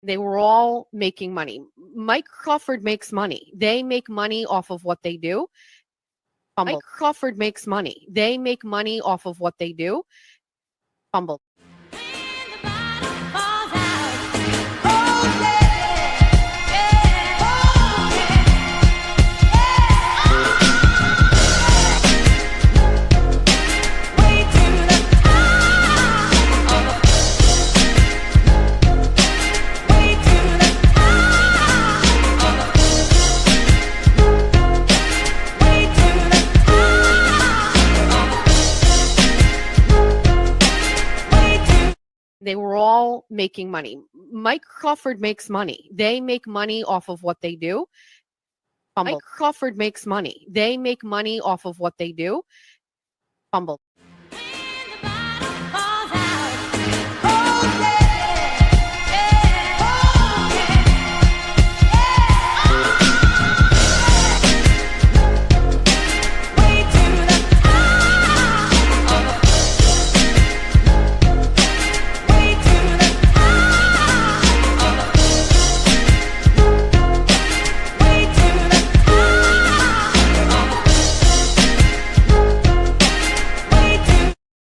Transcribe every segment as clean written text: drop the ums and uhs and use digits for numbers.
They were all making money. Mike Crawford makes money. They make money off of what they do. Mike Crawford makes money. They make money off of what they do. Fumble. They were all making money. Mike Crawford makes money. They make money off of what they do. Mike Crawford makes money. They make money off of what they do. Fumble.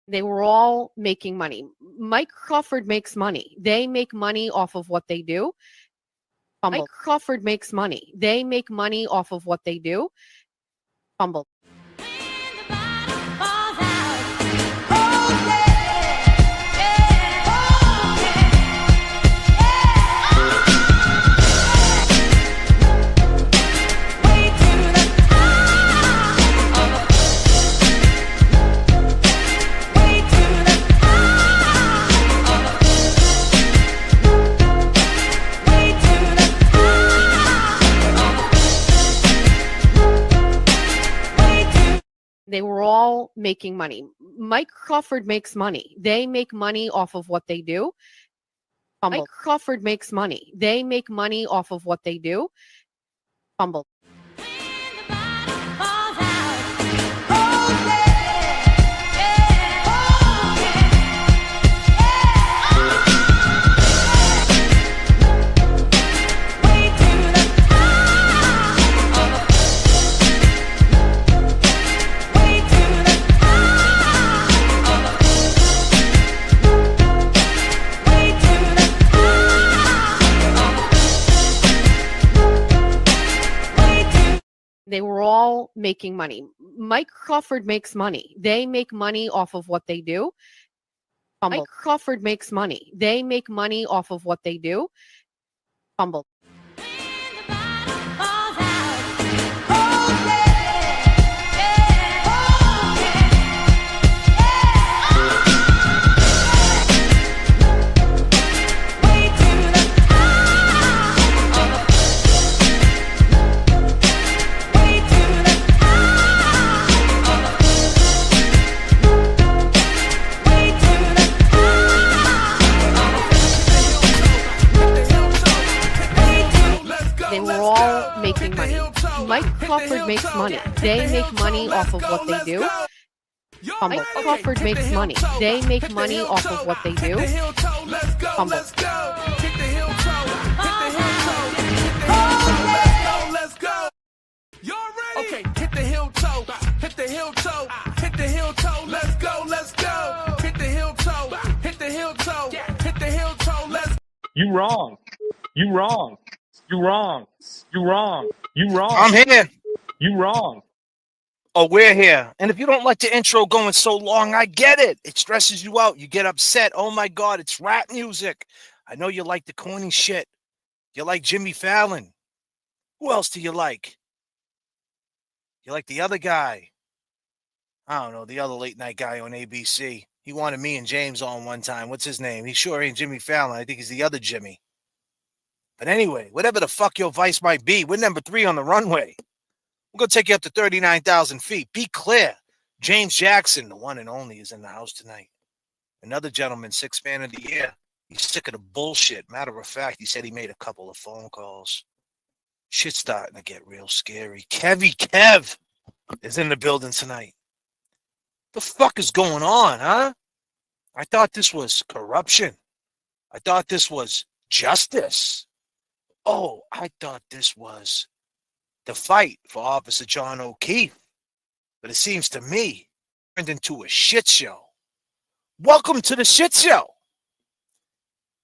They were all making money. Mike Crawford makes money. They make money off of what they do. Mike Crawford makes money. They make money off of what they do. Fumble. They were all making money. Mike Crawford makes money. They make money off of what they do. Mike Crawford makes money. They make money off of what they do. Fumble. They were all making money. Mike Crawford makes money. They make money off of what they do. Mike Crawford makes money. They make money off of what they do. Fumble. They were all making money. Mike Crawford makes money. They make money off of what they do. Mike Crawford makes money. They make money off of what they do. Fumble. Okay, hit the heel toe, hit the heel toe, hit the heel toe, let's go, let's go. Hit the heel toe, hit the heel toe, hit the heel toe, let's. You wrong. You wrong. You wrong. You wrong. You wrong. I'm here. You wrong. Oh, we're here. And if you don't like the intro going so long, I get it. It stresses you out. You get upset. Oh, my God, it's rap music. I know you like the corny shit. You like Jimmy Fallon. Who else do you like? You like the other guy? I don't know, the other late night guy on ABC. He wanted me and James on one time. What's his name? He sure ain't Jimmy Fallon. I think he's the other Jimmy. But anyway, whatever the fuck your vice might be, we're number 3 on the runway. We're going to take you up to 39,000 feet. Be clear. James Jackson, the one and only, is in the house tonight. Another gentleman, 6th man of the year. He's sick of the bullshit. Matter of fact, he said he made a couple of phone calls. Shit's starting to get real scary. Kev is in the building tonight. The fuck is going on, huh? I thought this was corruption. I thought this was Justice. Oh, I thought this was the fight for Officer John O'Keefe, but it seems to me turned into a shit show. Welcome to the shit show,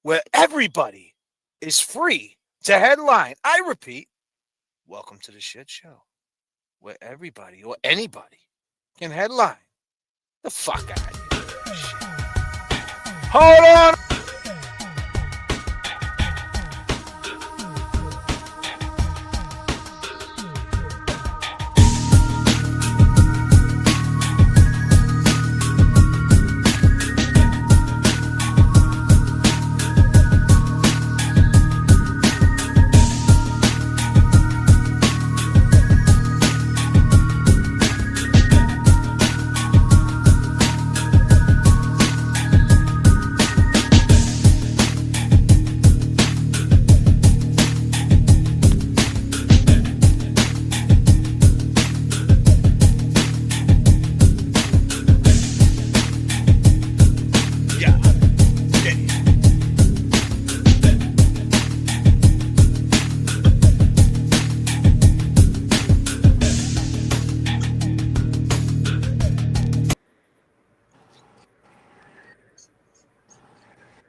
where everybody is free to headline. I repeat, welcome to the shit show, where everybody or anybody can headline. The fuck out of here. Shit. Hold on.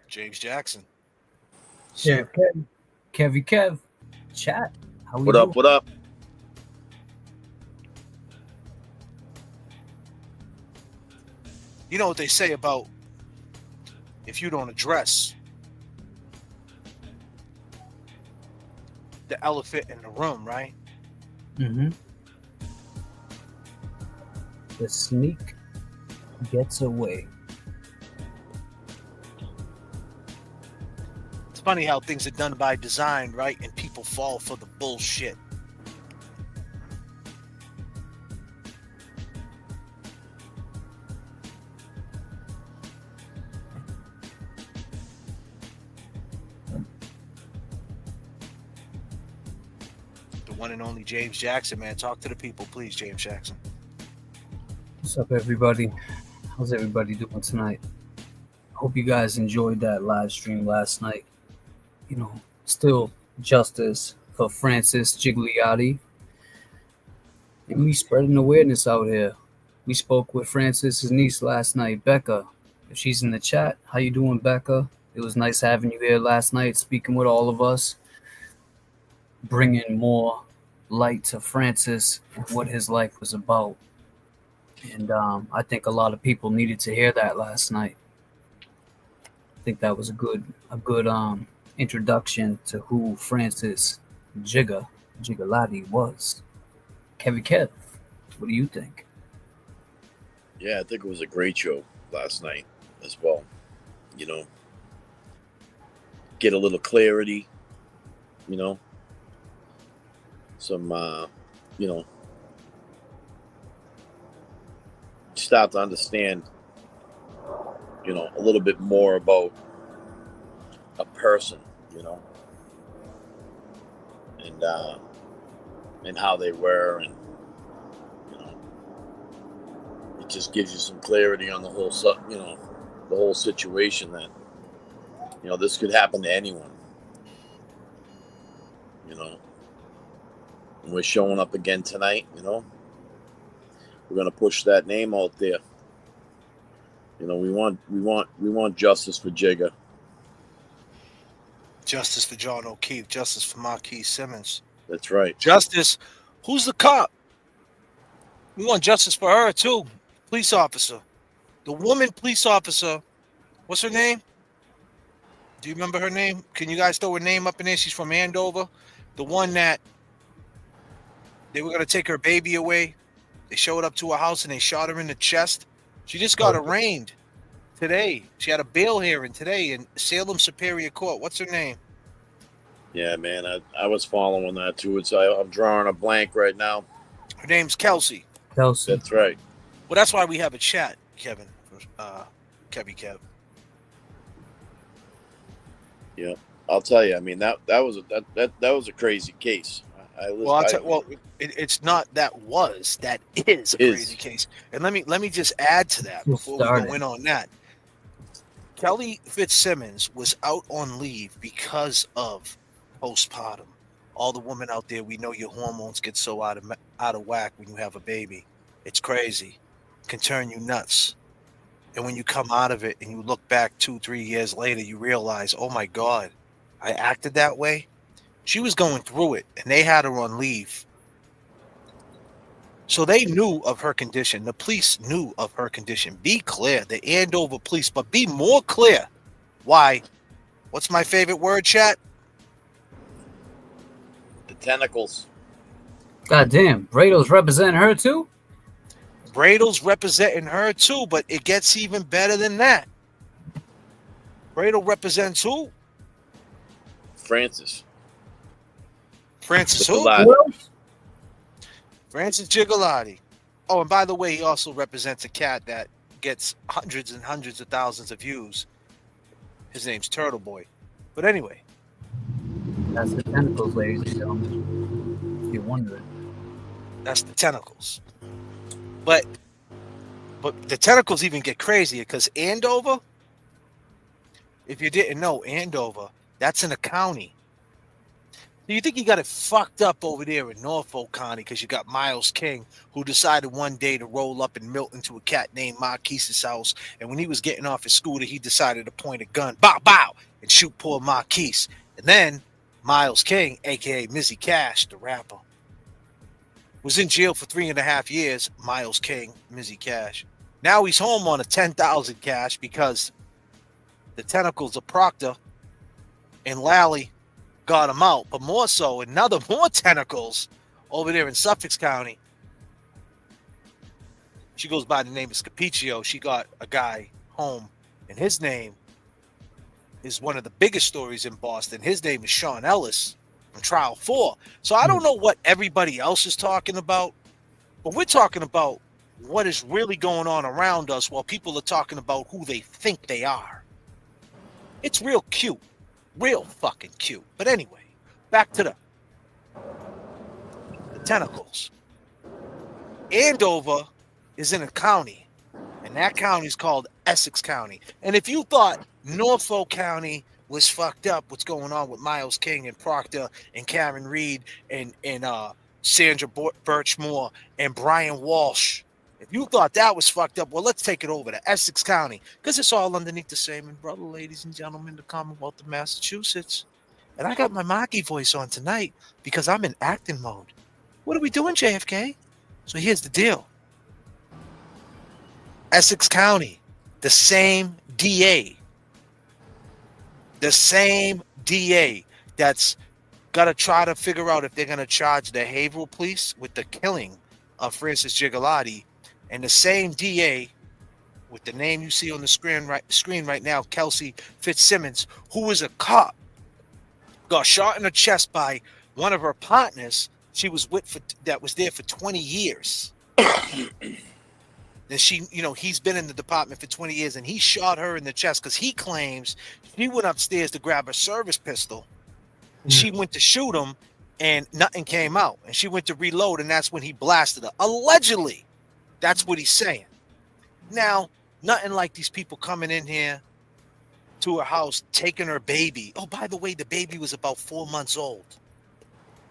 James Jackson. J.F.K. Kevy Kev. Chat. How we What doing? up? What up? You know what they say about if you don't address the elephant in the room, right? Mm-hmm. The sneak gets away. It's funny how things are done by design, right? And people fall for the bullshit. The one and only James Jackson, man. Talk to the people, please, James Jackson. What's up, everybody? How's everybody doing tonight? Hope you guys enjoyed that live stream last night. You know, still justice for Francis Gigliotti. And we spreading awareness out here. We spoke with Francis's niece last night, Becca. If she's in the chat, how you doing, Becca? It was nice having you here last night, speaking with all of us, bringing more light to Francis and what his life was about. And I think a lot of people needed to hear that last night. I think that was a good introduction to who Francis Gigliotti was. Kevy Kev, what do you think? Yeah, I think it was a great show last night as well. You know, get a little clarity, you know, some, you know, start to understand, you know, a little bit more about a person, you know, and how they were, and you know, it just gives you some clarity on the whole, you know, the whole situation that, you know, this could happen to anyone, you know. And we're showing up again tonight, you know. We're gonna push that name out there. You know, we want justice for Jigga. Justice for John O'Keefe. Justice for Marquis Simmons. That's right. Justice. Who's the cop? We want justice for her too. Police officer. The woman police officer. What's her name? Do you remember her name? Can you guys throw her name up in there? She's from Andover. The one that they were gonna take her baby away. They showed up to her house and they shot her in the chest. She just got arraigned today. She had a bail hearing today in Salem Superior Court. What's her name? Yeah, man, I was following that too. I'm drawing a blank right now. Her name's Kelsey. Kelsey. That's right. Well, that's why we have a chat, Kevin. Kevy Kev. Yeah, I'll tell you. I mean, that was a crazy case. It's not that is a crazy case. And let me just add to that before we go in on that. Kelly Fitzsimmons was out on leave because of postpartum. All the women out there, we know your hormones get so out of whack when you have a baby. It's crazy. Can turn you nuts. And when you come out of it and you look back 2-3 years later, you realize, oh my God, I acted that way. She was going through it and they had her on leave. So they knew of her condition. The police knew of her condition. Be clear, the Andover police, but be more clear. Why? What's my favorite word, chat? The tentacles. God damn, Brado's representing her too? Brado's representing her too, but it gets even better than that. Brado represents who? Francis. Francis who? Francis Gigliotti. Oh, and by the way, he also represents a cat that gets hundreds and hundreds of thousands of views. His name's Turtle Boy. But anyway. That's the tentacles, ladies and gentlemen. If you're wondering. That's the tentacles. But the tentacles even get crazier because Andover, if you didn't know, Andover, that's in a county. Do you think you got it fucked up over there in Norfolk County because you got Miles King, who decided one day to roll up in Milton to a cat named Marquise's house, and when he was getting off his scooter, he decided to point a gun, bow, bow, and shoot poor Marquise. And then Miles King, a.k.a. Mizzy Cash, the rapper, was in jail for 3.5 years, Miles King, Mizzy Cash. Now he's home on a 10,000 cash because the tentacles of Proctor and Lally got him out, but more so, more tentacles over there in Suffolk County. She goes by the name of Scapiccio. She got a guy home, and his name is one of the biggest stories in Boston. His name is Sean Ellis from Trial 4. So I don't know what everybody else is talking about, but we're talking about what is really going on around us while people are talking about who they think they are. It's real cute. Real fucking cute. But anyway, back to the tentacles. Andover is in a county, and that county is called Essex County. And if you thought Norfolk County was fucked up, what's going on with Miles King and Proctor and Karen Reed and Sandra Birchmore and Brian Walsh, if you thought that was fucked up, well, let's take it over to Essex County because it's all underneath the same umbrella, ladies and gentlemen, the Commonwealth of Massachusetts. And I got my Marky voice on tonight because I'm in acting mode. What are we doing, J.F.K? So here's the deal. Essex County, the same DA that's got to try to figure out if they're going to charge the Haverhill police with the killing of Francis Gigliotti. And the same DA with the name you see on the screen right now, Kelsey Fitzsimmons, who is a cop, got shot in the chest by one of her partners she was with that was there for 20 years. And he's been in the department for 20 years, and he shot her in the chest because he claims she went upstairs to grab her service pistol. She went to shoot him, and nothing came out. And she went to reload, and that's when he blasted her. Allegedly. That's what he's saying. Now, nothing like these people coming in here to her house, taking her baby. Oh, by the way, the baby was about 4 months old.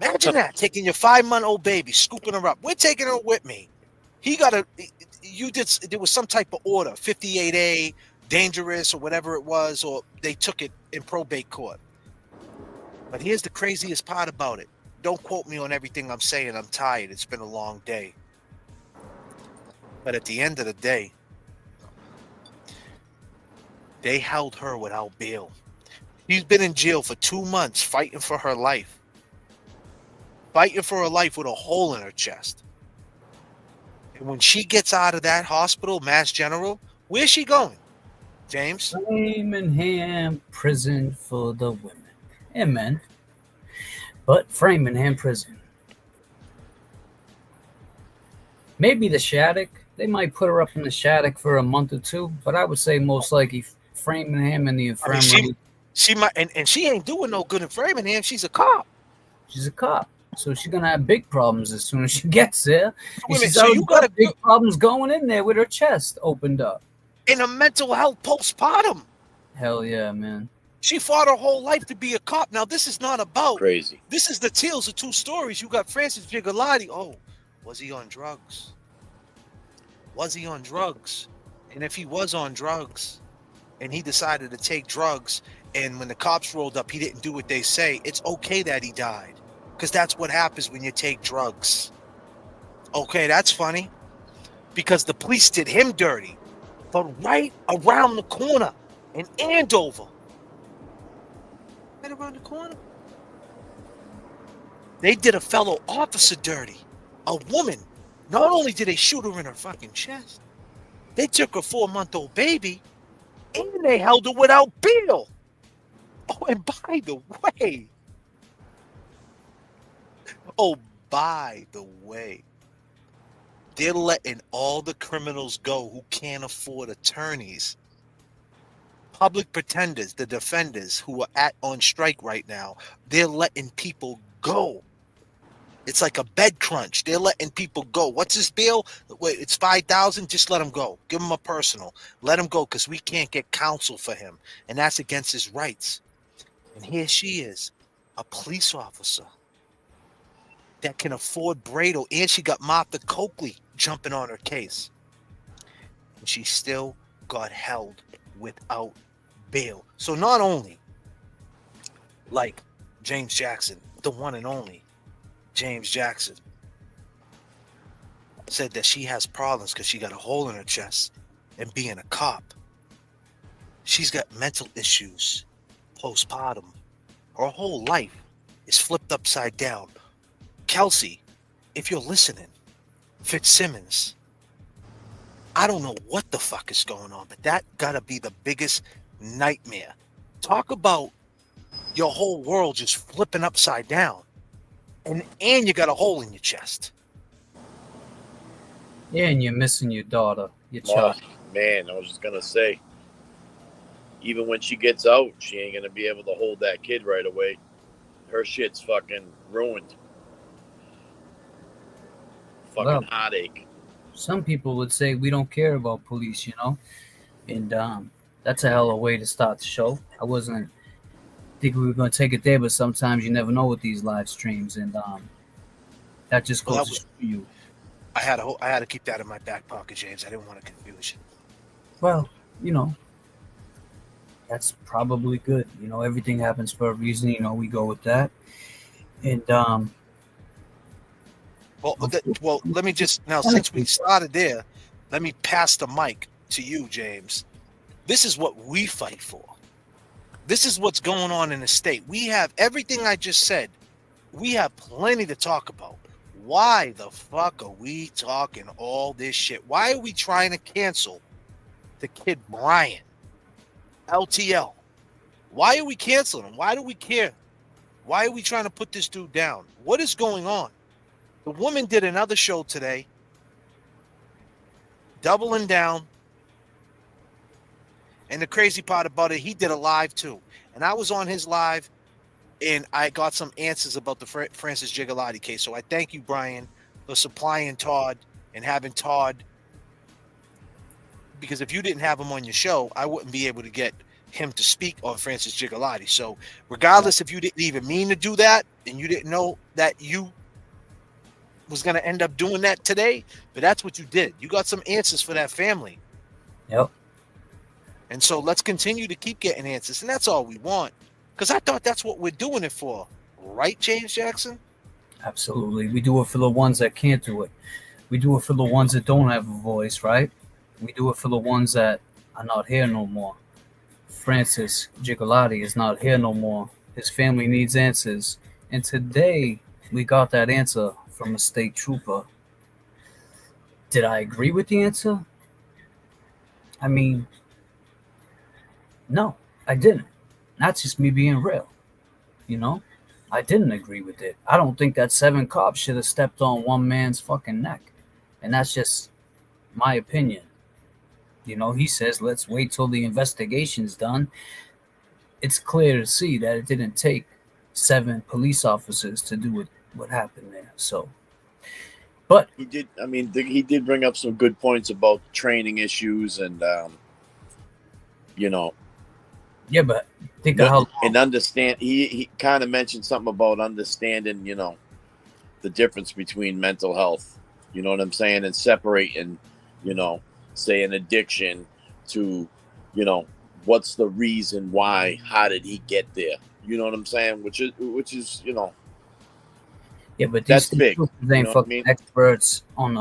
Imagine that, taking your 5-month-old baby, scooping her up. We're taking her with me. There was some type of order, 58A, dangerous or whatever it was, or they took it in probate court. But here's the craziest part about it. Don't quote me on everything I'm saying. I'm tired. It's been a long day. But at the end of the day, they held her without bail. She's been in jail for 2 months fighting for her life. Fighting for her life with a hole in her chest. And when she gets out of that hospital, Mass General, where's she going? James? Framingham Prison for the Women. Amen. But Framingham Prison. Maybe the Shattuck. They might put her up in the Shattuck for a month or two, but I would say most likely Framingham in the infirmary. She might, and she ain't doing no good in Framingham. She's a cop. She's a cop, so she's gonna have big problems as soon as she gets there. So you got big problems going in there with her chest opened up. In a mental health postpartum. Hell yeah, man. She fought her whole life to be a cop. Now, this is not about Crazy. This is the tales of two stories. You got Francis Gigliotti. Oh, was he on drugs? Was he on drugs? And if he was on drugs and he decided to take drugs, and when the cops rolled up, he didn't do what they say, it's okay that he died. Because that's what happens when you take drugs. Okay, that's funny. Because the police did him dirty. But right around the corner in Andover, right around the corner, they did a fellow officer dirty. A woman. Not only did they shoot her in her fucking chest, they took her 4-month-old baby and they held her without bail. Oh, and by the way, they're letting all the criminals go who can't afford attorneys. Public pretenders, the defenders who are on strike right now, they're letting people go. It's like a bed crunch. They're letting people go. What's his bail? Wait, it's $5,000. Just let him go. Give him a personal. Let him go because we can't get counsel for him, and that's against his rights. And here she is, a police officer that can afford Brado, and she got Martha Coakley jumping on her case, and she still got held without bail. So not only, like James Jackson, the one and only James Jackson, said that she has problems because she got a hole in her chest and being a cop. She's got mental issues, postpartum. Her whole life is flipped upside down. Kelsey, if you're listening, Fitzsimmons, I don't know what the fuck is going on, but that gotta be the biggest nightmare. Talk about your whole world just flipping upside down. And you got a hole in your chest. Yeah, and you're missing your daughter, your Oh, child. man, I was just gonna say, even when she gets out, she ain't gonna be able to hold that kid right away. Her shit's fucking ruined. Fucking Well, heartache. some people would say we don't care about police, you know, and that's a hell of a way to start the show. I wasn't thinking we were going to take it there, but sometimes you never know with these live streams, and that just goes to show you. I had to keep that in my back pocket, James. I didn't want to confuse you. Well, you know, that's probably good. You know, everything happens for a reason. You know, we go with that, and Well, let me just now, since we started there, let me pass the mic to you, James. This is what we fight for. This is what's going on in the state. We have everything I just said. We have plenty to talk about. Why the fuck are we talking all this shit? Why are we trying to cancel the kid Brian, LTL? Why are we canceling him? Why do we care? Why are we trying to put this dude down? What is going on? The woman did another show today, doubling down. And the crazy part about it, he did a live too. And I was on his live, and I got some answers about the Francis Gigliotti case. So I thank you, Brian, for supplying Todd and having Todd. Because if you didn't have him on your show, I wouldn't be able to get him to speak on Francis Gigliotti. So regardless if you didn't even mean to do that, and you didn't know that you was going to end up doing that today, but that's what you did. You got some answers for that family. Yep. And so let's continue to keep getting answers. And that's all we want. Because I thought that's what we're doing it for. Right, James Jackson? Absolutely. We do it for the ones that can't do it. We do it for the ones that don't have a voice, right? We do it for the ones that are not here no more. Francis Gigliotti is not here no more. His family needs answers. And today, we got that answer from a state trooper. Did I agree with the answer? I mean, no, I didn't. That's just me being real. You know, I didn't agree with it. I don't think that 7 cops should have stepped on one man's fucking neck. And that's just my opinion. You know, he says, let's wait till the investigation's done. It's clear to see that it didn't take 7 police officers to do what happened there. So, but He did. I mean, he did bring up some good points about training issues, and you know, Yeah, but think of how and understand. He kind of mentioned something about understanding, the difference between mental health. You know what I'm saying, and separating, say an addiction to, what's the reason why? How did he get there? You know what I'm saying? Which is yeah, but that's these big. troopers ain't You know what I fucking mean? experts on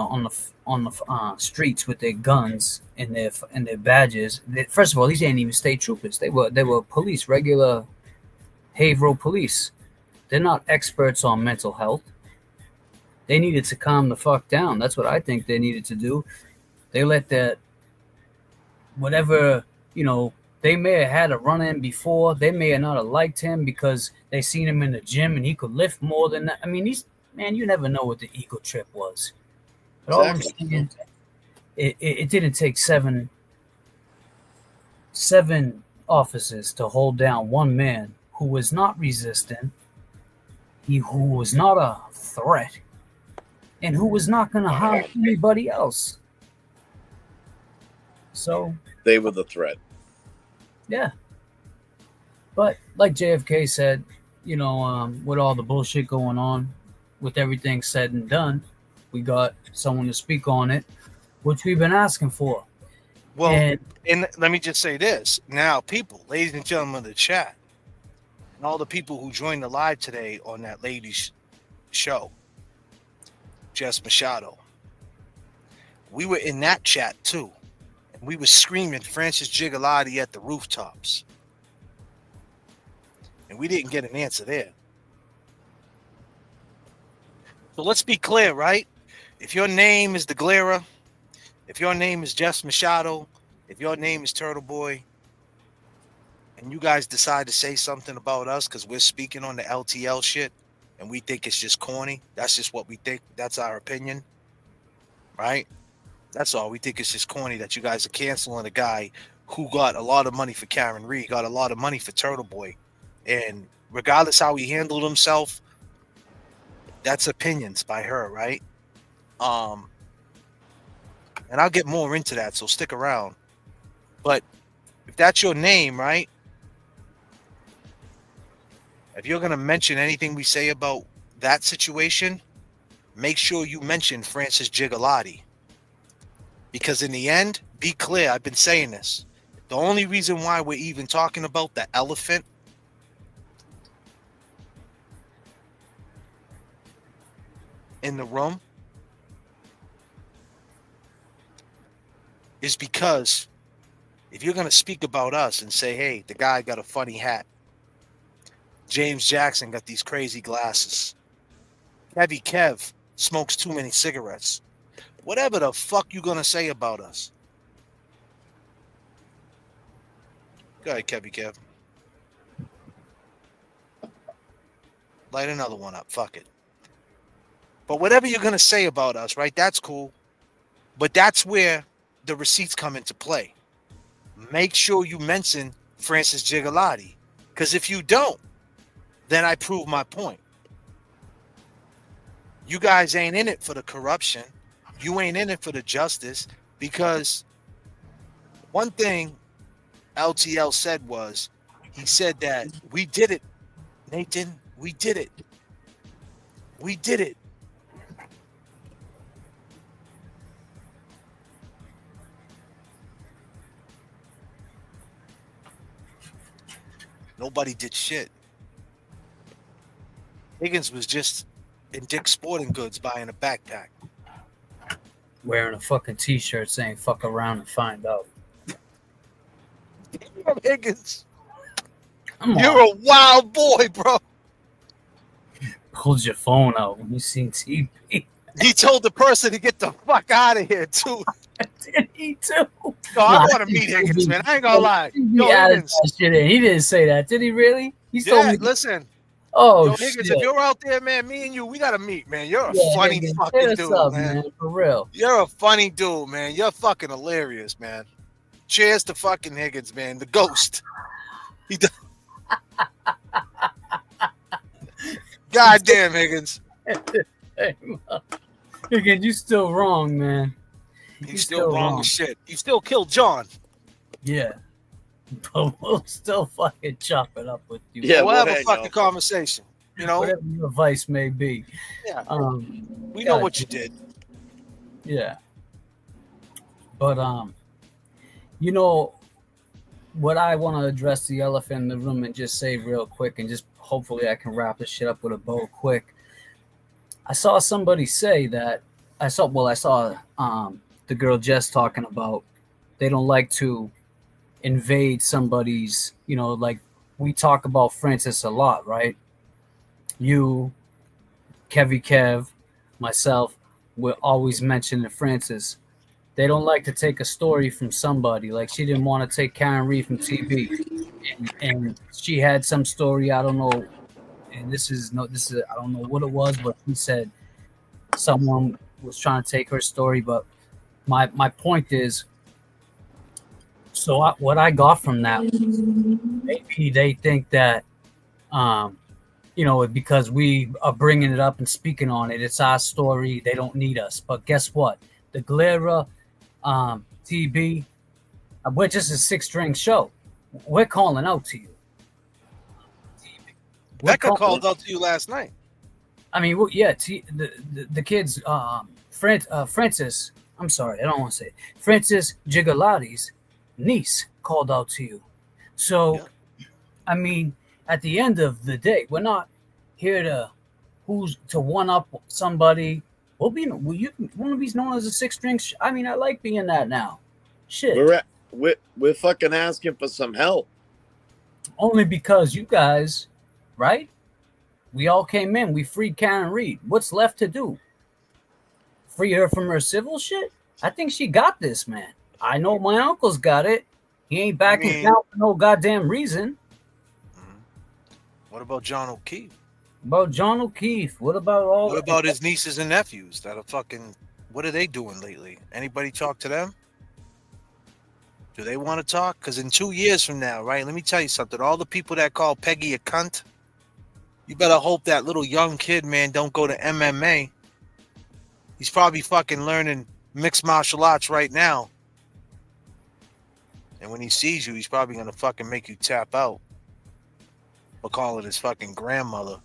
the streets with their guns and their badges. First of all, these ain't even state troopers. They were police, regular behavioral police. They're not experts on mental health. They needed to calm the fuck down. That's what I think they needed to do. They let that whatever, they may have had a run-in before. They may have not have liked him because they seen him in the gym and he could lift more than that. I mean, you never know what the ego trip was. But all I'm saying, it didn't take seven officers to hold down one man who was not resistant, who was not a threat, and who was not going to harm anybody else. So They were the threat. yeah. But like JFK said, with all the bullshit going on, with everything said and done, we got someone to speak on it, which we've been asking for. Well, and let me just say this. Now, people, ladies and gentlemen of the chat, and all the people who joined the live today on that lady's show, Jess Machado, we were in that chat too. And we were screaming Francis Gigliotti at the rooftops. And we didn't get an answer there. So let's be clear, right? If your name is the GLARER, if your name is Jess Machado, if your name is Turtle Boy, and you guys decide to say something about us because we're speaking on the LTL shit and we think it's just corny, that's just what we think. That's our opinion, right? That's all. We think it's just corny that you guys are canceling a guy who got a lot of money for Karen Reed, got a lot of money for Turtle Boy. And regardless how he handled himself, that's opinions by her, right? And I'll get more into that, so stick around. But if that's your name, right? If you're going to mention anything we say about that situation, make sure you mention Francis Gigliotti. Because in the end, be clear, I've been saying this. The only reason why we're even talking about the elephant in the room is because if you're going to speak about us and say, hey, the guy got a funny hat, James Jackson got these crazy glasses, Kev smokes too many cigarettes, whatever the fuck you going to say about us. Go ahead, Kev. Light another one up. Fuck it. But whatever you're going to say about us, right, that's cool. But that's where the receipts come into play. Make sure you mention Francis Gigliotti. Because if you don't, then I prove my point. You guys ain't in it for the corruption. You ain't in it for the justice. Because one thing LTL said was, he said that we did it, Nathan. We did it. We did it. Nobody did shit. Higgins was just in Dick's Sporting Goods buying a backpack. Wearing a fucking t-shirt saying fuck around and find out. Higgins, you're a wild boy, bro. Pulled your phone out when you seen TV. He told the person to get the fuck out of here, too. Did he too? No, I want to meet Higgins, man. I ain't gonna lie. Yo, Higgins. He didn't say that, did he really? He told me. Listen. Oh, Yo, Higgins, shit. if you're out there, man, me and you, we gotta meet, man. You're a funny Higgins, fucking dude, up, man. For real. You're a funny dude, man. You're fucking hilarious, man. Cheers to fucking Higgins, man. The ghost. Goddamn, Higgins. Higgins, you still wrong, man. He's still wrong as shit. He still killed John. Yeah. we'll still fucking chop it up with you. Yeah, we'll we'll have a hang fucking out. conversation. You know, Whatever your advice may be. yeah, we yeah, know what you did. Yeah. But you know what, I want to address the elephant in the room and just say real quick, and just hopefully I can wrap this shit up with a bow quick. I saw somebody say that I saw the girl Jess talking about they don't like to invade somebody's, like we talk about Francis a lot, right? You, Kev, myself, we're always mentioning Francis. They don't like to take a story from somebody. Like she didn't want to take Karen Reed from TB, and she had some story. I don't know, and this is I don't know what it was, but she said someone was trying to take her story. But my point is, so what I got from that was maybe they think that, because we are bringing it up and speaking on it, it's our story. They don't need us. But guess what? The GLARER, TB, we're just a 6-string show. We're calling out to you. Becca called out to you last night. I mean, yeah, the kids, Francis, I'm sorry, I don't want to say it. Francis Giglioti's niece called out to you. So, yeah. I mean, at the end of the day, we're not here to one up somebody. You want to be known as a 6-string? I mean, I like being that now. Shit. We're fucking asking for some help. Only because you guys, right? We all came in. We freed Karen Reed. What's left to do? Free her from her civil shit? I think she got this, man. I know my uncle's got it. He ain't backing down for no goddamn reason. What about John O'Keefe? What about his nieces and nephews that are fucking, what are they doing lately? Anybody talk to them? Do they want to talk? Because in 2 years from now, right, let me tell you something. All the people that call Peggy a cunt, you better hope that little young kid, man, don't go to MMA. He's probably fucking learning mixed martial arts right now. And when he sees you, he's probably going to fucking make you tap out. Or call it his fucking grandmother.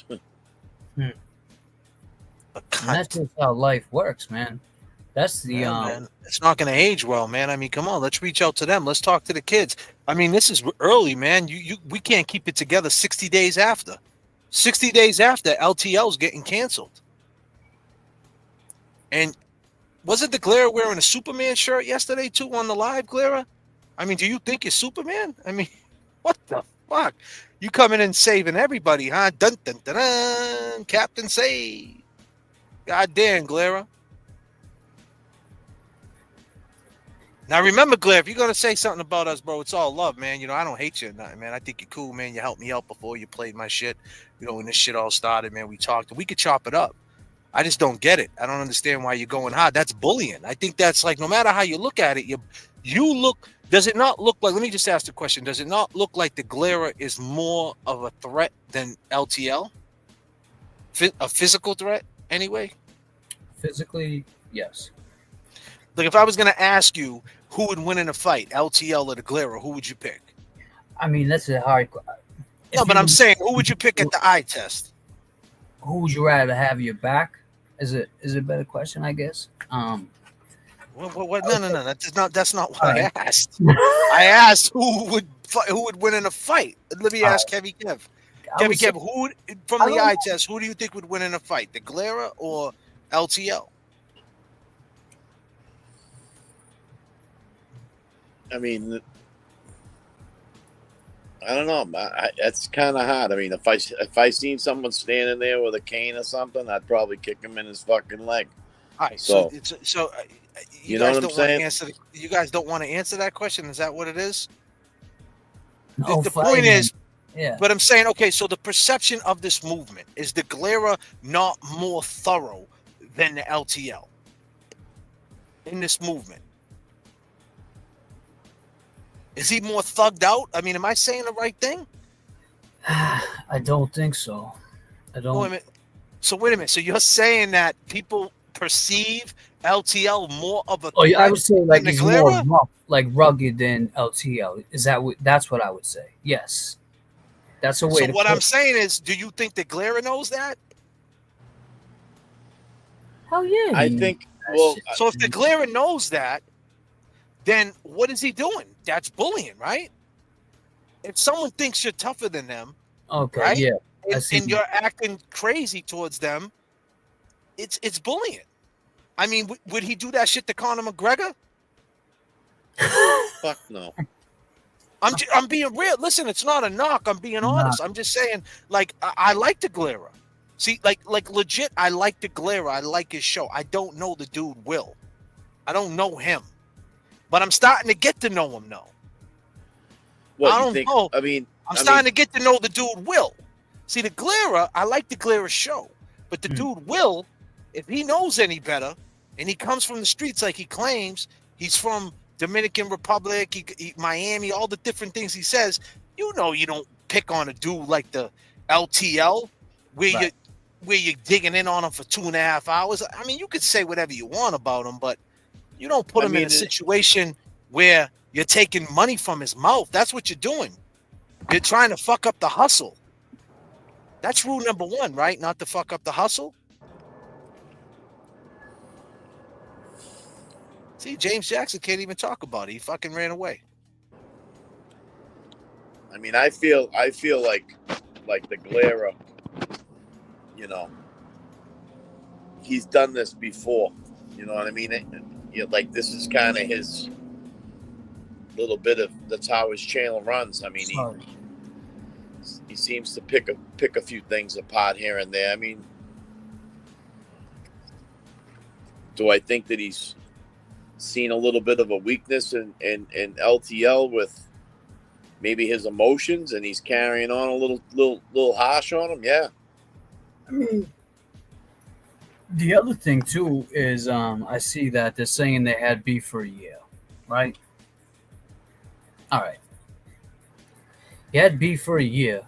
And that's just how life works, man. That's the man, it's not going to age well, man. I mean, come on, let's reach out to them. Let's talk to the kids. I mean, this is early, man. We can't keep it together 60 days after. 60 days after LTL's getting canceled. And wasn't the GLARER wearing a Superman shirt yesterday too on the live, GLARER? I mean, do you think you're Superman? I mean, what the fuck? You coming in saving everybody, huh? Dun dun dun dun, Captain Save. God damn, GLARER. Now remember, GLARER, if you're gonna say something about us, bro, it's all love, man. You know, I don't hate you or nothing, man. I think you're cool, man. You helped me out before you played my shit. You know, when this shit all started, man, we talked and we could chop it up. I just don't get it. I don't understand why you're going hard. That's bullying. I think that's like, no matter how you look at it, you look. Does it not look like? Let me just ask the question. Does it not look like the GLARER is more of a threat than LTL? A physical threat, anyway. Physically, yes. Like if I was going to ask you who would win in a fight, LTL or the GLARER, who would you pick? I mean, that's a hard question. No, but I'm saying, who would you pick at the eye test? Who would you rather have your back? Is a better question, I guess. What? No. That's not what I asked. I asked who would win in a fight. Let me ask Kevy Kev. Kev, who from the eye test? Who do you think would win in a fight, the GLARER or LTL? I mean, I don't know. It's kind of hard. I mean, if I seen someone standing there with a cane or something, I'd probably kick him in his fucking leg. All right, so you know guys what I'm saying? You guys don't want to answer that question. Is that what it is? No, the point is, yeah. But I'm saying, okay, so the perception of this movement is the GLARER not more thorough than the LTL in this movement? Is he more thugged out? I mean, am I saying the right thing? I don't think so. I don't. Wait a minute. So wait a minute. So you're saying that people perceive LTL more of a Oh, yeah, I threat would say than like the he's more GLARER? rough, like rugged than LTL. Is that what? That's what I would say. Yes, that's a way So to what put I'm it. saying is, do you think the GLARER knows that? Hell yeah, I he knew think. that Well, shit. So if the GLARER knows that, then what is he doing? That's bullying, right? If someone thinks you're tougher than them, Okay, right, yeah, I see. and you're acting crazy towards them, it's bullying. I mean, would he do that shit to Conor McGregor? fuck no. I'm being real. Listen, it's not a knock. I'm being Nah. honest. I'm just saying, like, I like the GLARER. See, like legit, I like the GLARER. I like his show. I don't know the dude Will. I don't know him, but I'm starting to get to know him now. What I you don't think? know. I mean, I'm starting to get to know the dude Will. See, the GLARER, I like the GLARER show, but the dude Will, if he knows any better, and he comes from the streets like he claims, he's from Dominican Republic, Miami, all the different things he says. You know, you don't pick on a dude like the LTL, where you're digging in on him for 2.5 hours. I mean, you could say whatever you want about him, but you don't put him in a situation where you're taking money from his mouth. That's what you're doing. You're trying to fuck up the hustle. That's rule number 1, right? Not to fuck up the hustle. See, James Jackson can't even talk about it. He fucking ran away. I mean, I feel like the GLARER, you know, he's done this before. You know what I mean? Like this is kind of his little bit of, that's how his channel runs. I mean, he seems to pick a few things apart here and there. I mean, do I think that he's seen a little bit of a weakness in LTL with maybe his emotions, and he's carrying on a little harsh on him? Yeah. I mean, the other thing too is I see that they're saying they had beef for a year, right? All right. He had beef for a year,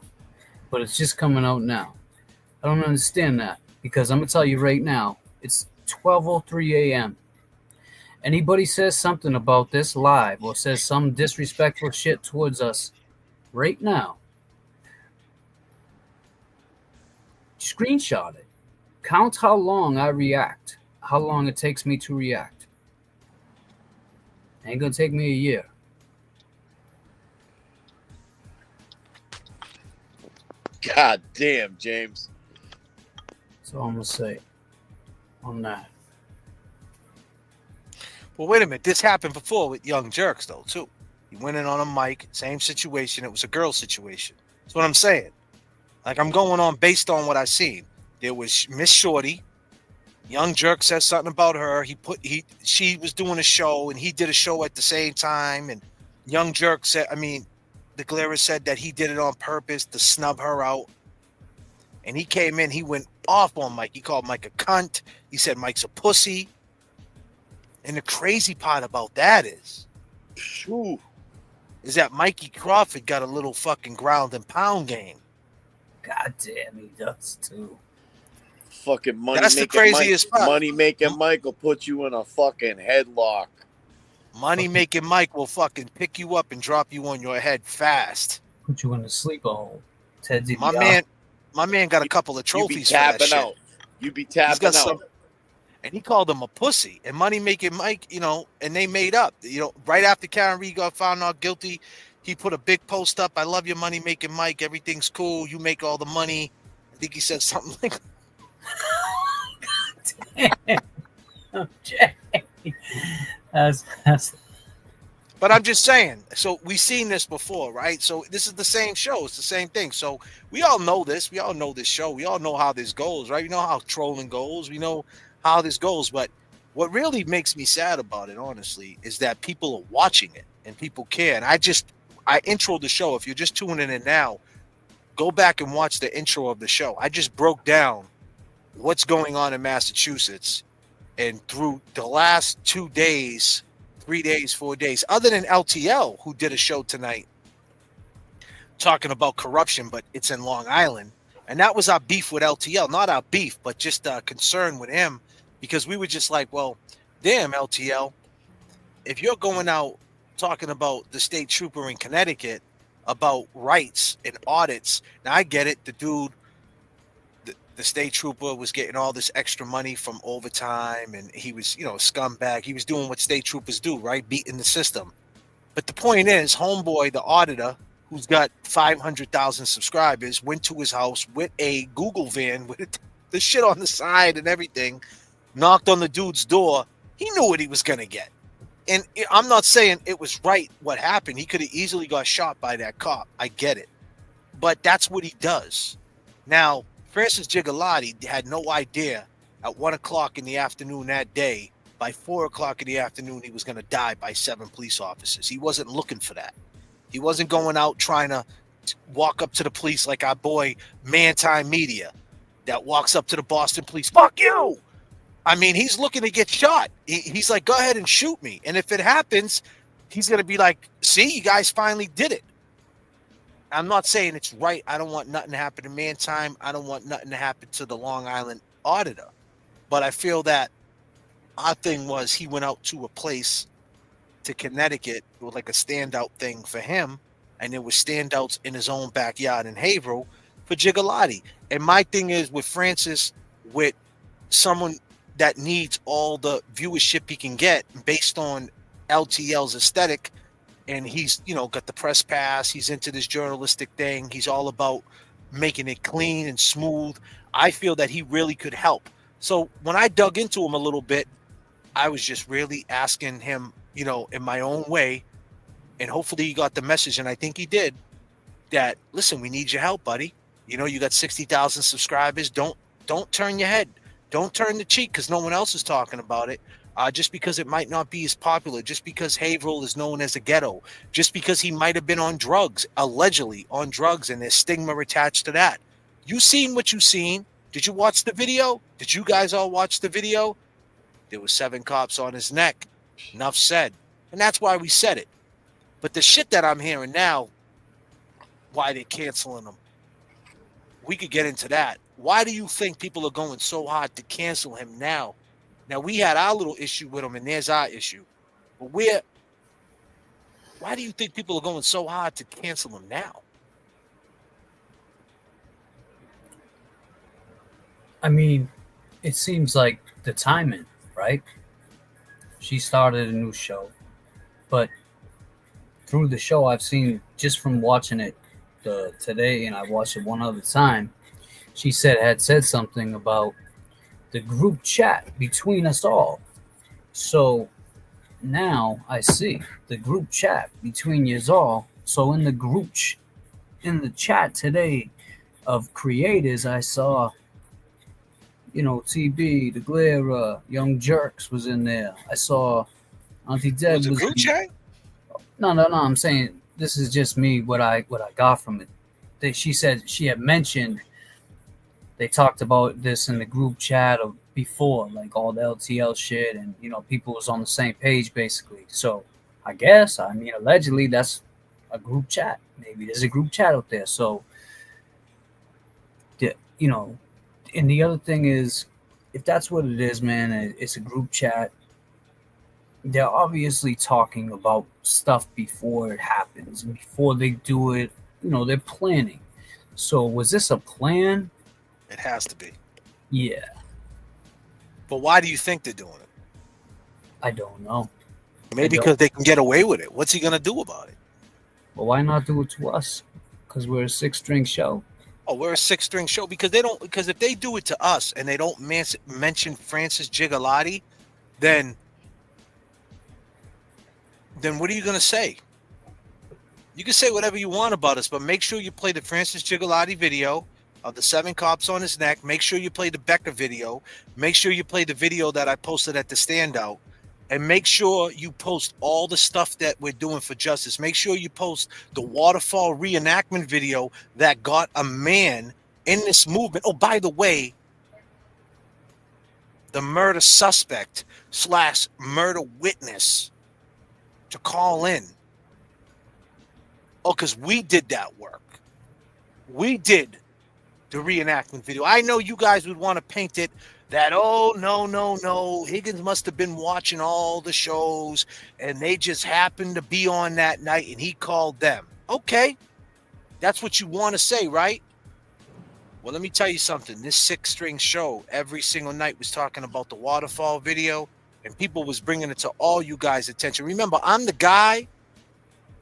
but it's just coming out now. I don't understand that, because I'm gonna tell you right now, it's 12:03 a.m. Anybody says something about this live or says some disrespectful shit towards us right now, screenshot it. Count how long I react, how long it takes me to react. Ain't gonna take me a year. God damn, James. That's all I'm gonna say on that. Well, wait a minute. This happened before with Young Jerks, though, too. He went in on a mic, same situation. It was a girl situation. That's what I'm saying. Like, I'm going on based on what I seen. There was Miss Shorty. Young Jerk said something about her. She was doing a show, and he did a show at the same time. And Young Jerk said, the GLARER said that he did it on purpose to snub her out. And he came in, he went off on Mike. He called Mike a cunt. He said Mike's a pussy. And the crazy part about that is that Mikey Crawford got a little fucking ground and pound game. God damn, he does too. Fucking money. That's the craziest part. Money making Mike will put you in a fucking headlock. Money making Mike will fucking pick you up and drop you on your head fast. Put you in a sleeper hole. Ted's My man got a couple of trophies for that shit. Out. You be tapping out. And he called him a pussy. And Money Making Mike, and they made up. Right after Karen Reed got found out guilty, he put a big post up. I love your Money Making Mike. Everything's cool. You make all the money. I think he said something like Okay. That's But I'm just saying, so we've seen this before, right? So this is the same show. It's the same thing. So we all know this. We all know this show. We all know how this goes, right? We know how trolling goes. We know how this goes. But what really makes me sad about it, honestly, is that people are watching it and people care. And I introed the show. If you're just tuning in now, go back and watch the intro of the show. I just broke down what's going on in Massachusetts. And through the last 2 days, 3 days, 4 days, other than LTL, who did a show tonight talking about corruption, but it's in Long Island. And that was our beef with LTL, not our beef, but just concern with him because we were just like, well, damn, LTL, if you're going out talking about the state trooper in Connecticut about rights and audits, now I get it. The dude, the state trooper was getting all this extra money from overtime, and he was, a scumbag. He was doing what state troopers do, right? Beating the system. But the point is, homeboy, the auditor, who's got 500,000 subscribers, went to his house with a Google van with the shit on the side and everything, knocked on the dude's door. He knew what he was going to get. And I'm not saying it was right what happened. He could have easily got shot by that cop. I get it. But that's what he does. Now, Francis Gigliotti had no idea at 1 o'clock in the afternoon that day, by 4 o'clock in the afternoon, he was going to die by 7 police officers. He wasn't looking for that. He wasn't going out trying to walk up to the police like our boy Mantime Media that walks up to the Boston police. Fuck you! I mean, he's looking to get shot. He's like, go ahead and shoot me. And if it happens, he's going to be like, see, you guys finally did it. I'm not saying it's right. I don't want nothing to happen to Mantime. I don't want nothing to happen to the Long Island auditor. But I feel that our thing was he went out to a place to Connecticut. It was like a standout thing for him. And there were standouts in his own backyard in Haverhill for Gigliotti. And my thing is with Francis, with someone that needs all the viewership he can get based on LTL's aesthetic, and he's, got the press pass, he's into this journalistic thing, he's all about making it clean and smooth. I feel that he really could help. So when I dug into him a little bit, I was just really asking him, in my own way, and hopefully he got the message, and I think he did, that, listen, we need your help, buddy. You got 60,000 subscribers. Don't turn your head. Don't turn the cheek because no one else is talking about it. Just because it might not be as popular, just because Haverhill is known as a ghetto, just because he might have been on drugs, allegedly on drugs, and there's stigma attached to that. You seen what you seen. Did you watch the video? Did you guys all watch the video? There were 7 cops on his neck. Enough said. And that's why we said it. But the shit that I'm hearing now, why they're canceling him, we could get into that. Why do you think people are going so hard to cancel him now? Now, we had our little issue with him, and there's our issue. But why do you think people are going so hard to cancel him now? I mean, it seems like the timing, right? She started a new show, but through the show, I've seen, just from watching it today, and I watched it one other time, she had said something about the group chat between us all. So now I see the group chat between yous all. So in the chat today of creators, I saw, TB, the GLARER, Young Jerks was in there. I saw Auntie Deb was a group chat? No. I'm saying this is just me. What I got from it. She said she had mentioned. They talked about this in the group chat of before, like all the LTL shit, and people was on the same page basically. So I guess, allegedly that's a group chat. Maybe there's a group chat out there. So, and the other thing is, if that's what it is, man, it's a group chat. They're obviously talking about stuff before it happens, and before they do it, they're planning. So was this a plan? It has to be. Yeah. But why do you think they're doing it? I don't know. Maybe because they can get away with it. What's he going to do about it? Well, why not do it to us? Because we're a 6-string show. Oh, we're a 6-string show because if they do it to us and they don't mention Francis Gigliotti, then what are you going to say? You can say whatever you want about us, but make sure you play the Francis Gigliotti video of the 7 cops on his neck. Make sure you play the Becca video. Make sure you play the video that I posted at the standout. And make sure you post all the stuff that we're doing for justice. Make sure you post the waterfall reenactment video that got a man in this movement. Oh, by the way, the murder suspect / murder witness to call in. Oh, because we did that work. We did the reenactment video. I know you guys would want to paint it that, oh, no, Higgins must have been watching all the shows and they just happened to be on that night and he called them. Okay, that's what you want to say, right? Well, let me tell you something. This 6-string show every single night was talking about the waterfall video, and people was bringing it to all you guys' attention. Remember, I'm the guy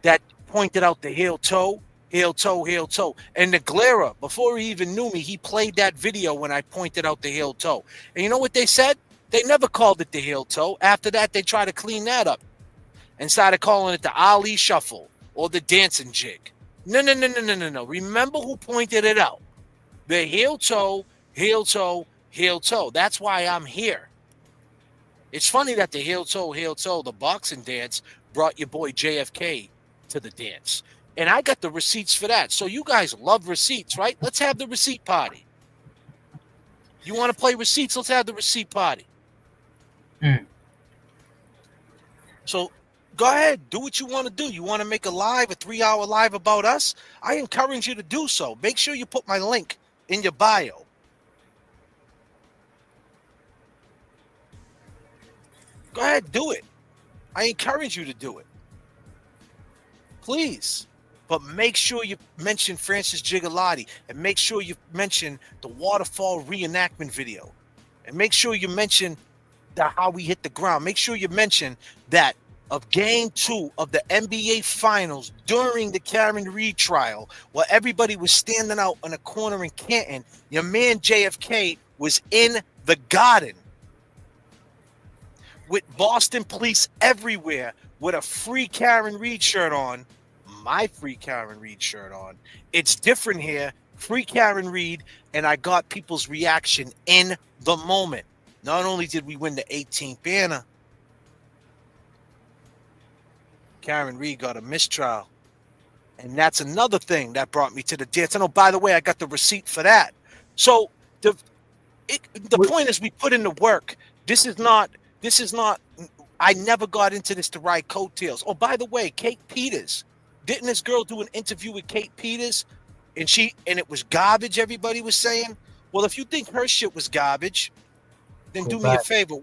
that pointed out the heel toe. And the GLARER, before he even knew me, he played that video when I pointed out the heel toe. And you know what they said? They never called it the heel toe. After that, they tried to clean that up and started calling it the Ali shuffle or the dancing jig. No. Remember who pointed it out. The heel toe. That's why I'm here. It's funny that the heel toe, the boxing dance brought your boy J.F.K. to the dance. And I got the receipts for that. So you guys love receipts, right? Let's have the receipt party. You want to play receipts? Let's have the receipt party. So go ahead. Do what you want to do. You want to make a 3-hour live about us? I encourage you to do so. Make sure you put my link in your bio. Go ahead, do it. I encourage you to do it. Please. But make sure you mention Francis Gigliotti, and make sure you mention the waterfall reenactment video, and make sure you mention how we hit the ground. Make sure you mention that of Game 2 of the NBA Finals during the Karen Reed trial, where everybody was standing out on a corner in Canton. Your man J.F.K. was in the Garden with Boston police everywhere with a free Karen Reed shirt on. My free Karen Reed shirt on. It's different here. Free Karen Reed, and I got people's reaction in the moment. Not only did we win the 18th banner, Karen Reed got a mistrial. And that's another thing that brought me to the dance. And oh, by the way, I got the receipt for that. So the point is we put in the work. This is not, I never got into this to ride coattails. Oh, by the way, Kate Peters. Didn't this girl do an interview with Kate Peters and it was garbage, everybody was saying? Well, if you think her shit was garbage, then do me a favor.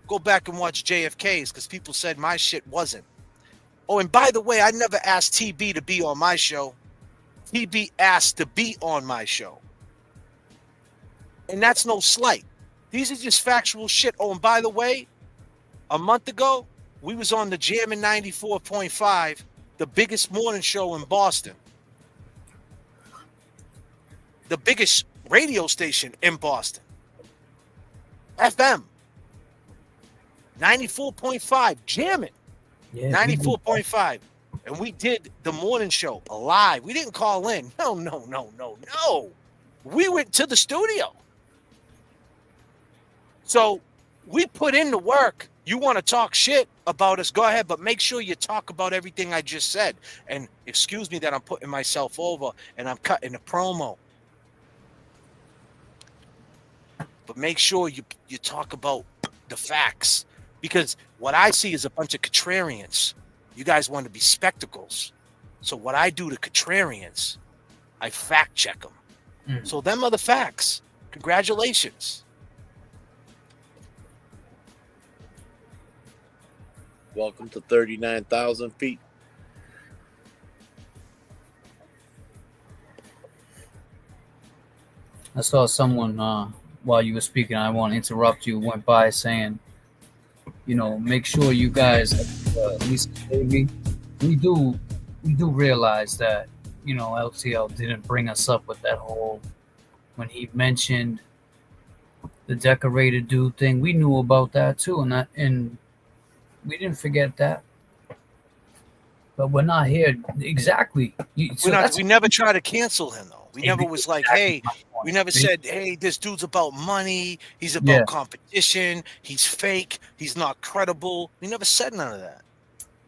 Go back and watch JFK's, because people said my shit wasn't. Oh, and by the way, I never asked TB to be on my show. TB asked to be on my show. And that's no slight. These are just factual shit. Oh, and by the way, a month ago, we was on the Jam in 94.5, the biggest morning show in Boston. The biggest radio station in Boston. FM. 94.5, jamming. Yeah, 94.5. And we did the morning show live. We didn't call in. No. We went to the studio. So we put in the work. You want to talk shit about us, go ahead, but make sure you talk about everything I just said. And excuse me that I'm putting myself over and I'm cutting the promo. But make sure you talk about the facts. Because what I see is a bunch of contrarians. You guys want to be spectacles. So what I do to contrarians, I fact check them. So them are the facts. Congratulations. Welcome to 39,000 feet. I saw someone while you were speaking, I want to interrupt you, went by saying, make sure you guys, at least maybe, we do realize that, LTL didn't bring us up with that whole, when he mentioned the decorated dude thing, we knew about that too, and we didn't forget that. But we're not here exactly. We never try to cancel him though. We never was like, hey, we never said, hey, this dude's about money. He's about competition. He's fake. He's not credible. We never said none of that.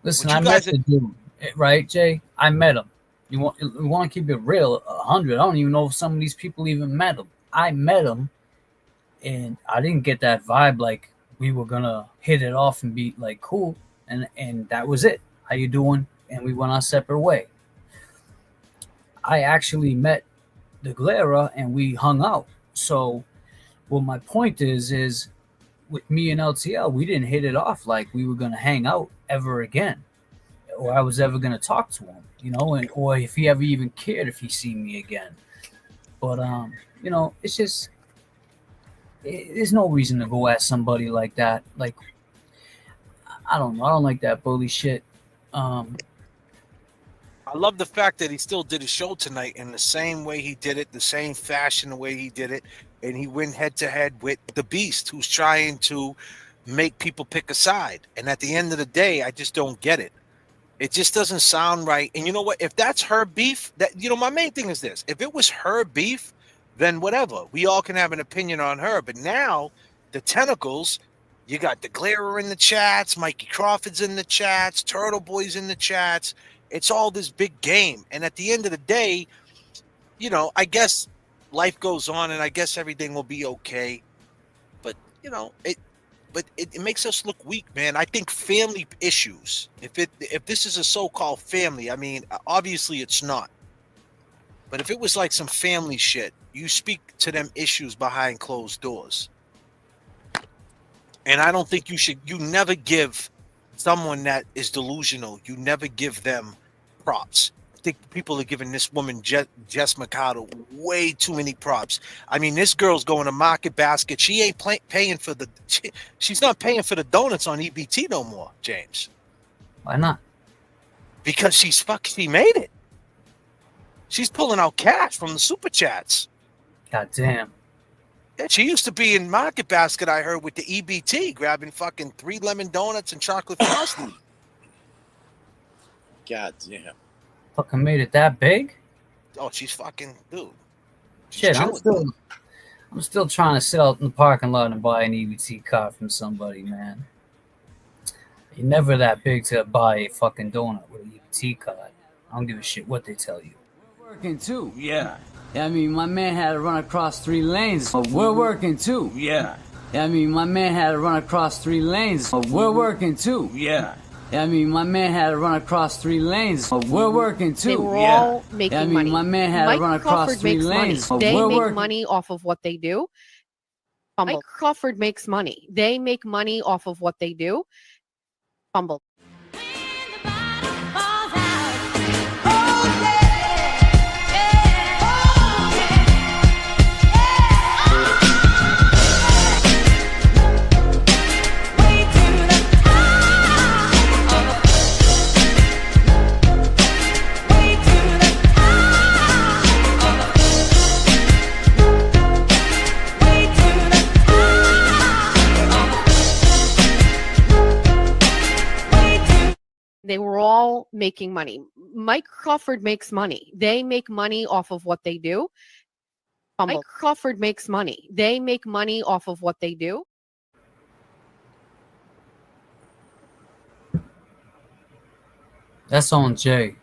Listen, I met the dude, right, Jay? I met him. You want to keep it real, 100. I don't even know if some of these people even met him. I met him, and I didn't get that vibe like we were gonna hit it off and be like cool, and that was it. How you doing? And we went our separate way. I actually met the GLARER and we hung out. So Well, my point is with me and LTL, we didn't hit it off like we were going to hang out ever again, or I was ever going to talk to him, you know, and or if he ever even cared if he see me again. But you know, it's just there's no reason to go at somebody like that. Like, I don't know, I don't like that bully shit. I love the fact that he still did his show tonight in the same way he did it, the same fashion, the way he did it. And he went head to head with the Beast, who's trying to make people pick a side. And at the end of the day, I just don't get it. It just doesn't sound right. And you know what? If that's her beef, that, you know, my main thing is this. If it was her beef, then whatever. We all can have an opinion on her. But now the tentacles, you got the GLARER in the chats, Mikey Crawford's in the chats, Turtle Boy's in the chats. It's all this big game. And at the end of the day, you know, I guess life goes on and I guess everything will be okay. But, you know, it makes us look weak, man. I think family issues, if this is a so-called family, I mean, obviously it's not. But if it was like some family shit, you speak to them issues behind closed doors. And I don't think you never give someone that is delusional, you never give them props. I think people are giving this woman, Jess Mercado, way too many props. I mean, this girl's going to Market Basket. She ain't paying for she's not paying for the donuts on EBT no more, James. Why not? Because she made it. She's pulling out cash from the super chats. God damn. Yeah, she used to be in Market Basket, I heard, with the EBT, grabbing fucking 3 lemon donuts and chocolate frosting. God damn. Fucking made it that big? Oh, she's fucking, dude. Shit, I'm still trying to sit out in the parking lot and buy an EBT card from somebody, man. You're never that big to buy a fucking donut with an EBT card. I don't give a shit what they tell you. We're working too, yeah. I mean, my man had to run across 3 lanes. We're working too, yeah. I mean, my man had to run across 3 lanes. We're working too, yeah. I mean, my man had to run across 3 lanes. We're working too. They were all making money. My man had to run across 3 lanes. They make money off of what they do. Mike Crawford makes money. They make money off of what they do. Fumble. They were all making money. Mike Crawford makes money. They make money off of what they do. Mike Crawford makes money. They make money off of what they do. That's on Jay.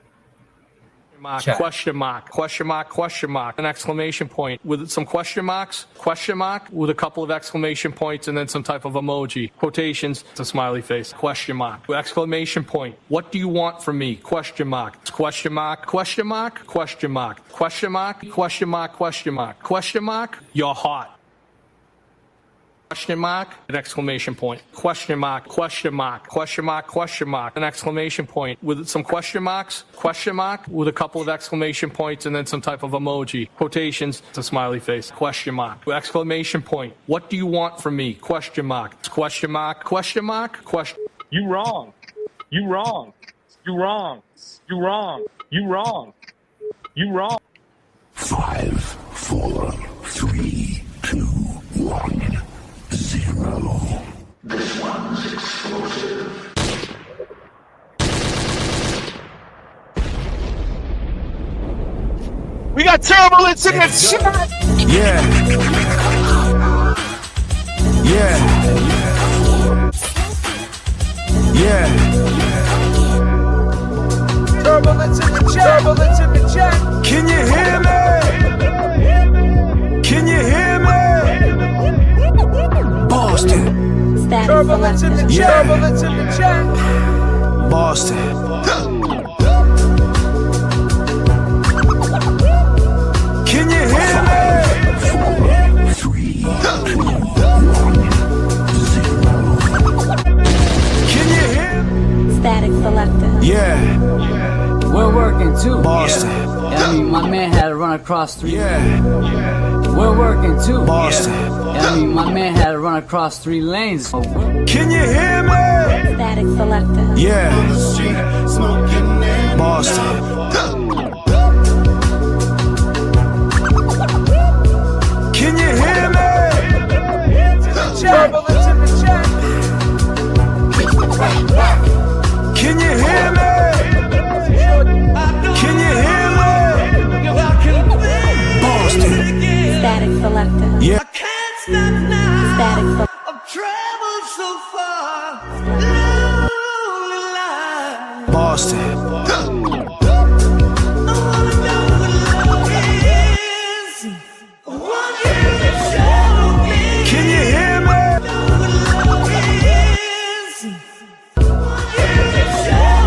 Question mark, question mark, question mark, an exclamation point with some question marks, question mark with a couple of exclamation points and then some type of emoji, quotations, it's a smiley face, question mark, exclamation point. What do you want from me? Question mark, question mark, question mark, question mark, question mark, question mark, question mark, question mark, you're hot. Question mark, an exclamation point. Question mark, question mark, question mark, question mark, an exclamation point with some question marks, question mark with a couple of exclamation points and then some type of emoji, quotations, it's a smiley face, question mark, exclamation point. What do you want from me? Question mark, question mark, question mark, question. You wrong. You wrong. You wrong. You wrong. You wrong. You wrong. 5, 4, 3, 2, 1. 0. This one's explosive. We got turbulence in the chat. Yeah. Yeah. Yeah. Turbulence in the chat. Turbulence in the chat. Can you hear me? Can you hear me? Boston. Turbulence in the chat. Turbulence in the chat. Boston. Can you hear me? 4, 3, 2, across 3 Yeah, We're working too. Boston. Yeah, I mean, my man had to run across 3 lanes. Can you hear me? Static selector. Yeah, Boston. Can you hear me? Turbulence in the chat. Can you hear me? Can you hear me? Boston. Static selector. Yeah. Static selector. Boston. Can you hear me?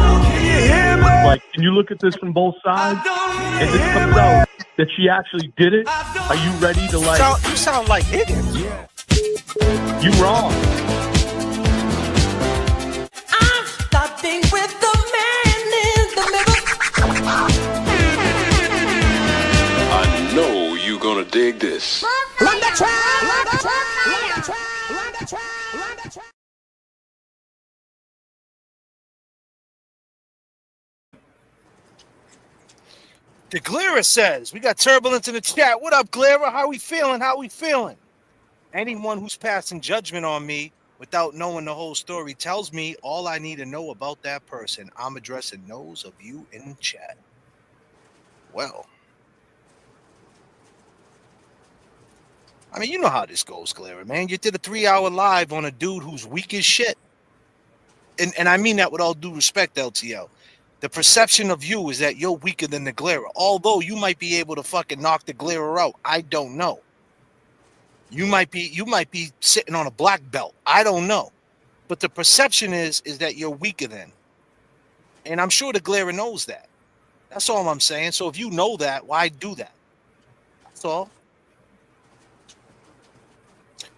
Can you hear me? Like, can you look at this from both sides? If it comes out that she actually did it, are you ready to like? You sound like Higgins. Yeah. You wrong. I'm starting with the man in the middle. I know you're gonna dig this. Run the track, run the track, run the track, run the track, run the track. The GLARER says, we got turbulence in the chat. What up, GLARER? How we feeling? How we feeling? Anyone who's passing judgment on me without knowing the whole story tells me all I need to know about that person. I'm addressing those of you in chat. Well, I mean, you know how this goes, GLARER, man. You did a 3-hour live on a dude who's weak as shit. And I mean that with all due respect, LTL. The perception of you is that you're weaker than the GLARER. Although you might be able to fucking knock the GLARER out. I don't know. You might be sitting on a black belt. I don't know. But the perception is that you're weaker than. And I'm sure the GLARER knows that. That's all I'm saying. So if you know that, why do that? That's all.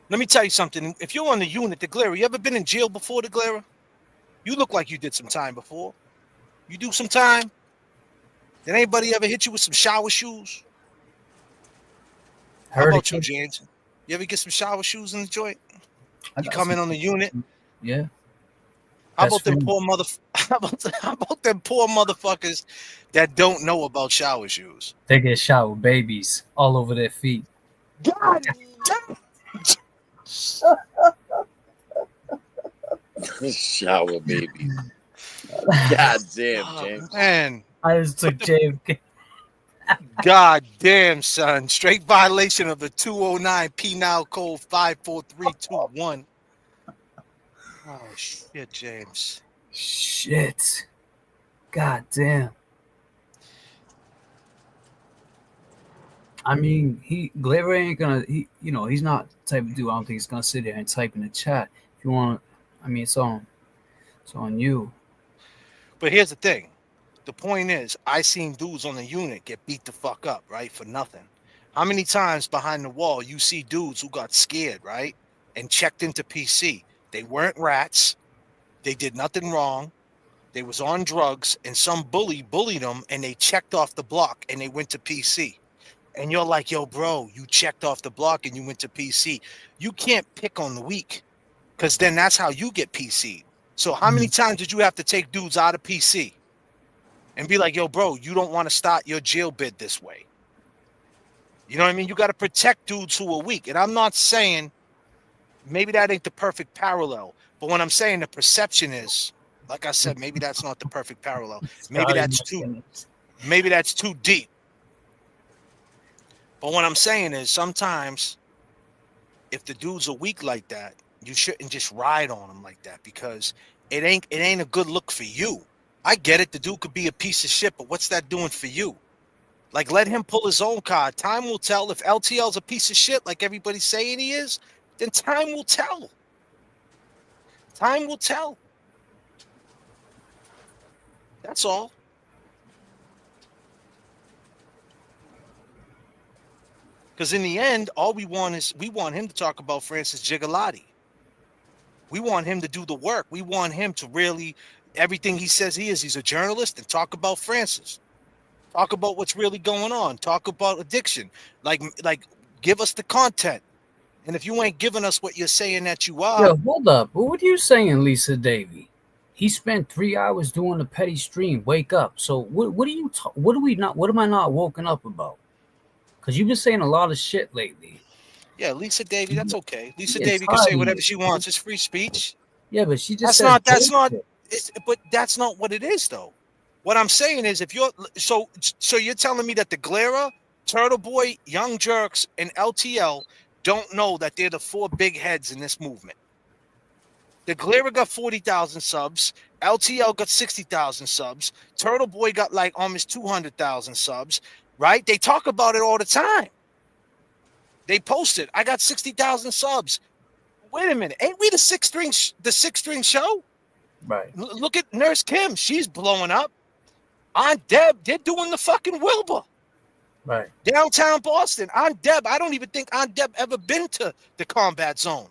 Let me tell you something. If you're on the unit, the GLARER, you ever been in jail before, the GLARER? You look like you did some time before. You do some time? Did anybody ever hit you with some shower shoes? How about you, James? You ever get some shower shoes in the joint? You come in on the unit? Yeah. How about them poor how about them poor motherfuckers that don't know about shower shoes? They get shower babies all over their feet. God Shower baby. God damn, James. man. I just took J.F.K. God damn, son. Straight violation of the 209 penal code 54321. Oh, shit, James. Shit. God damn. I mean, GLARER ain't gonna, he's not the type of dude. I don't think he's gonna sit there and type in the chat. If you want, I mean, it's on you. But here's the thing. The point is, I seen dudes on the unit get beat the fuck up, right, for nothing. How many times behind the wall you see dudes who got scared, right, and checked into PC? They weren't rats. They did nothing wrong. They was on drugs, and some bullied them, and they checked off the block, and they went to PC. And you're like, yo, bro, you checked off the block, and you went to PC. You can't pick on the weak, because then that's how you get PC'd. So how many times did you have to take dudes out of PC and be like, yo, bro, you don't want to start your jail bid this way? You know what I mean? You got to protect dudes who are weak. And I'm not saying maybe that ain't the perfect parallel. But what I'm saying, the perception is, like I said, maybe that's not the perfect parallel. Maybe that's too deep. But what I'm saying is sometimes if the dudes are weak like that, you shouldn't just ride on them like that, because it ain't a good look for you. I get it. The dude could be a piece of shit, but what's that doing for you? Like, let him pull his own card. Time will tell. If LTL's a piece of shit like everybody's saying he is, then time will tell. Time will tell. That's all. Because in the end, all we want him to talk about Francis Gigliotti. We want him to do the work. We want him to really, everything he says he is, he's a journalist, and talk about Francis. Talk about what's really going on. Talk about addiction. Like give us the content. And if you ain't giving us what you're saying that you are, Yo, hold up. What are you saying, Lisa Davy? He spent 3 hours doing a petty stream. Wake up. So what are you? What am I not woken up about? Because you've been saying a lot of shit lately. yeah, Lisa Davy, that's okay. Lisa Yeah, Davy can say tired of whatever it, she man. wants. It's free speech. Yeah, but she just That's says not bullshit. but that's not what it is though. What I'm saying is if you're so you're telling me that the GLARER, Turtle Boy, Young Jerks, and LTL don't know that they're the four big heads in this movement. The GLARER got 40,000 subs. LTL got 60,000 subs. Turtle Boy got like almost 200,000 subs, right? They talk about it all the time. They posted, I got 60,000 subs. Wait a minute. Ain't we the six string show? Right. Look at Nurse Kim. She's blowing up. Aunt Deb, they're doing the fucking Wilbur. Right. Downtown Boston. Aunt Deb, I don't even think Aunt Deb ever been to the combat zone.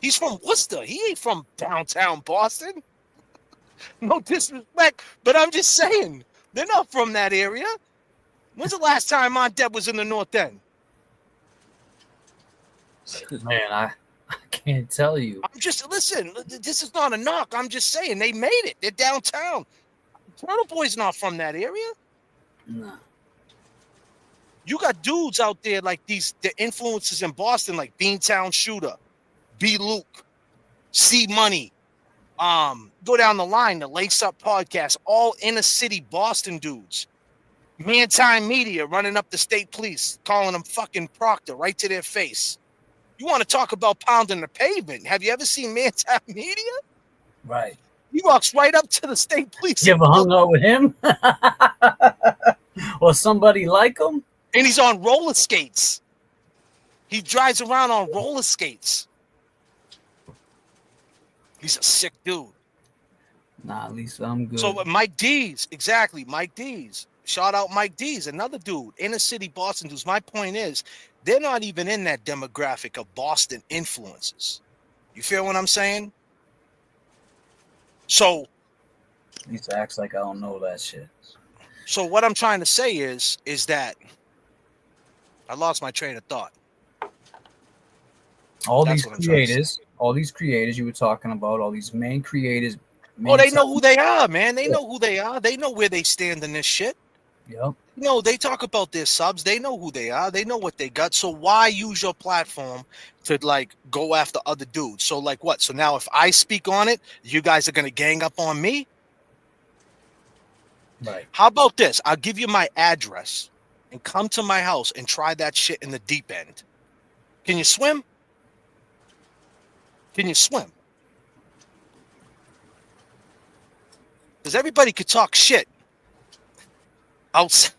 He's from Worcester. He ain't from downtown Boston. No disrespect, but I'm just saying. They're not from that area. When's the last time Aunt Deb was in the North End? Man, I can't tell you. I'm just, listen, this is not a knock. I'm just saying they made it. They're downtown. Turtle Boy's not from that area. No. You got dudes out there like the influences in Boston, like Beantown Shooter, B. Luke, C Money. Go down the line, the Lace Up Podcast, all inner city Boston dudes. Mantime Media running up the state police, calling them fucking Proctor right to their face. You want to talk about pounding the pavement? Have you ever seen Mantime Media? Right. He walks right up to the state police. You ever hung out with him? Or somebody like him? And he's on roller skates. He drives around on roller skates. He's a sick dude. Nah, Lisa, I'm good. So Mike D's, exactly, Mike D's. Shout out Mike D's, another dude, inner city Boston dudes. My point is, they're not even in that demographic of Boston influences. You feel what I'm saying? So Lisa acts like I don't know that shit. So what I'm trying to say is that I lost my train of thought. All these creators you were talking about, all these main creators. They know who they are, man. They know who they are. They know where they stand in this shit. Yep. No, they talk about their subs. They know who they are. They know what they got. So why use your platform to like go after other dudes? So like what? So now if I speak on it, you guys are gonna gang up on me? Right. How about this? I'll give you my address and come to my house and try that shit in the deep end. Can you swim? Can you swim? Because everybody could talk shit out,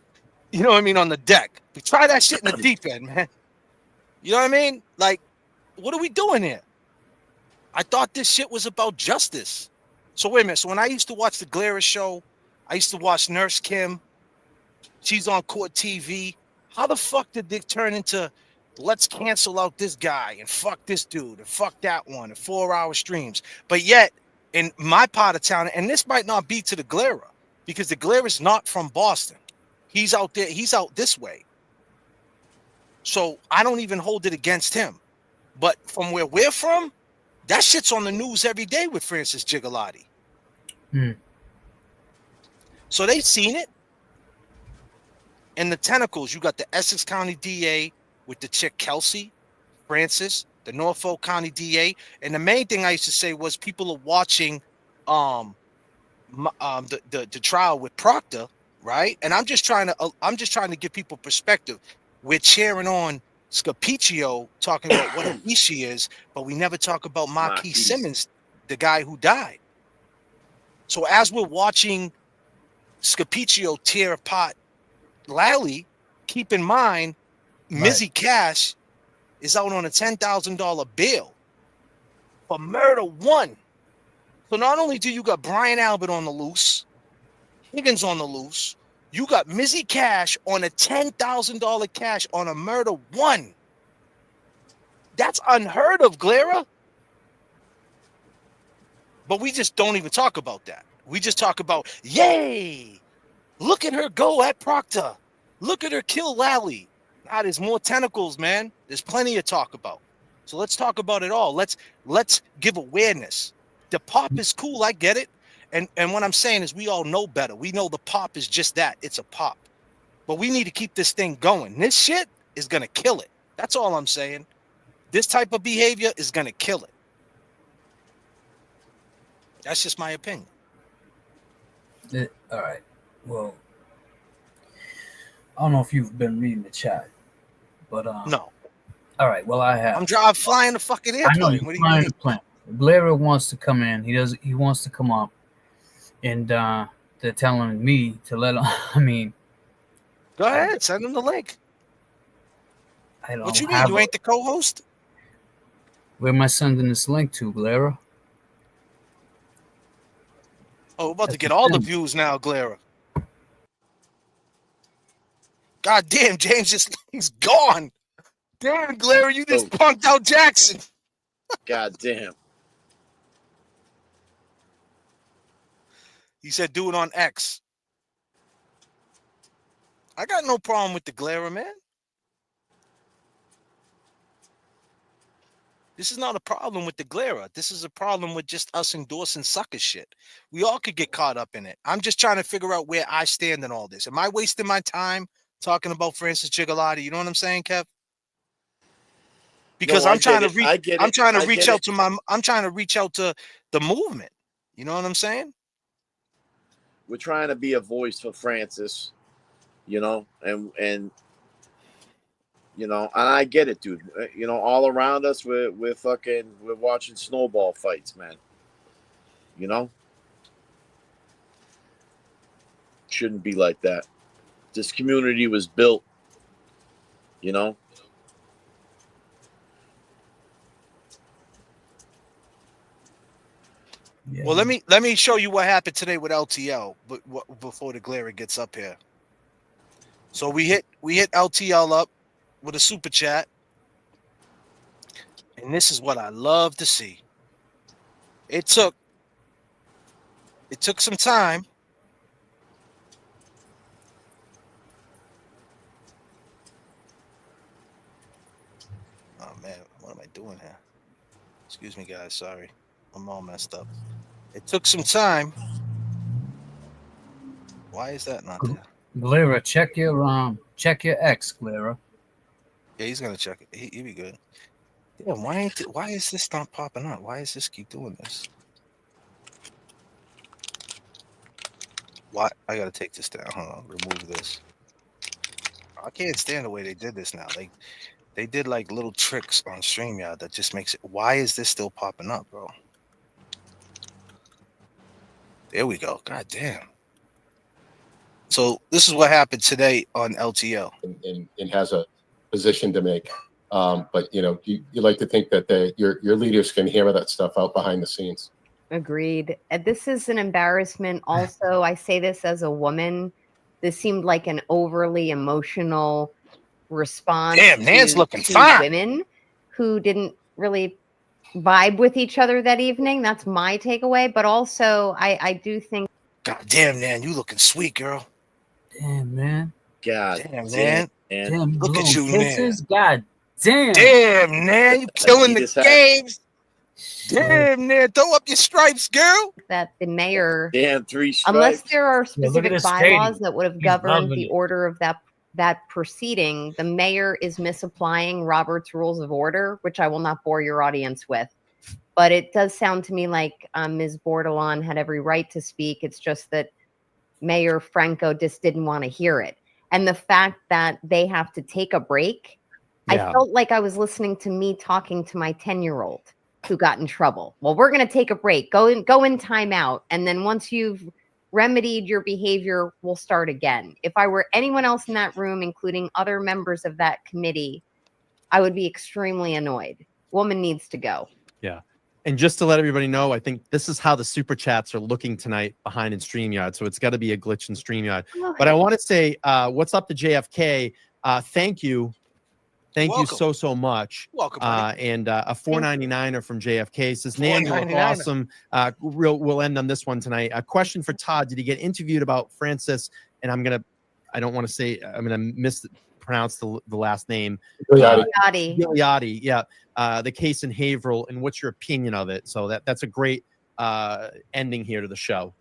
you know what I mean, on the deck. We try that shit in the deep end, man. You know what I mean? Like, what are we doing here? I thought this shit was about justice. So wait a minute. So when I used to watch the GLARER show, I used to watch Nurse Kim. She's on Court TV. How the fuck did they turn into let's cancel out this guy and fuck this dude and fuck that one and 4-hour streams? But yet, in my part of town, and this might not be to the GLARER, because the GLARER is not from Boston. He's out there. He's out this way. So I don't even hold it against him. But from where we're from, that shit's on the news every day with Francis Gigliotti. So they've seen it. In the tentacles, you got the Essex County DA with the chick Kelsey Francis, the Norfolk County DA. And the main thing I used to say was people are watching the trial with Proctor, right? And I'm just trying to give people perspective. We're cheering on Scapiccio talking about what a beast she is, but we never talk about Marquis Simmons, the guy who died. So as we're watching Scapiccio tear apart Lally, keep in mind, Mizzy Cash is out on a $10,000 bail for murder one. So not only do you got Brian Albert on the loose, Higgins on the loose, you got Mizzy Cash on a $10,000 cash on a murder one. That's unheard of, GLARER. But we just don't even talk about that. We just talk about, yay, Look at her go at Proctor. Look at her kill Lally. Now there's more tentacles, man. There's plenty to talk about. So let's talk about it all. Let's give awareness. The pop is cool. I get it. And what I'm saying is we all know better. We know the pop is just that. It's a pop. But we need to keep this thing going. This shit is going to kill it. That's all I'm saying. This type of behavior is going to kill it. That's just my opinion. All right. Well, I don't know if you've been reading the chat, but no. All right. Well, I have. I'm flying the fucking airplane. I know you're flying the plane. GLARER wants to come in. He wants to come up, and they're telling me to let him. I mean, go ahead. Send him the link. I don't. What you mean? You ain't the co-host? Where am I sending this link to, GLARER? Oh, we're about to get all the views now, GLARER. God damn, James he's gone. Damn, GLARER, you just punked out Jackson. God damn. He said do it on X. I got no problem with the GLARER, man. This is not a problem with the GLARER. This is a problem with just us endorsing sucker shit. We all could get caught up in it. I'm just trying to figure out where I stand in all this. Am I wasting my time talking about Francis Gigliotti? You know what I'm saying, Kev? Because I'm trying to reach out to the movement. You know what I'm saying? We're trying to be a voice for Francis, you know, and you know, and I get it, dude. You know, all around us, we're watching snowball fights, man. You know, shouldn't be like that. This community was built, you know. Yeah. Well, let me show you what happened today with LTL, but before the GLARER gets up here. So we hit LTL up with a super chat, and this is what I love to see. It took some time. Oh man, what am I doing here? Excuse me, guys. Sorry, I'm all messed up. It took some time. Why is that not there? GLARER, check your X, GLARER. Yeah, he's gonna check it. He'll be good. Yeah, why is this not popping up? Why is this keep doing this? Why I gotta take this down? Hold on, remove this. I can't stand the way they did this now. They did like little tricks on StreamYard that just makes it. Why is this still popping up, bro? There we go. God damn. So this is what happened today on LTL. And has a position to make. But you know, you like to think that your leaders can hammer that stuff out behind the scenes. Agreed. This is an embarrassment. Also, I say this as a woman. This seemed like an overly emotional response. Damn, Nan's looking fine. Women who didn't really vibe with each other that evening. That's my takeaway. But also, I do think. God damn, Nan, you looking sweet, girl. Damn, man. God damn, man. Damn, look at you, man. God damn. Damn, man. You killing the games. Damn, man. Throw up your stripes, girl. That the mayor. Damn, 3 stripes. Unless there are specific bylaws skating. that would have governed the order of that proceeding, the mayor is misapplying Robert's Rules of Order, which I will not bore your audience with. But it does sound to me like Ms. Bordelon had every right to speak. It's just that Mayor Franco just didn't want to hear it. And the fact that they have to take a break, I felt like I was listening to me talking to my 10-year-old who got in trouble. Well, we're going to take a break. Go in timeout. And then once you've remedied your behavior, we'll start again. If I were anyone else in that room, including other members of that committee, I would be extremely annoyed. Woman needs to go. Yeah. And just to let everybody know, I think this is how the super chats are looking tonight behind in StreamYard. So it's got to be a glitch in StreamYard. Okay. But I want to say, what's up to J.F.K. Thank you. Thank you so much. Welcome. And a $4.99er from J.F.K. says, Nan, you look awesome. We'll end on this one tonight. A question for Todd. Did he get interviewed about Francis and I don't want to say, I'm gonna mispronounce the last name. Gigliotti, yeah. The case in Haverhill, and what's your opinion of it? So that's a great ending here to the show.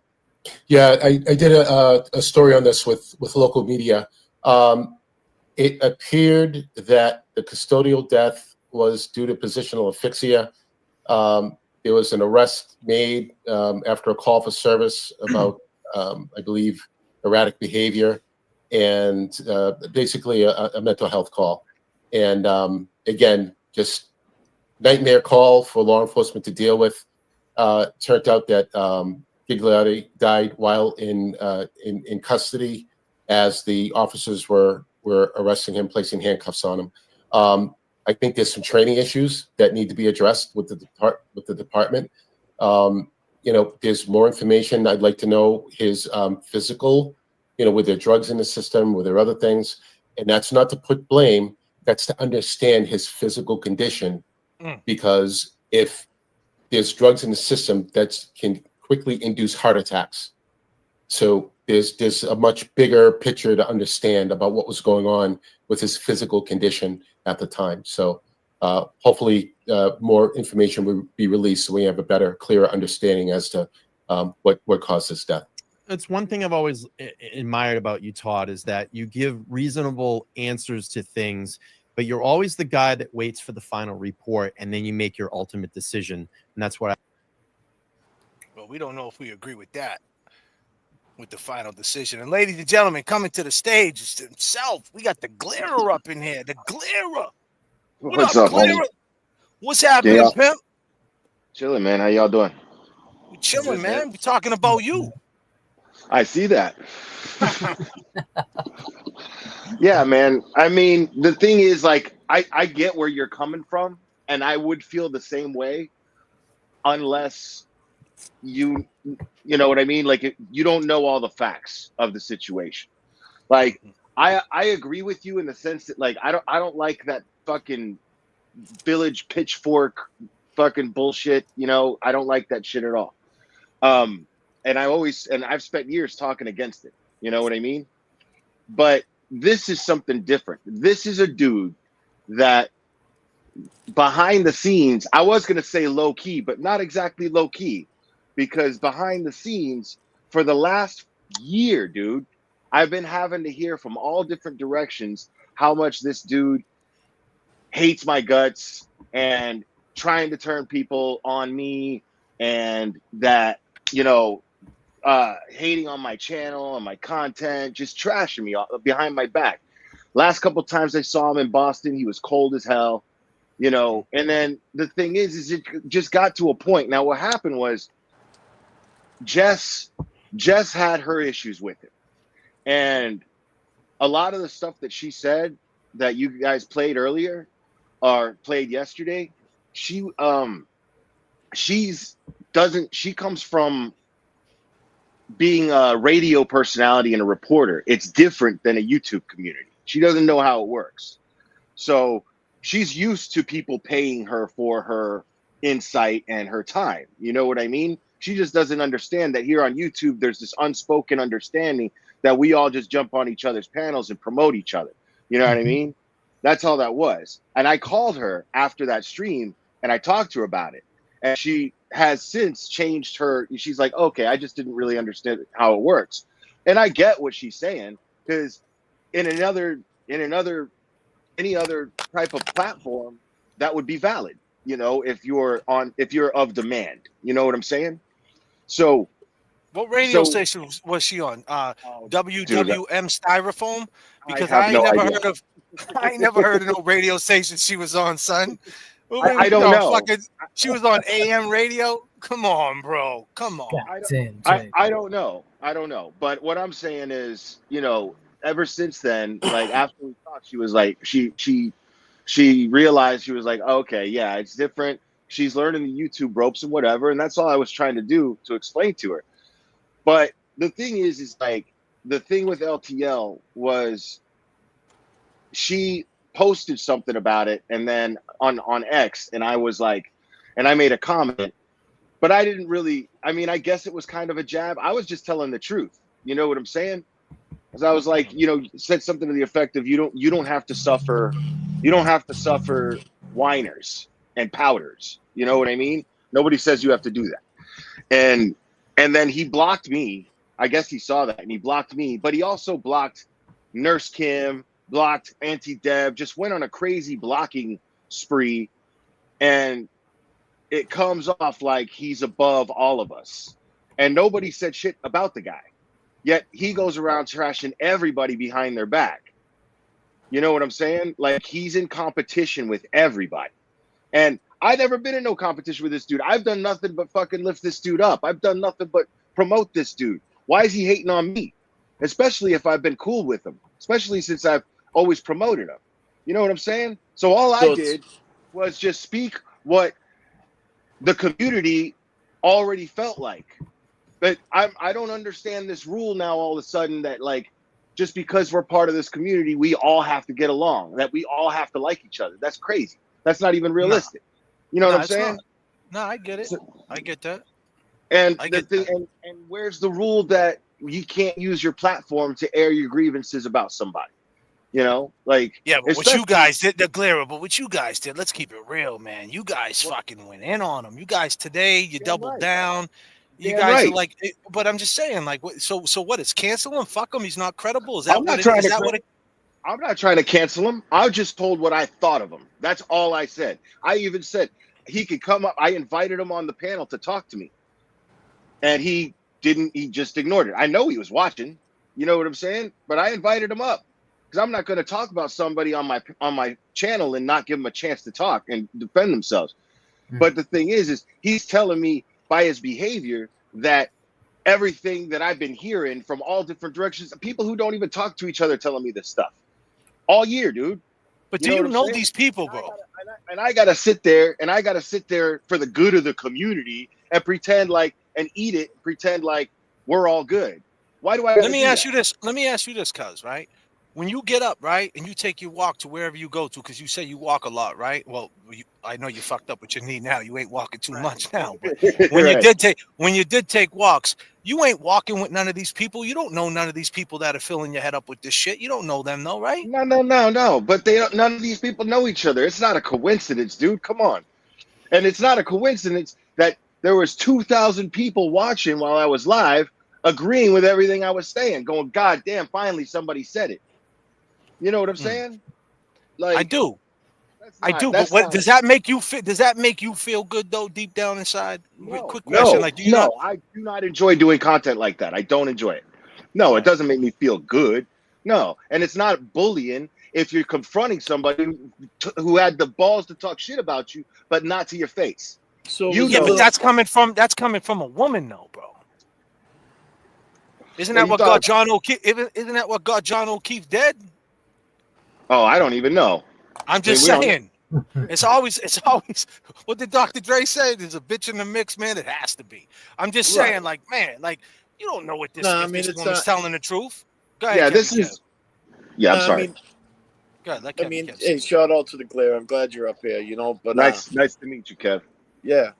Yeah, I did a story on this with local media. It appeared that the custodial death was due to positional asphyxia. There was an arrest made after a call for service about, I believe, erratic behavior and basically a mental health call. And again, just nightmare call for law enforcement to deal with. Turned out that Gigliotti died while in custody as the officers were arresting him, placing handcuffs on him. I think there's some training issues that need to be addressed with the department. There's more information. I'd like to know his physical, were there drugs in the system, were there other things? And that's not to put blame, that's to understand his physical condition. Because if there's drugs in the system that can quickly induce heart attacks. So there's a much bigger picture to understand about what was going on with his physical condition at the time. So hopefully more information will be released so we have a better, clearer understanding as to what caused his death. It's one thing I've always admired about you, Todd, is that you give reasonable answers to things, but you're always the guy that waits for the final report and then you make your ultimate decision. And that's what Well, we don't know if we agree with that, with the final decision. And ladies and gentlemen, coming to the stage is himself. We got the GLARER up in here. The GLARER. What's up, GLARER? homie? What's happening, Pimp? Chilling, man. How y'all doing? We chilling, man. We're talking about you. I see that. Yeah, man. I mean, the thing is, like, I get where you're coming from, and I would feel the same way unless you know what I mean? Like, you don't know all the facts of the situation. Like, I agree with you in the sense that, like, I don't like that fucking village pitchfork fucking bullshit. I don't like that shit at all. And I've spent years talking against it. You know what I mean? But this is something different. This is a dude that behind the scenes, I was going to say low key, but not exactly low key, because behind the scenes for the last year, dude, I've been having to hear from all different directions how much this dude hates my guts and trying to turn people on me, and that, hating on my channel, on my content, just trashing me behind my back. Last couple of times I saw him in Boston, he was cold as hell, and then the thing is it just got to a point. Now, what happened was Jess had her issues with him. And a lot of the stuff that she said that you guys played earlier or played yesterday, she comes from being a radio personality and a reporter. It's different than a YouTube community. She doesn't know how it works. So she's used to people paying her for her insight and her time. You know what I mean? She just doesn't understand that here on YouTube, there's this unspoken understanding that we all just jump on each other's panels and promote each other. You know what I mean? That's all that was. And I called her after that stream and I talked to her about it. And she has since changed her. She's like, okay, I just didn't really understand how it works. And I get what she's saying, because any other type of platform, that would be valid, if you're of demand. You know what I'm saying? So what radio station was she on? WWM Styrofoam? Because I ain't never heard of no radio station she was on, son. I don't know. She was on AM radio? Come on, bro. Come on. I don't know. But what I'm saying is, ever since then, like after we talked, she was like, she realized, she was like, okay, yeah, it's different. She's learning the YouTube ropes and whatever. And that's all I was trying to do to explain to her. But the thing is like, the thing with LTL was she posted something about it, and then on X, and I was like, and I made a comment, but I didn't really, I guess it was kind of a jab. I was just telling the truth. You know what I'm saying? Because I was like, said something to the effect of you don't have to suffer whiners and powders. You know what I mean? Nobody says you have to do that. And then he blocked me. I guess he saw that and he blocked me, but he also blocked Nurse Kim, blocked Auntie Deb, just went on a crazy blocking spree. And it comes off like he's above all of us. And nobody said shit about the guy. Yet he goes around trashing everybody behind their back. You know what I'm saying? Like he's in competition with everybody. And I've never been in no competition with this dude. I've done nothing but fucking lift this dude up. I've done nothing but promote this dude. Why is he hating on me? Especially if I've been cool with him. Especially since I've always promoted him. You know what I'm saying? So all I did was just speak what the community already felt like. But I don't understand this rule now all of a sudden that like just because we're part of this community, we all have to get along, that we all have to like each other. That's crazy. That's not even realistic. You know what I'm saying? No, I get it. I get that. And where's the rule that you can't use your platform to air your grievances about somebody? You know, like yeah, but what you guys did, the GLARER, but what you guys did, let's keep it real, man. You guys fucking went in on them. You guys today, you doubled down. You guys are like, but I'm just saying, like, so what is cancel him? Fuck him. He's not credible. Is that what it is? I'm not trying to cancel him. I just told what I thought of him. That's all I said. I even said he could come up. I invited him on the panel to talk to me. And he didn't, he just ignored it. I know he was watching, you know what I'm saying? But I invited him up because I'm not going to talk about somebody on my channel and not give them a chance to talk and defend themselves. But the thing is he's telling me by his behavior that everything that I've been hearing from all different directions, people who don't even talk to each other telling me this stuff all year, dude. But do you know these people, bro? And I gotta sit there for the good of the community and pretend like pretend like we're all good. Why do I? Let me ask you this, cuz, right? When you get up, right, and you take your walk to wherever you go to, because you say you walk a lot, right? Well, I know you fucked up with your knee now. You ain't walking too much now. But when you did take walks, you ain't walking with none of these people. You don't know none of these people that are filling your head up with this shit. You don't know them, though, right? No. But none of these people know each other. It's not a coincidence, dude. Come on. And it's not a coincidence that there was 2,000 people watching while I was live, agreeing with everything I was saying, going, God damn, finally somebody said it. You know what I'm saying? Like I do. But what does that make you feel? Does that make you feel good though, deep down inside? Quick question: like, do you not? I do not enjoy doing content like that. I don't enjoy it. No, it doesn't make me feel good. No, and it's not bullying if you're confronting somebody who had the balls to talk shit about you, but not to your face. So but that's coming from a woman, though, bro. Isn't that what got John O'Keefe? Isn't that what got John O'Keefe dead? Oh, I don't even know. I'm just saying. It's always what did Dr. Dre say? There's a bitch in the mix, man. It has to be. I'm just saying, like, man, like you don't know what this this woman's telling the truth. Go ahead, I'm sorry. Hey, shout out to the GLARER. I'm glad you're up here, but nice to meet you, Kev. Yeah,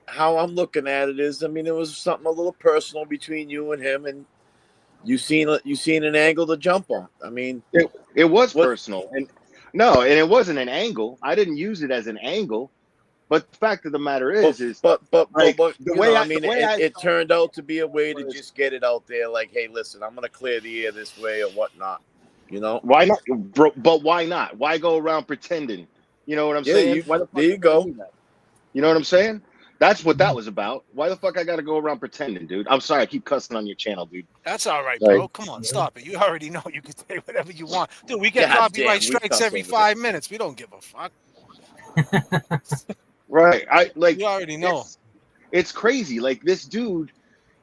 how I'm looking at it is, it was something a little personal between you and him, and you seen an angle to jump on. It was personal, and it wasn't an angle. I didn't use it as an angle, but the fact of the matter is, it turned out to be a way to just get it out there. Like, hey, listen, I'm gonna clear the air this way or whatnot. Why not? But why not? Why go around pretending? You know what I'm saying? There you go. You know what I'm saying? That's what that was about. Why the fuck I got to go around pretending, dude? I'm sorry, I keep cussing on your channel, dude. That's all right, bro. Come on, stop it. You already know you can say whatever you want. Dude, we get copyright strikes every 5 minutes. We don't give a fuck. Right. You already know. It's crazy. Like, this dude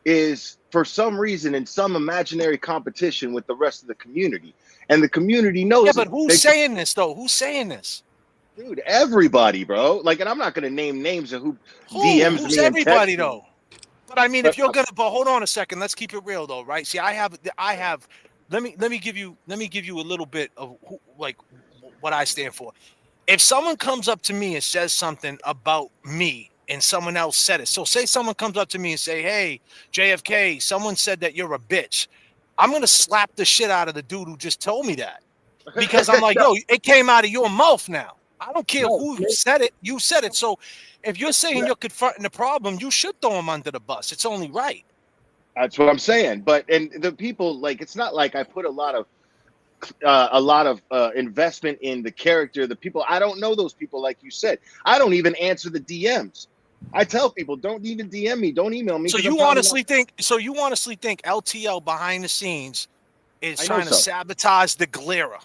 is, for some reason, in some imaginary competition with the rest of the community. And the community knows. Yeah, but who's saying this, though? Who's saying this? Dude, everybody, bro. Like, and I'm not going to name names of who DMs me. Who's everybody, though? But I mean, if you're gonna, but hold on a second. Let's keep it real, though, right? See, I have. Let me give you a little bit of what I stand for. If someone comes up to me and says something about me and someone else said it. So say someone comes up to me and say, hey, JFK, someone said that you're a bitch. I'm going to slap the shit out of the dude who just told me that. Because I'm like, yo, it came out of your mouth now. I don't care who said it. You said it. So if you're saying you're confronting the problem, you should throw him under the bus. It's only right. That's what I'm saying. But and the people, like, it's not like I put a lot of investment in the character, the people. I don't know those people, like you said. I don't even answer the DMs. I tell people, don't even DM me, don't email me. So you honestly think LTL behind the scenes is trying to sabotage the GLARER?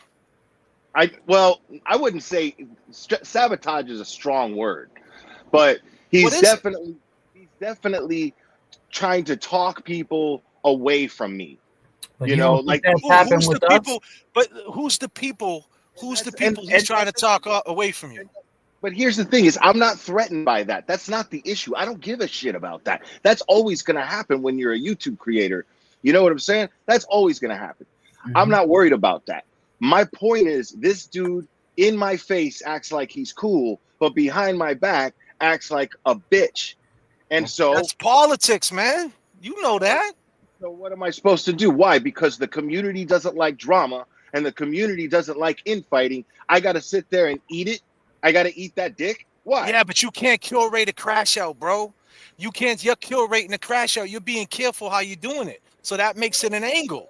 I wouldn't say sabotage is a strong word, but he's definitely trying to talk people away from me. But you know, like who's the people? But who's the people? Who's the people he's trying to talk away from you? But here's the thing: is I'm not threatened by that. That's not the issue. I don't give a shit about that. That's always going to happen when you're a YouTube creator. You know what I'm saying? That's always going to happen. Mm-hmm. I'm not worried about that. My point is, this dude in my face acts like he's cool, but behind my back acts like a bitch. And so that's politics, man. You know that. So what am I supposed to do? Why? Because the community doesn't like drama and the community doesn't like infighting. I got to sit there and eat it. I got to eat that dick. Why? Yeah, but you can't curate a crash out, bro. You can't. You're curating a crash out. You're being careful how you're doing it. So that makes it an angle.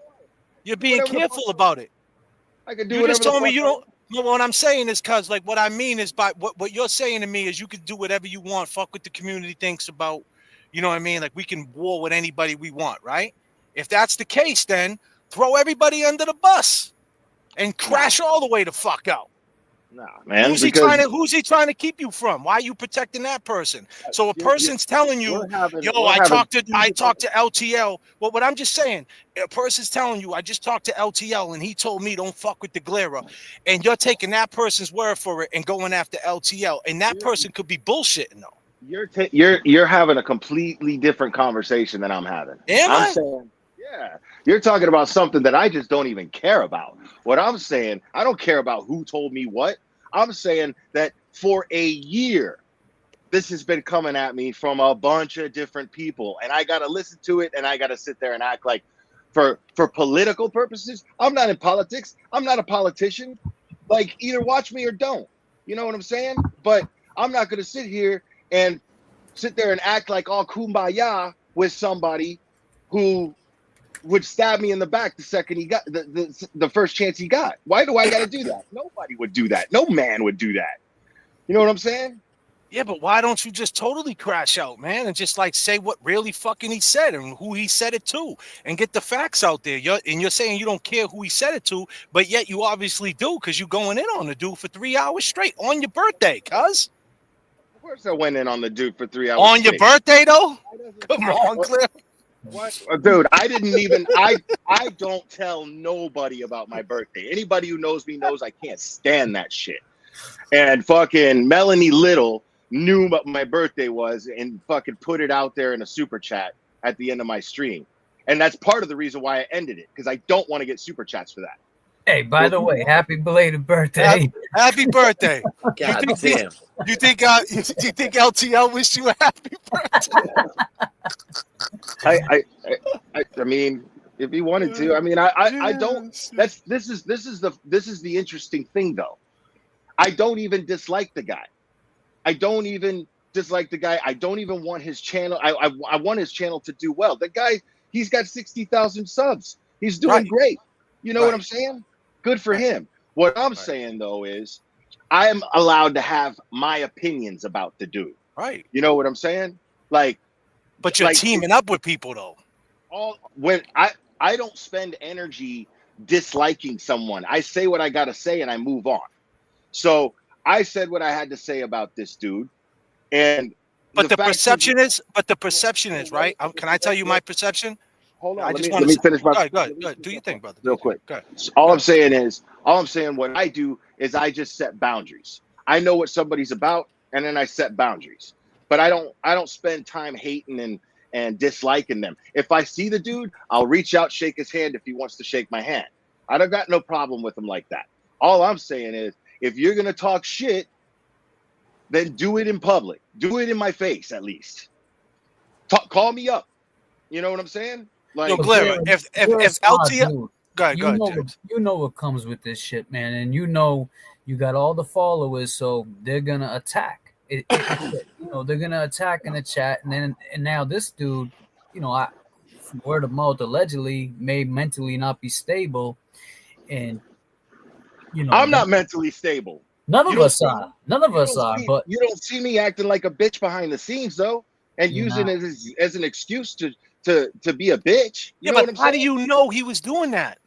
You're being careful about it. I can do you just told me you don't. No, what I'm saying is because, like, what I mean is by what you're saying to me is you can do whatever you want. Fuck what the community thinks about. You know what I mean? Like, we can war with anybody we want, right? If that's the case, then throw everybody under the bus and crash all the way the fuck out. Nah, man. Who's he trying to keep you from? Why are you protecting that person? So a person's telling you, I talked to LTL. Well, what I'm just saying, a person's telling you, I just talked to LTL and he told me don't fuck with the GLARER. And you're taking that person's word for it and going after LTL. And that person could be bullshitting though. You're having a completely different conversation than I'm having. I'm saying, yeah, you're talking about something that I just don't even care about. What I'm saying, I don't care about who told me what. I'm saying that for a year, this has been coming at me from a bunch of different people, and I got to listen to it, and I got to sit there and act like, for political purposes, I'm not in politics. I'm not a politician. Like, either watch me or don't. You know what I'm saying? But I'm not going to sit here and sit there and act like all kumbaya with somebody who would stab me in the back the second he got the first chance he got. Why do I got to do that? Nobody would do that. No man would do that. You know what I'm saying? Yeah, but why don't you just totally crash out, man, and just like say what really fucking he said and who he said it to and get the facts out there. You're saying you don't care who he said it to, but yet you obviously do because you're going in on the dude for 3 hours straight on your birthday, cuz. Of course I went in on the dude for 3 hours on straight. your birthday, though? Come on, Cliff. What? Dude, I didn't even I don't tell nobody about my birthday. Anybody who knows me knows I can't stand that shit. And fucking Melanie Little knew what my birthday was and fucking put it out there in a super chat at the end of my stream. And that's part of the reason why I ended it, because I don't want to get super chats for that. Hey, by the way, happy belated birthday. Happy birthday. God damn. You think LTL wished you a happy birthday? I mean, if he wanted to, I mean, I don't. This is the interesting thing, though. I don't even dislike the guy. I don't even want his channel. I want his channel to do well. The guy, he's got 60,000 subs. He's doing great. You know what I'm saying? Good for him. What I'm saying, though, is I am allowed to have my opinions about the dude. Right. You know what I'm saying? Like, but you're teaming up with people, though. When I don't spend energy disliking someone. I say what I got to say and I move on. So I said what I had to say about this dude. But the perception is right. Can I tell you my perception? Hold on. Let me finish my. Go ahead. Do your thing, brother. Real quick. All I'm saying what I do is I just set boundaries. I know what somebody's about, and then I set boundaries. But I don't spend time hating and disliking them. If I see the dude, I'll reach out, shake his hand if he wants to shake my hand. I don't got no problem with him like that. All I'm saying is, if you're gonna talk shit, then do it in public. Do it in my face, at least. Call me up. You know what I'm saying? Like, Yo, GLARER, if LTL, go ahead, James. You know what comes with this shit, man, and you know you got all the followers, so they're gonna attack. You know, they're gonna attack in the chat, and now this dude, you know, word of mouth allegedly may mentally not be stable, and you know, I'm not mentally stable. None of us are. None of us are. But you don't see me acting like a bitch behind the scenes, though, and using it as an excuse to be a bitch. You know what I'm how do you know he was doing that?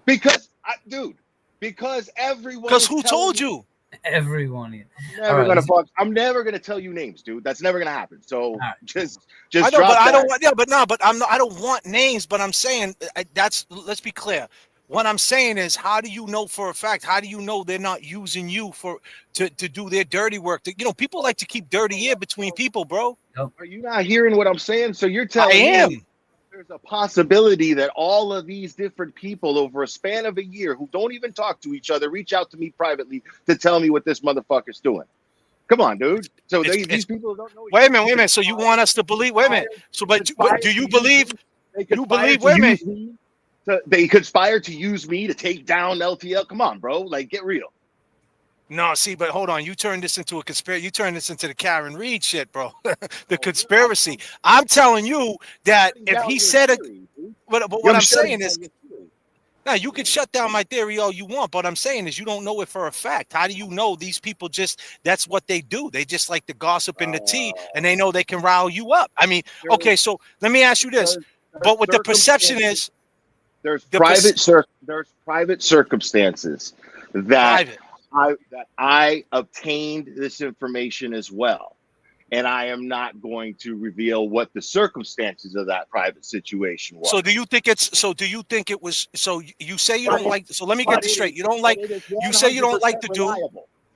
Because, because everyone. Because who told you? Everyone. I'm never gonna tell you names, dude. That's never gonna happen. So just I know, drop but that. I don't want. Yeah, but no, but I don't want names. But I'm saying let's be clear. What I'm saying is, how do you know for a fact? How do you know they're not using you to do their dirty work? People like to keep dirty air between people, bro. Are you not hearing what I'm saying? So you're telling me there's a possibility that all of these different people over a span of a year who don't even talk to each other reach out to me privately to tell me what this motherfucker's doing. Come on, dude. So these people don't know. Wait a minute. So you want us to believe? Wait a minute. So, but do you believe? You believe? Wait a minute. They conspire to use me to take down LTL. Come on, bro. Like, get real. No, see, but hold on. You turned this into a conspiracy. You turned this into the Karen Reed shit, bro. The conspiracy. I'm telling you that if he said it, but what I'm saying is, now you can shut down my theory all you want, but what I'm saying is you don't know it for a fact. How do you know these people that's what they do? They just like to gossip in the tea, and they know they can rile you up. I mean, okay, so let me ask you this. But what the perception is, there's private circumstances that I obtained this information as well, and I am not going to reveal what the circumstances of that private situation was. So do you think it was? So you say you don't like. So let me get this straight. You don't like. You say you don't like to do.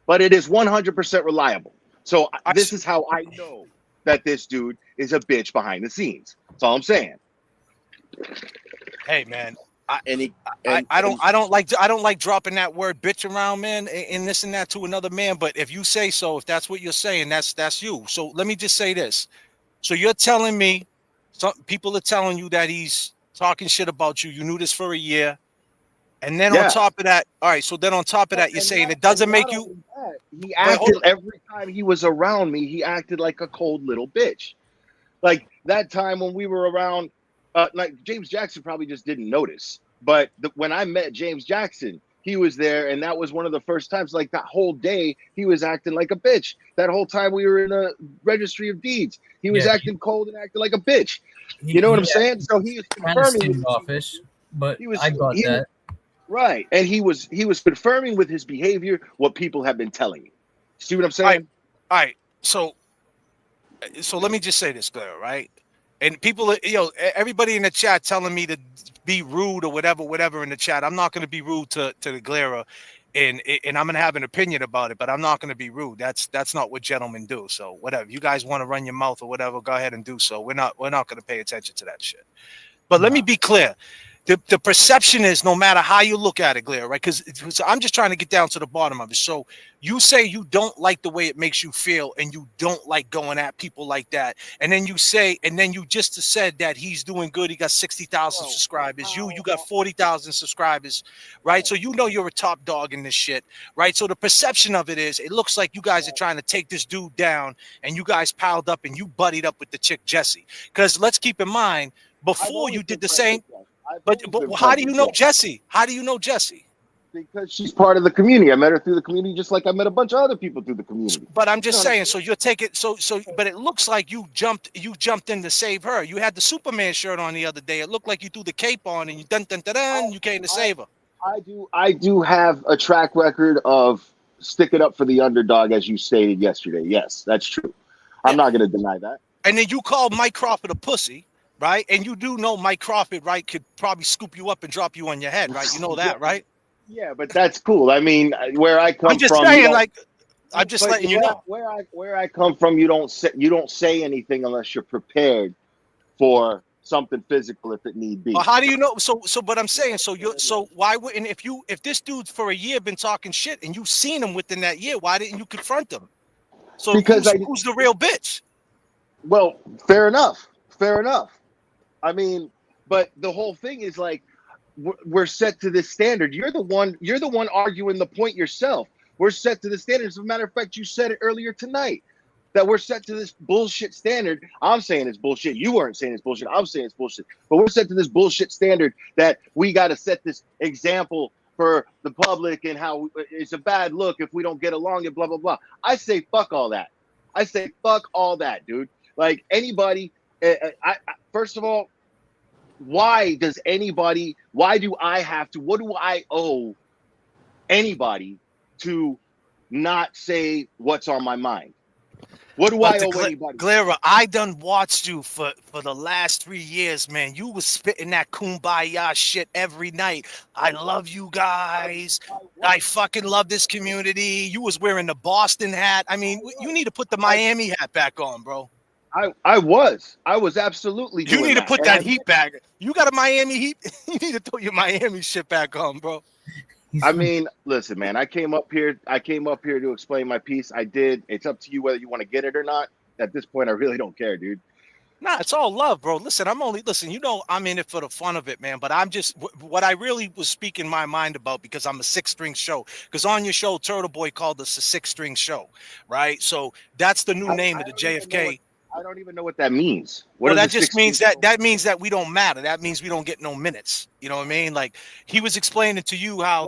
But it is 100% reliable. So this is how I know that this dude is a bitch behind the scenes. That's all I'm saying. Hey man, I don't like dropping that word bitch around, man, and this and that to another man. But if you say so, if that's what you're saying, that's you. So let me just say this. So you're telling me, some people are telling you that he's talking shit about you. You knew this for a year, and then on top of that, all right. So then on top of that, you're saying it doesn't make you. He acted every time he was around me. He acted like a cold little bitch. Like that time when we were around. Like James Jackson probably just didn't notice, but when I met James Jackson, he was there, and that was one of the first times. Like that whole day, he was acting like a bitch. That whole time we were in a registry of deeds, he was acting cold and acting like a bitch. You know what I'm saying? So he was confirming office, but I got that right, and he was confirming with his behavior what people have been telling me. See what I'm saying? All right. So let me just say this, Claire. Right. And people, everybody in the chat telling me to be rude or whatever in the chat. I'm not going to be rude to the GLARER, and I'm going to have an opinion about it, but I'm not going to be rude. That's not what gentlemen do. So whatever you guys want to run your mouth or whatever, go ahead and do so. We're not going to pay attention to that shit. But let me be clear. The perception is, no matter how you look at it, GLARER, right? Because I'm just trying to get down to the bottom of it. So you say you don't like the way it makes you feel, and you don't like going at people like that. And then you just said that he's doing good. He got 60,000 subscribers. You got 40,000 subscribers, right? So you know you're a top dog in this shit, right? So the perception of it is, it looks like you guys are trying to take this dude down, and you guys piled up and you buddied up with the chick Jessie. Because let's keep in mind, before you did the same. But how do you know Jessie? How do you know Jessie? Because she's part of the community. I met her through the community, just like I met a bunch of other people through the community. But I'm just saying. So you're taking. But it looks like you jumped in to save her. You had the Superman shirt on the other day. It looked like you threw the cape on and you came to save her. I do have a track record of sticking up for the underdog, as you stated yesterday. Yes, that's true. I'm not going to deny that. And then you called Mike Crawford a pussy. Right, and you do know Mike Crawford, right? Could probably scoop you up and drop you on your head, right? You know that, right? Yeah, but that's cool. I mean, where I come from, I'm just saying, I'm just letting you know. Where I come from, you don't say anything unless you're prepared for something physical if it need be. Well, how do you know? But I'm saying, so why wouldn't if this dude for a year been talking shit and you've seen him within that year, why didn't you confront him? So Because who's the real bitch? Well, fair enough. I mean, but the whole thing is like we're set to this standard. You're the one arguing the point yourself. We're set to the standard. As a matter of fact, you said it earlier tonight that we're set to this bullshit standard. I'm saying it's bullshit. You weren't saying it's bullshit. I'm saying it's bullshit. But we're set to this bullshit standard that we got to set this example for the public and how it's a bad look if we don't get along and blah, blah, blah. I say fuck all that. I say fuck all that, dude. Like anybody, first of all, why do I have to, what do I owe anybody to not say what's on my mind? What do I owe anybody? GLARER, I done watched you for the last 3 years, man. You was spitting that kumbaya shit every night. I love you guys. I fucking love this community. You was wearing the Boston hat. I mean, you need to put the Miami hat back on, bro. I was absolutely doing You need to that. put that heat back. You got a Miami heat. You need to throw your Miami shit back on, bro. I mean, listen, man, I came up here to explain my piece. I did. It's up to you whether you want to get it or not. At this point, I really don't care, dude. Nah, it's all love, bro. Listen, you know, I'm in it for the fun of it, man. But I'm just, what I really was speaking my mind about, because I'm a 6-string show. Because on your show, Turtle Boy called us a 6-string show, right? So that's the new name of the JFK. I don't even know what that means. Well, that just means that means that we don't matter. That means we don't get no minutes. You know what I mean? Like he was explaining to you how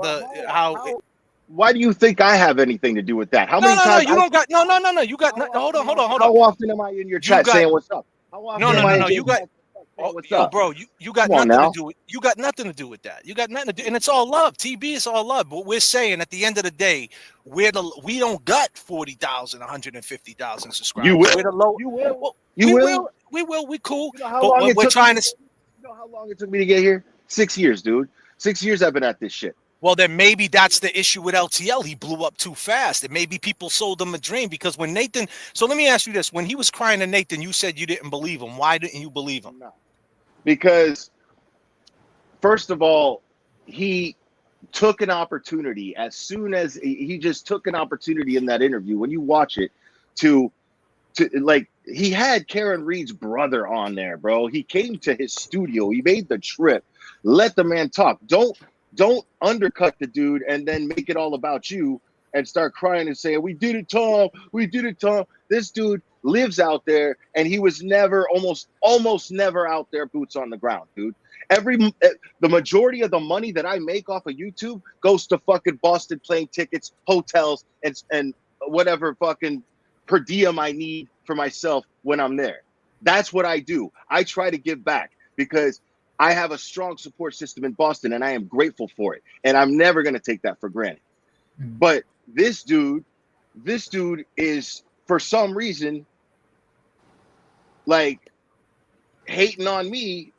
why do you think I have anything to do with that? How many times? You don't got no. You got hold on. How often am I in your chat saying what's up? How often no. You got what's up, bro? You got nothing to do with. You got nothing to do with that. You got nothing to do, and it's all love. TB is all love. But we're saying at the end of the day, we don't got 40,000, 150,000 subscribers. You will. We're the low. You will. We will. We cool. You know but we're trying to. You know how long it took me to get here? 6 years, dude. 6 years I've been at this shit. Well, then maybe that's the issue with LTL. He blew up too fast. And maybe people sold him a dream because when Nathan. So let me ask you this: when he was crying to Nathan, you said you didn't believe him. Why didn't you believe him? No. Because, first of all, he took an opportunity as soon as he just took an opportunity in that interview. When you watch it, to like he had Karen Reed's brother on there, bro. He came to his studio. He made the trip. Let the man talk. Don't undercut the dude and then make it all about you and start crying and saying, we did it, Tom. We did it, Tom. This dude lives out there and he was never, almost never out there, boots on the ground, dude. The majority of the money that I make off of YouTube goes to fucking Boston plane tickets, hotels, and whatever fucking per diem I need for myself when I'm there. That's what I do. I try to give back because I have a strong support system in Boston and I am grateful for it. And I'm never going to take that for granted. But this dude is for some reason like hating on me,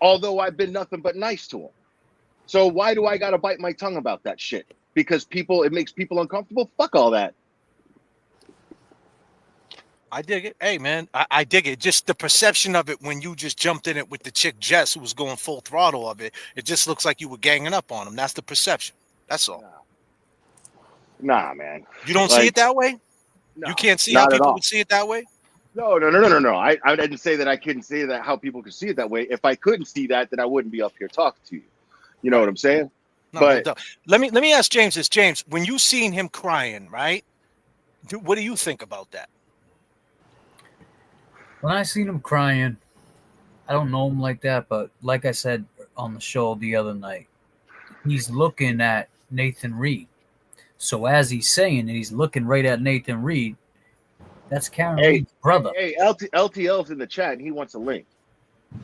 although I've been nothing but nice to him. So why do I got to bite my tongue about that shit? Because it makes people uncomfortable? Fuck all that. I dig it. Hey, man, I dig it. Just the perception of it when you just jumped in it with the chick Jess, who was going full throttle of it. It just looks like you were ganging up on him. That's the perception. That's all. Nah, man. You don't see it that way? No, you can't see how people would see it that way? No. I didn't say that I couldn't see that how people could see it that way. If I couldn't see that, then I wouldn't be up here talking to you. You know what I'm saying? No, but no. Let me ask James this. James, when you seen him crying, right? What do you think about that? When I seen him crying, I don't know him like that, but like I said on the show the other night, he's looking at Nathan Reed. So as he's saying it, he's looking right at Nathan Reed. That's Karen Reed's brother. Hey, LTL's in the chat and he wants a link.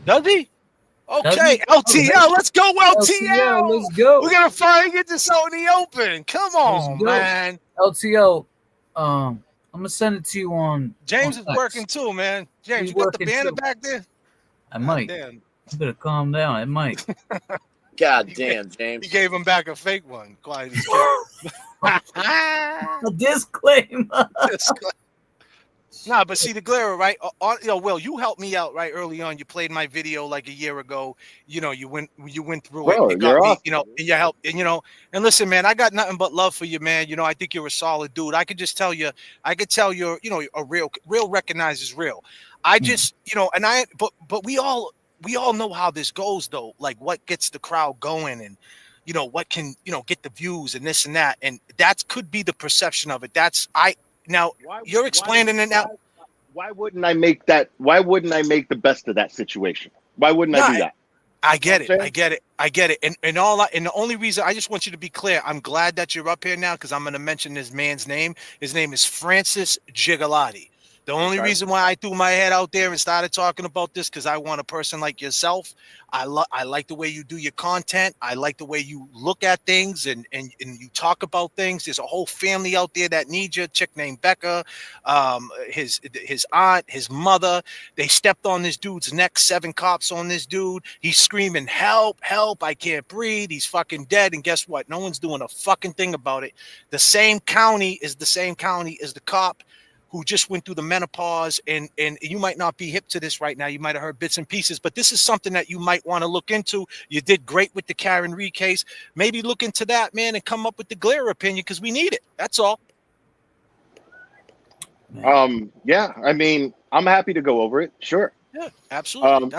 Does he? Okay, LTL, let's go, LTL. Let's go. We're gonna finally get this out in the open. Come on, man. LTL, I'm gonna send it to you on. James is working too, man. James, you got the banner back there? I might. Damn. You better calm down. I might. God damn, James. He gave him back a fake one. Quiet as a disclaimer. Nah, but see the GLARER, right? Will, you helped me out right early on. You played my video like a year ago. You went through it. Bro, You got you're me, awesome. and you helped. And and listen, man, I got nothing but love for you, man. I think you're a solid dude. I could just tell you, you're, a real recognizes real. I just, but we all know how this goes though. Like what gets the crowd going and what can, get the views and this and that. And that could be the perception of it. Now you're explaining it now. Why wouldn't I make that? Why wouldn't I make the best of that situation? Why wouldn't I do that? I get it. And the only reason I just want you to be clear, I'm glad that you're up here now because I'm going to mention this man's name. His name is Francis Gigliotti. The only reason why I threw my head out there and started talking about this because I want a person like yourself. I like the way you do your content. I like the way you look at things and you talk about things. There's a whole family out there that needs you. A chick named Becca, his aunt, his mother. They stepped on this dude's neck. 7 cops on this dude. He's screaming, "Help! Help! I can't breathe. He's fucking dead." And guess what? No one's doing a fucking thing about it. The same county is the cop who just went through the menopause, and you might not be hip to this right now. You might have heard bits and pieces, but this is something that you might want to look into. You did great with the Karen Reed case. Maybe look into that, man, and come up with the GLARER opinion because we need it. That's all. Yeah, I mean, I'm happy to go over it. Sure. Yeah, absolutely.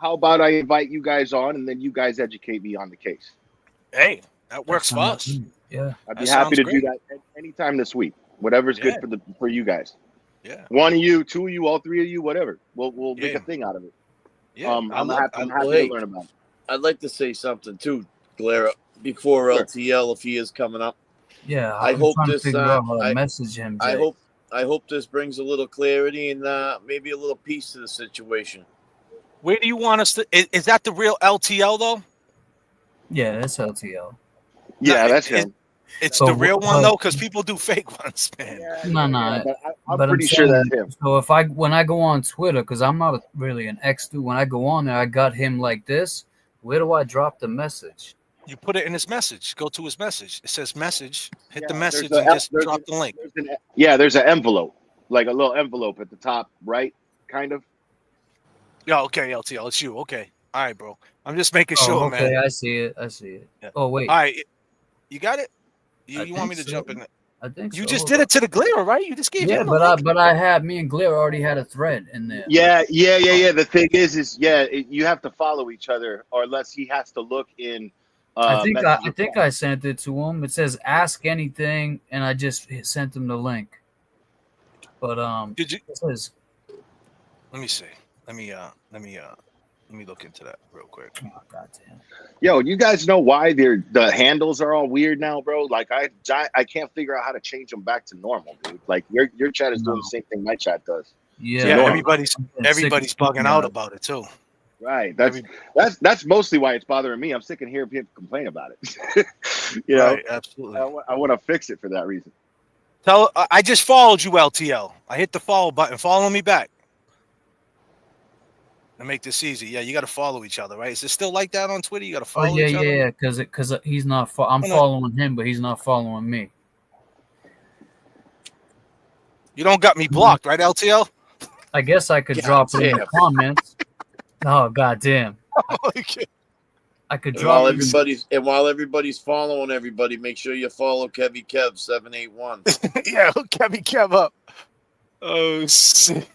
How about I invite you guys on and then you guys educate me on the case? Hey, that works for us. Yeah, I'd be happy to do that anytime this week. Whatever's good for you guys. Yeah. 1 of you, 2 of you, all 3 of you, whatever. We'll make a thing out of it. Yeah. I'm happy to learn about it. I'd like to say something too, GLARER, before LTL if he is coming up. Yeah, I hope this. Message him. Jay. I hope this brings a little clarity and maybe a little peace to the situation. Where do you want us to? Is that the real LTL though? Yeah, that's LTL. Yeah, that's him. It's the real one though, because people do fake ones, man. No. I'm pretty sure that's him. So when I go on Twitter, because I'm not really an X dude, when I go on there, I got him like this. Where do I drop the message? You put it in his message. Go to his message. It says message. Hit the message and just drop the link. There's an envelope, like a little envelope at the top, right? Kind of. Yeah. Okay, LTL, it's you. Okay. All right, bro. I'm just making sure, man. Okay, I see it. Yeah. Oh wait. All right, you got it. You want me to jump in? I think you just did it to the GLARER, right? You just gave him. But I had me and GLARER already had a thread in there. Yeah. The thing is you have to follow each other, or unless he has to look in. I think I sent it to him. It says ask anything, and I just sent him the link. But did you? It says, let me see. Let me look into that real quick. Oh, goddamn. Yo, you guys know why the handles are all weird now, bro? Like I can't figure out how to change them back to normal, dude. Like your chat is doing the same thing my chat does. Yeah, everybody's bugging out about it too. Right. That's mostly why it's bothering me. I'm sick of hearing people complain about it. You know, right, absolutely. I want to fix it for that reason. I just followed you, LTL. I hit the follow button. Follow me back. To make this easy, yeah, you got to follow each other, right? Is it still like that on Twitter? You got to follow each other. Yeah, because he's not. I'm following him, but he's not following me. You don't got me blocked, right, LTL? I guess I could drop it in the comments. Oh goddamn! I could drop. While everybody's following everybody, make sure you follow Kevy Kev 781. Yeah, hook Kevy Kev up. Oh shit.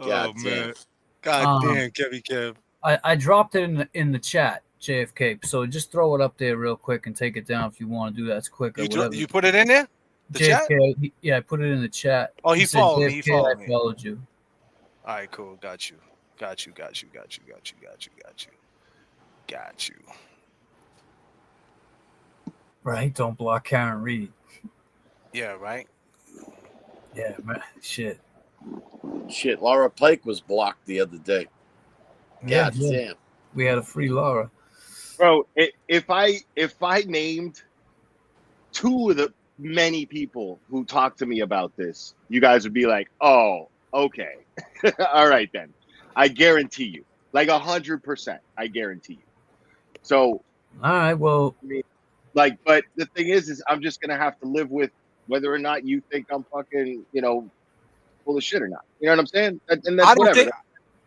God man. damn. God damn, Kevy Kev. I dropped it in the chat, JFK. So just throw it up there real quick and take it down if you want to do that. It's quick or whatever. You put it in there? The JFK, yeah, I put it in the chat. Oh, he followed me. I followed you. All right, cool. Got you. Right, don't block Karen Reed. Yeah, right. Yeah, man. Shit, Laura Pike was blocked the other day. God damn. We had a free Laura. Bro, if I named 2 of the many people who talked to me about this, you guys would be like, "Oh, okay, all right then." I guarantee you, like 100%. I guarantee you. So, all right, well, I mean, but the thing is I'm just gonna have to live with whether or not you think I'm fucking, full of shit or not. You know what I'm saying? And that's I don't whatever. think.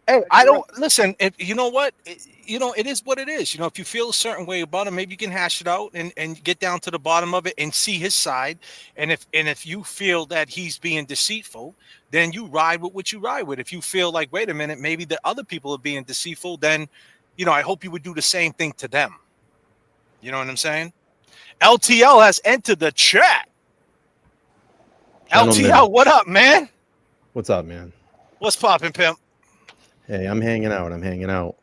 Hey, I don't listen. If you know what, it is what it is. If you feel a certain way about him, maybe you can hash it out and get down to the bottom of it and see his side. And if you feel that he's being deceitful, then you ride with what you ride with. If you feel like, wait a minute, maybe the other people are being deceitful, then I hope you would do the same thing to them. You know what I'm saying? LTL has entered the chat. Gentlemen. LTL, what up, man? What's up, man? What's poppin', pimp? Hey, I'm hanging out. You're hanging out.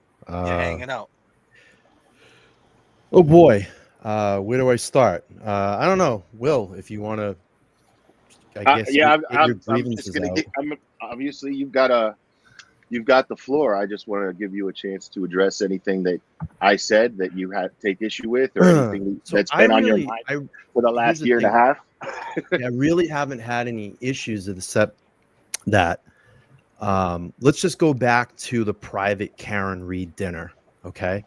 Oh boy, where do I start? I don't know. Will, if you want to, I guess. I'm just gonna get. Obviously, you've got the floor. I just want to give you a chance to address anything that I said that you had to take issue with, or anything that's been on your mind for the last year and a half. I really haven't had any issues except that. Let's just go back to the private Karen Reed dinner, okay?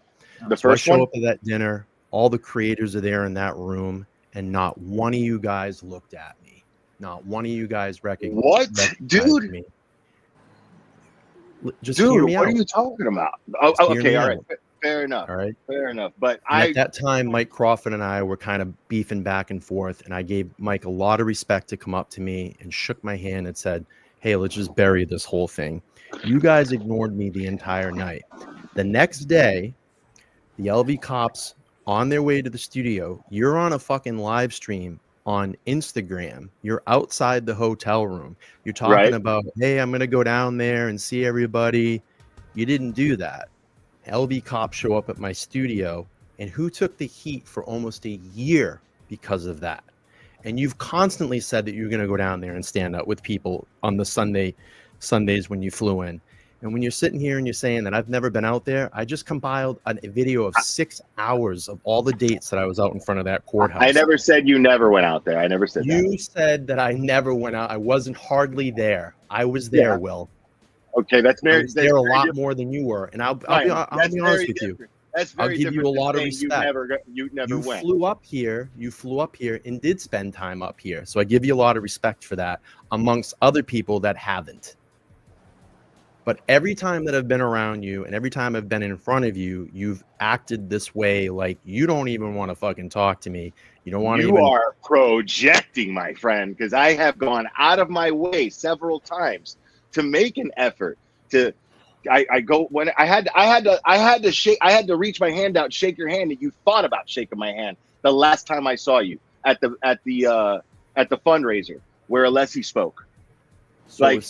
The first one? I show up at that dinner, all the creators are there in that room, and not one of you guys looked at me. Not one of you guys recognized dude? me. Just dude, hear me what out. are you talking about? Okay, all right. Fair enough. All right. Fair enough. But at that time, Mike Crawford and I were kind of beefing back and forth, and I gave Mike a lot of respect to come up to me and shook my hand and said, hey, let's just bury this whole thing. You guys ignored me the entire night. The next day, the LV cops on their way to the studio, you're on a fucking live stream on Instagram. You're outside the hotel room. You're talking about, hey, I'm going to go down there and see everybody. You didn't do that. LV cops show up at my studio, and who took the heat for almost a year because of that? And you've constantly said that you're going to go down there and stand up with people on the Sundays when you flew in. And when you're sitting here and you're saying that I've never been out there, I just compiled a video of 6 hours of all the dates that I was out in front of that courthouse. I never said you never went out there. I never said that. You said that I never went out. I wasn't hardly there. I was there, Will. Okay, that's very. I was there a lot more than you were. And I'll be honest with you. That's very I'll give you a lot of respect. You never went. Flew up here. You flew up here and did spend time up here. So I give you a lot of respect for that, amongst other people that haven't. But every time that I've been around you and every time I've been in front of you, you've acted this way, like you don't even want to fucking talk to me. You don't want to. You are projecting, my friend, because I have gone out of my way several times to make an effort to. I go when I had to reach my hand out, shake your hand, and you thought about shaking my hand the last time I saw you at the fundraiser where Alessi spoke. So like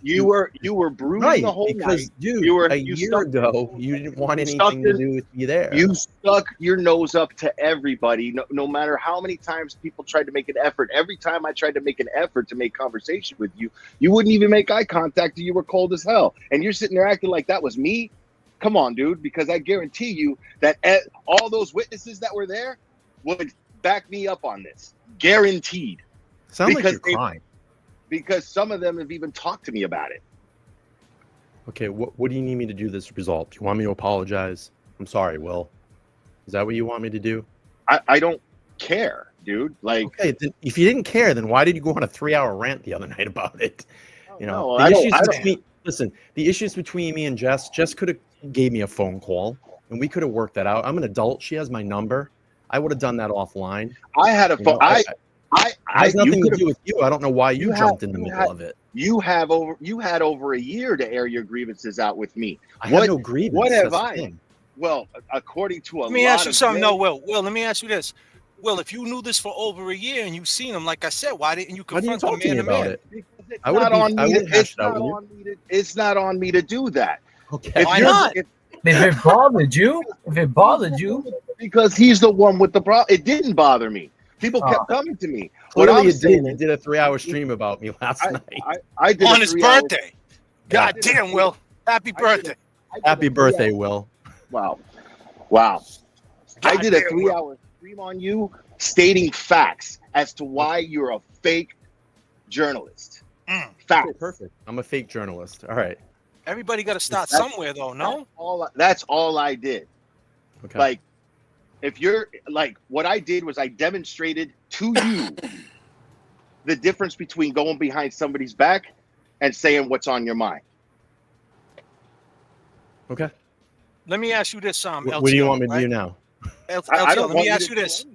you were brooding the whole night. Dude, a year ago, you didn't want anything to do with me there. You stuck your nose up to everybody, no matter how many times people tried to make an effort. Every time I tried to make an effort to make conversation with you, you wouldn't even make eye contact, and you were cold as hell. And you're sitting there acting like that was me. Come on, dude, because I guarantee you that all those witnesses that were there would back me up on this. Guaranteed. Sounds like you're crying. Because some of them have even talked to me about it. Okay, what do you need me to do this result? Do you want me to apologize? I'm sorry, Will. Is that what you want me to do? I don't care, dude. Like, okay, then if you didn't care, then why did you go on a 3-hour rant the other night about it? You know, listen, the issues between me and Jess could have gave me a phone call and we could have worked that out. I'm an adult. She has my number. I would have done that offline. I had a phone. It has nothing to do with you. I don't know why you jumped in the middle of it. You had over a year to air your grievances out with me. I have no grievance. What have I? Well, according to let me ask you something. No, Will, let me ask you this. Will, if you knew this for over a year and you've seen him, like I said, why didn't you confront him man to man? It's not on me to do that. Okay, why not? If it bothered you, because he's the one with the problem. It didn't bother me. People kept coming to me. Clearly you did. You did a 3-hour stream about me last night. I did on his birthday. God damn, Will. Happy birthday. Happy birthday, Will. Wow. I did a 3-hour stream on you stating facts as to why you're a fake journalist. Facts. Okay, perfect. I'm a fake journalist. All right. Everybody got to start somewhere, though, no? That's all I did. Okay. Like, if you're like, what I did was I demonstrated to you the difference between going behind somebody's back and saying what's on your mind. Okay. Let me ask you this, LTL, What do you want me to right? do now? LTL, let me ask you this.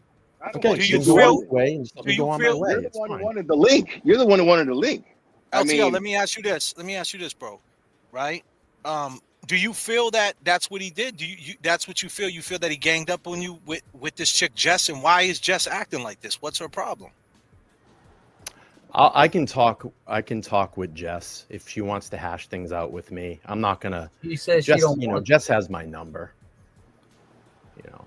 Okay, Do you go on feel? your way and just let me go on my way. You're the It's one who fine. wanted the link. You're the one who wanted the link. I LTL, mean, let me ask you this. Bro. Right? Do you feel that that's what he did? Do you that's what you feel? You feel that he ganged up on you with this chick Jess, and why is Jess acting like this? What's her problem? I can talk. I can talk with Jess if she wants to hash things out with me. I'm not gonna. He says she Jess, don't you know, want Jess has my number. You know,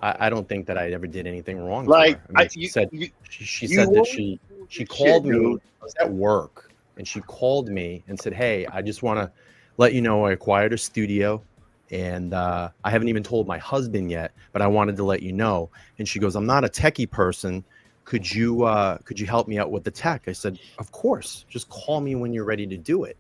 I don't think that I ever did anything wrong. like, to her. I mean, she said she said that she called me. dude. I was at work, and she called me and said, "Hey, I just want to let you know I acquired a studio, and I haven't even told my husband yet, but I wanted to let you know." And she goes, "I'm not a techie person. Could you help me out with the tech?" I said, "Of course. Just call me when you're ready to do it."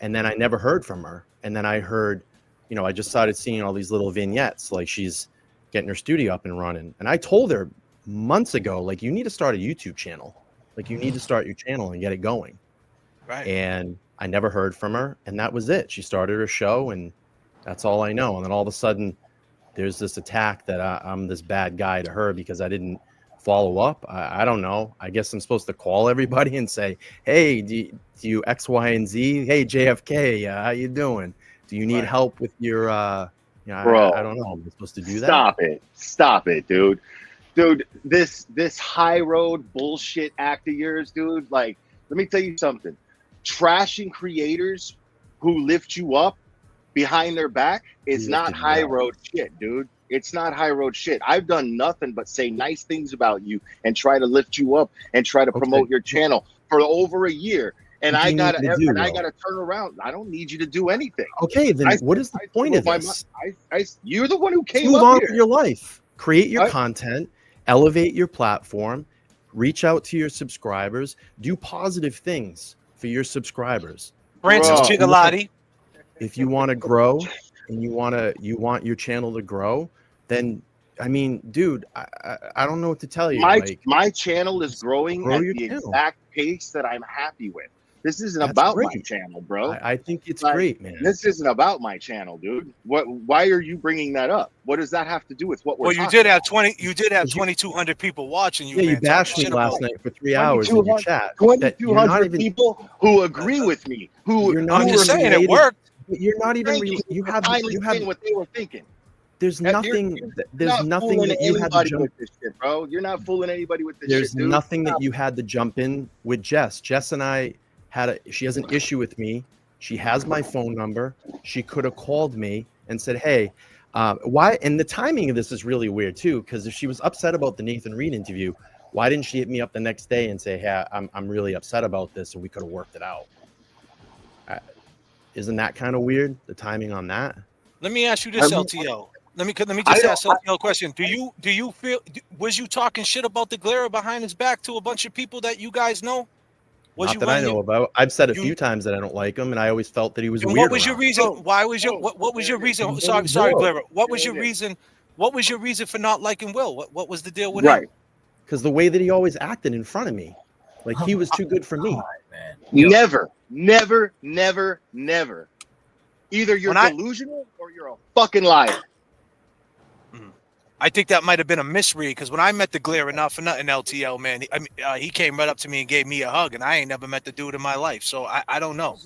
And then I never heard from her. And then I heard, you know, I just started seeing all these little vignettes, like she's getting her studio up and running. And I told her months ago, like, you need to start a YouTube channel. Like, you need to start your channel and get it going. Right. And I never heard from her. And that was it. She started her show, and that's all I know. And then all of a sudden, there's this attack that I'm this bad guy to her because I didn't follow up. I don't know. I guess I'm supposed to call everybody and say, "Hey, do you X, Y, and Z? Hey, JFK, how you doing? Do you need help with your you know, Bro, I don't know. Am I supposed to do that?" Stop it, dude. Dude, this high road bullshit act of yours, dude. Like, let me tell you something. Trashing creators who lift you up behind their back is not high road shit, dude. It's not high road shit. I've done nothing but say nice things about you and try to lift you up and try to promote your channel for over a year. And I gotta turn around. I don't need you to do anything. Okay, then what is the point of this? You're the one who came Move up on here. with your life. Create your content, elevate your platform, reach out to your subscribers, do positive things for your subscribers. Francis Gigliotti. If you want to grow and you want your channel to grow, then I mean, dude, I don't know what to tell you. My channel is growing at the exact pace that I'm happy with. This isn't about my channel, bro. I think it's great, man. This isn't about my channel, dude. Why are you bringing that up? What does that have to do with what we're talking about? You did have 2,200 people watching you. Yeah, you bashed me last night for 3 hours in your chat. 2,200 people who agree with me. I'm just saying it worked. But you're not even. You have what they were thinking. There's nothing. There's nothing that you had to jump with this shit, bro. You're not fooling anybody with this There's shit, dude. nothing that you had to jump in with Jess. Jess and I she has an issue with me. She has my phone number. She could have called me and said, "Hey, why?" And the timing of this is really weird too, because if she was upset about the Nathan Reed interview, why didn't she hit me up the next day and say, "Hey, I'm really upset about this, and we could have worked it out"? Isn't that kind of weird? The timing on that. Let me ask you this, LTL. Let me just ask LTL a question. Do you feel was you talking shit about the GLARER behind his back to a bunch of people that you guys know? Not that I know about. I've said a few times that I don't like him, and I always felt that he was weird. What was your reason? Why was your what was your reason? Sorry, GLARER. What was your reason? What was your reason for not liking Will? What was the deal with him? Because the way that he always acted in front of me, like he was too good for me. Never. Either you're delusional or you're a fucking liar. I think that might have been a misread because when I met the GLARER, not for nothing, LTL, man, he came right up to me and gave me a hug, and I ain't never met the dude in my life, so I don't know.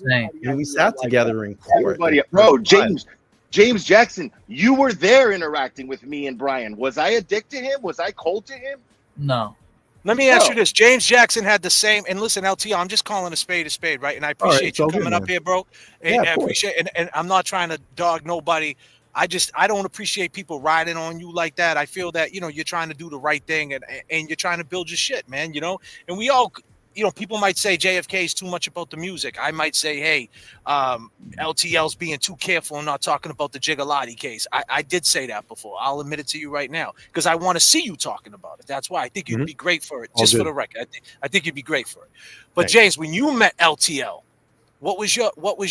And we sat together in court. Bro, James Jackson, you were there interacting with me and Brian. Was I a dick to him? Was I cold to him? No. Let me ask you this. James Jackson had the same, and listen, LTL, I'm just calling a spade, right? And I appreciate you coming up here, bro. And I appreciate, and I'm not trying to dog nobody. I don't appreciate people riding on you like that. I feel that, you're trying to do the right thing and you're trying to build your shit, man, and we all, people might say JFK is too much about the music. I might say, hey, LTL's being too careful and not talking about the Gigliotti case. I did say that before. I'll admit it to you right now because I want to see you talking about it. That's why I think you'd be great for it. Just for the record, I think you'd be great for it. But James, when you met LTL, what was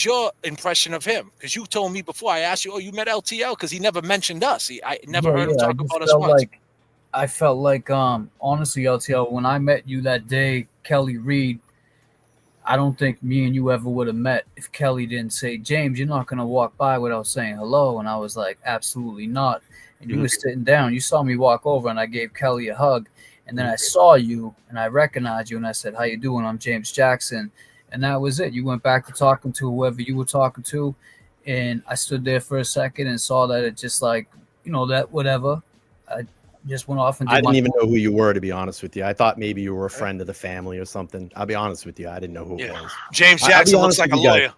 your impression of him? Because you told me before, I asked you, oh, you met LTL because he never mentioned us. I never heard him talk about us once. I felt like honestly, LTL, when I met you that day, Kelly Reed, I don't think me and you ever would have met if Kelly didn't say, James, you're not going to walk by without saying hello. And I was like, absolutely not. And you were sitting down. You saw me walk over and I gave Kelly a hug. And then I saw you and I recognized you and I said, how you doing? I'm James Jackson. And that was it. You went back to talking to whoever you were talking to. And I stood there for a second and saw that it just like, that whatever. I just went off and did I didn't even know who you were, to be honest with you. I thought maybe you were a friend of the family or something. I'll be honest with you. I didn't know who it was. James Jackson looks like a lawyer.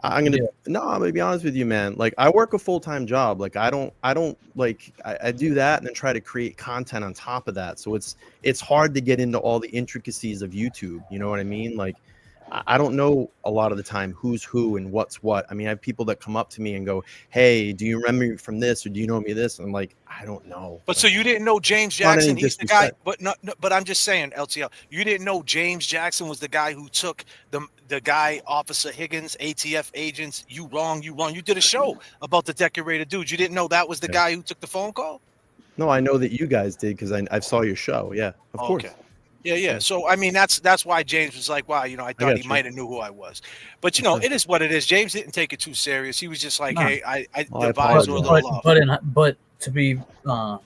I'm gonna be honest with you, man. Like, I work a full-time job. Like, I do that and then try to create content on top of that. So it's hard to get into all the intricacies of YouTube. You know what I mean? Like, I don't know a lot of the time who's who and what's what. I mean, I have people that come up to me and go, hey, do you remember me from this, or do you know me this? And I'm like, I don't know. But so you didn't know James Jackson? He's the guy. But I'm just saying, LTL, you didn't know James Jackson was the guy who took the guy, Officer Higgins, ATF agents. You wrong. You did a show about the decorated dude. You didn't know that was the guy who took the phone call? No, I know that you guys did because I saw your show. Yeah, of course. Yeah. So I mean, that's why James was like, wow, I thought he might have knew who I was. But it is what it is. James didn't take it too serious. He was just like, hey, I the vibes were a little off. But to be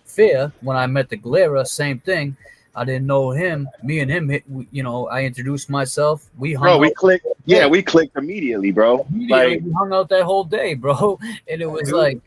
fair, when I met the GLARER, same thing. I didn't know him. Me and him, I introduced myself. We clicked. Yeah, we clicked immediately, bro. We hung out that whole day, bro. And it was like,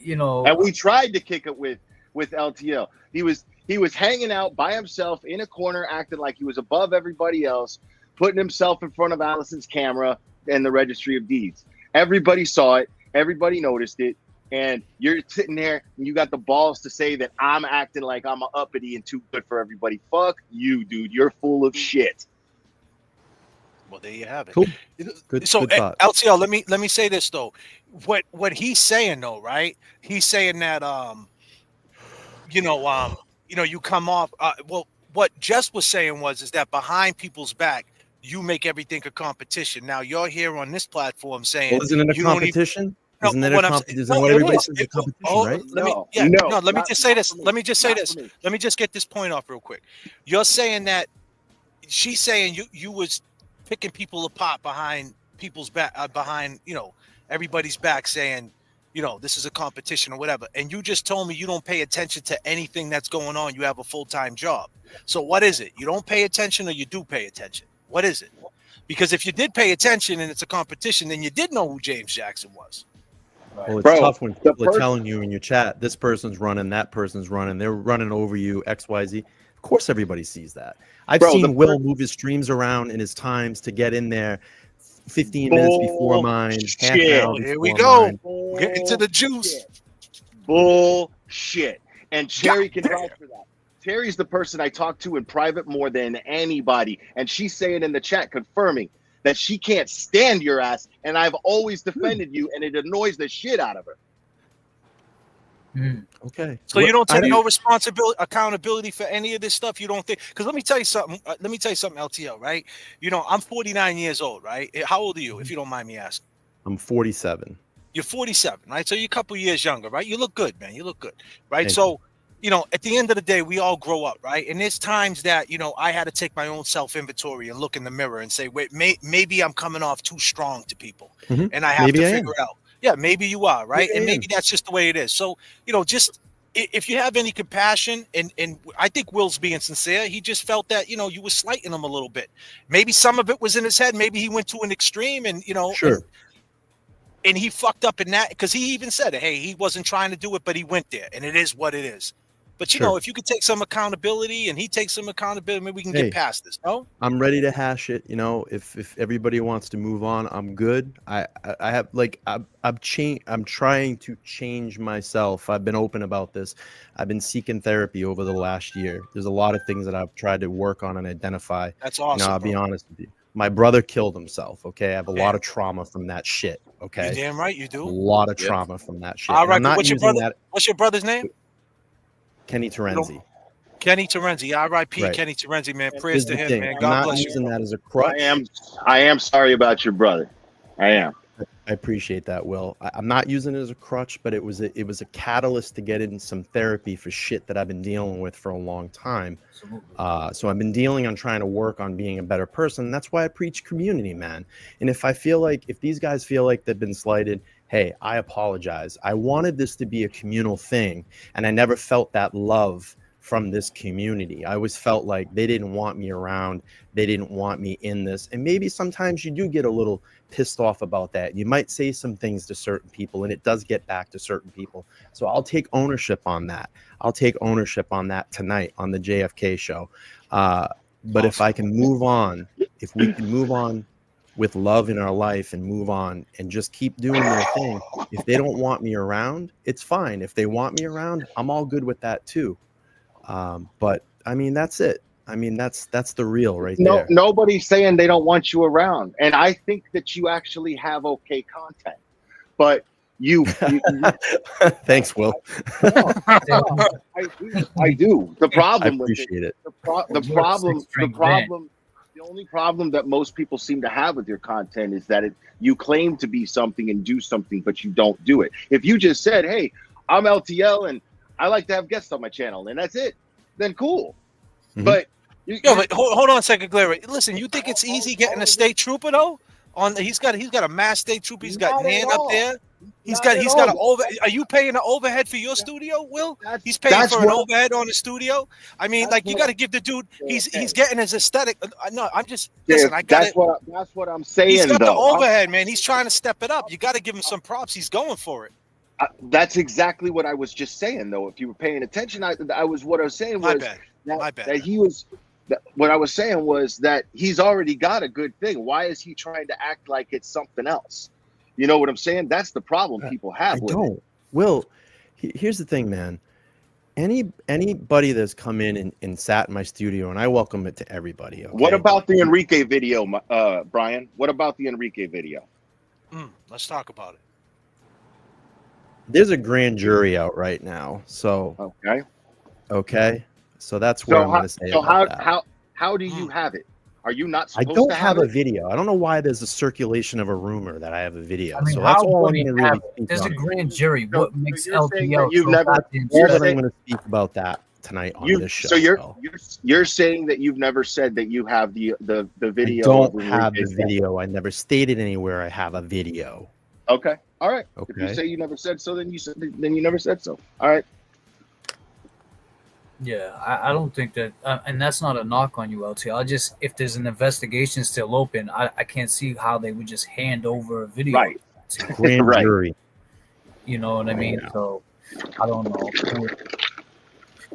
And we tried to kick it with LTL. He was hanging out by himself in a corner, acting like he was above everybody else, putting himself in front of Allison's camera and the Registry of Deeds. Everybody saw it. Everybody noticed it. And you're sitting there and you got the balls to say that I'm acting like I'm an uppity and too good for everybody. Fuck you, dude. You're full of shit. Well, there you have it. Cool. Good thought. LTL, let me say this though. What he's saying though, right? He's saying that you come off. What Jess was saying is that behind people's back, you make everything a competition. Now you're here on this platform saying, well, isn't it a competition? Isn't it a competition? What everybody says is a competition, right? Let me just say this. Let me just say this. Let me just get this point off real quick. You're saying that she's saying you was picking people apart behind people's back, behind everybody's back, saying, this is a competition or whatever. And you just told me you don't pay attention to anything that's going on. You have a full-time job. So what is it? You don't pay attention or you do pay attention? What is it? Because if you did pay attention and it's a competition, then you did know who James Jackson was. Well, it's tough when people are telling you in your chat, this person's running, that person's running, they're running over you, XYZ. Of course, everybody sees that. I've seen Will move his streams around in his times to get in there 15 minutes before mine. Here we go. Get into the juice. Bullshit. And Cherry can vouch for that. Terry's the person I talk to in private more than anybody. And she's saying in the chat, confirming that she can't stand your ass. And I've always defended you, and it annoys the shit out of her. Okay. So you don't take no accountability for any of this stuff? You don't think? Because let me tell you something. LTL, right? I'm 49 years old, right? How old are you, if you don't mind me asking? I'm 47. You're 47, right? So you're a couple years younger, right? You look good, man. You look good, right? So, at the end of the day, we all grow up, right? And there's times that, I had to take my own self-inventory and look in the mirror and say, wait, maybe I'm coming off too strong to people. And I have to figure out. Yeah, maybe you are, right? And maybe that's just the way it is. So, just if you have any compassion, and I think Will's being sincere, he just felt that, you were slighting him a little bit. Maybe some of it was in his head. Maybe he went to an extreme and, Sure. And he fucked up in that, because he even said, hey, he wasn't trying to do it, but he went there, and it is what it is. But, if you could take some accountability and he takes some accountability, maybe we can get past this. No, I'm ready to hash it. If everybody wants to move on, I'm good. I have I'm trying to change myself. I've been open about this. I've been seeking therapy over the last year. There's a lot of things that I've tried to work on and identify. That's awesome. I'll be honest with you. My brother killed himself. Okay. I have a lot of trauma from that shit. Okay. You're damn right you do. A lot of trauma from that shit. All right. What's your brother's name? Kenny Terenzi. Kenny Terenzi, R.I.P. Right. Kenny Terenzi, man. Prayers to him, man. God bless you. That as a crutch. I am sorry about your brother. I am. I appreciate that, Will. I'm not using it as a crutch, but it was a catalyst to get in some therapy for shit that I've been dealing with for a long time. So I've been dealing on trying to work on being a better person. That's why I preach community, man. And if these guys feel like they've been slighted, hey, I apologize. I wanted this to be a communal thing, and I never felt that love from this community. I always felt like they didn't want me around. They didn't want me in this. And maybe sometimes you do get a little pissed off about that. You might say some things to certain people, and it does get back to certain people. So I'll take ownership on that. I'll take ownership on that tonight on the JFK show. But if I can move on, if we can move on with love in our life and move on and just keep doing their thing, if they don't want me around, it's fine. If they want me around, I'm all good with that too. But I mean, that's it. I mean, that's the real right there. Nobody's saying they don't want you around, and I think that you actually have okay content, but you thanks, Will. I do. The problem I appreciate it. The only problem that most people seem to have with your content is that you claim to be something and do something, but you don't do it. If you just said, "Hey, I'm LTL and I like to have guests on my channel," and that's it, then cool. Mm-hmm. But but hold on a second, Glare. Listen, you think it's easy getting a state trooper though? He's got a mass state trooper. He's got Nan up there. He's got an over. Are you paying the overhead for your studio, Will? He's paying for an overhead on the studio. I mean, like you got to give the dude. He's getting his aesthetic. No, I'm just listen. That's what I'm saying. He's got though. the overhead, man. He's trying to step it up. You got to give him some props. He's going for it. That's exactly what I was just saying, though. If you were paying attention, what I was saying was that he was. What I was saying was that he's already got a good thing. Why is he trying to act like it's something else? You know what I'm saying? That's the problem people have with it. Will, here's the thing, man. Anybody that's come in and sat in my studio, and I welcome it to everybody. Okay? What about the Enrique video, Brian? What about the Enrique video? Let's talk about it. There's a grand jury out right now. So okay. So that's what I'm going to say about that. How do you have it? Are you not supposed I don't to have it? a video. I don't know why there's a circulation of a rumor that I have a video. I mean, so that's all I'm would going to you have really it? speak There's on. a grand jury. What makes you're saying LTL that you've so never- goddamn Well, serious? then I'm going to speak about that tonight on this show. So you're saying that you've never said that you have the video. I don't of have the Enrique's video. I never stated anywhere I have a video. Okay. All right. If you Okay. say you never said so, then you never said so. All right. Yeah, I don't think that, and that's not a knock on you, LTL. If there's an investigation still open, I can't see how they would just hand over a video. Right. Grand jury. You know what I mean? So I don't know.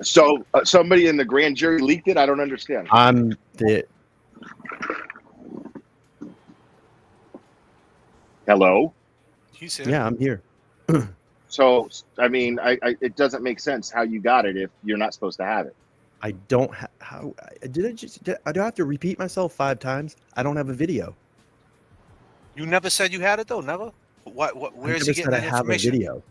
So somebody in the grand jury leaked it. I don't understand. I'm the. Hello. He's here. Yeah, I'm here. So I mean, it doesn't make sense how you got it if you're not supposed to have it. I don't have. How do I have to repeat myself 5 times? I don't have a video. You never said you had it though. Never. Where is he getting that I have a information? video.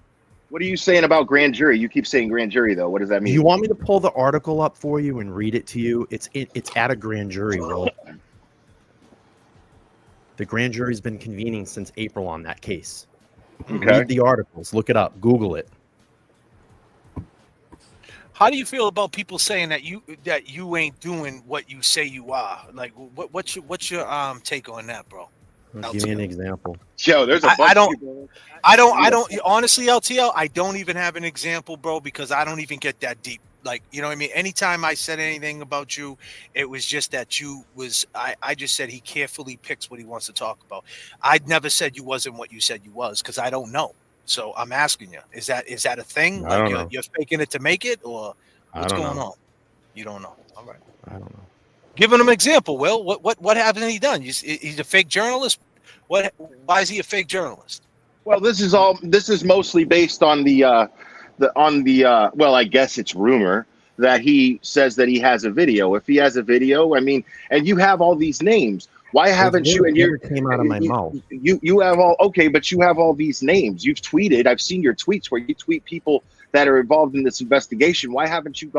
What are you saying about grand jury? You keep saying grand jury though. What does that Do mean? you want me to pull the article up for you and read it to you? It's at a grand jury, Will. The grand jury's been convening since April on that case. Okay. Read the articles. Look it up. Google it. How do you feel about people saying that you ain't doing what you say you are? Like, what's your take on that, bro? Give me an example. Yo, there's a bunch I of don't people- honestly, LTL, I don't even have an example, bro, because I don't even get that deep. Like, you know what I mean? Anytime I said anything about you, it was just that I just said he carefully picks what he wants to talk about. I'd never said you wasn't what you said you was, because I don't know. So I'm asking you, is that a thing? I don't Like know. you're faking it to make it, or what's going on? You don't know. All right. I don't know. Giving him an example, Will. What hasn't he done? He's a fake journalist. Why is he a fake journalist? Well, this is mostly based on well, I guess it's rumor that he says that he has a video. If he has a video, I mean, and you have all these names. Why haven't you? And you came out of my mouth. You have all but you have all these names. You've tweeted. I've seen your tweets where you tweet people that are involved in this investigation. Why haven't you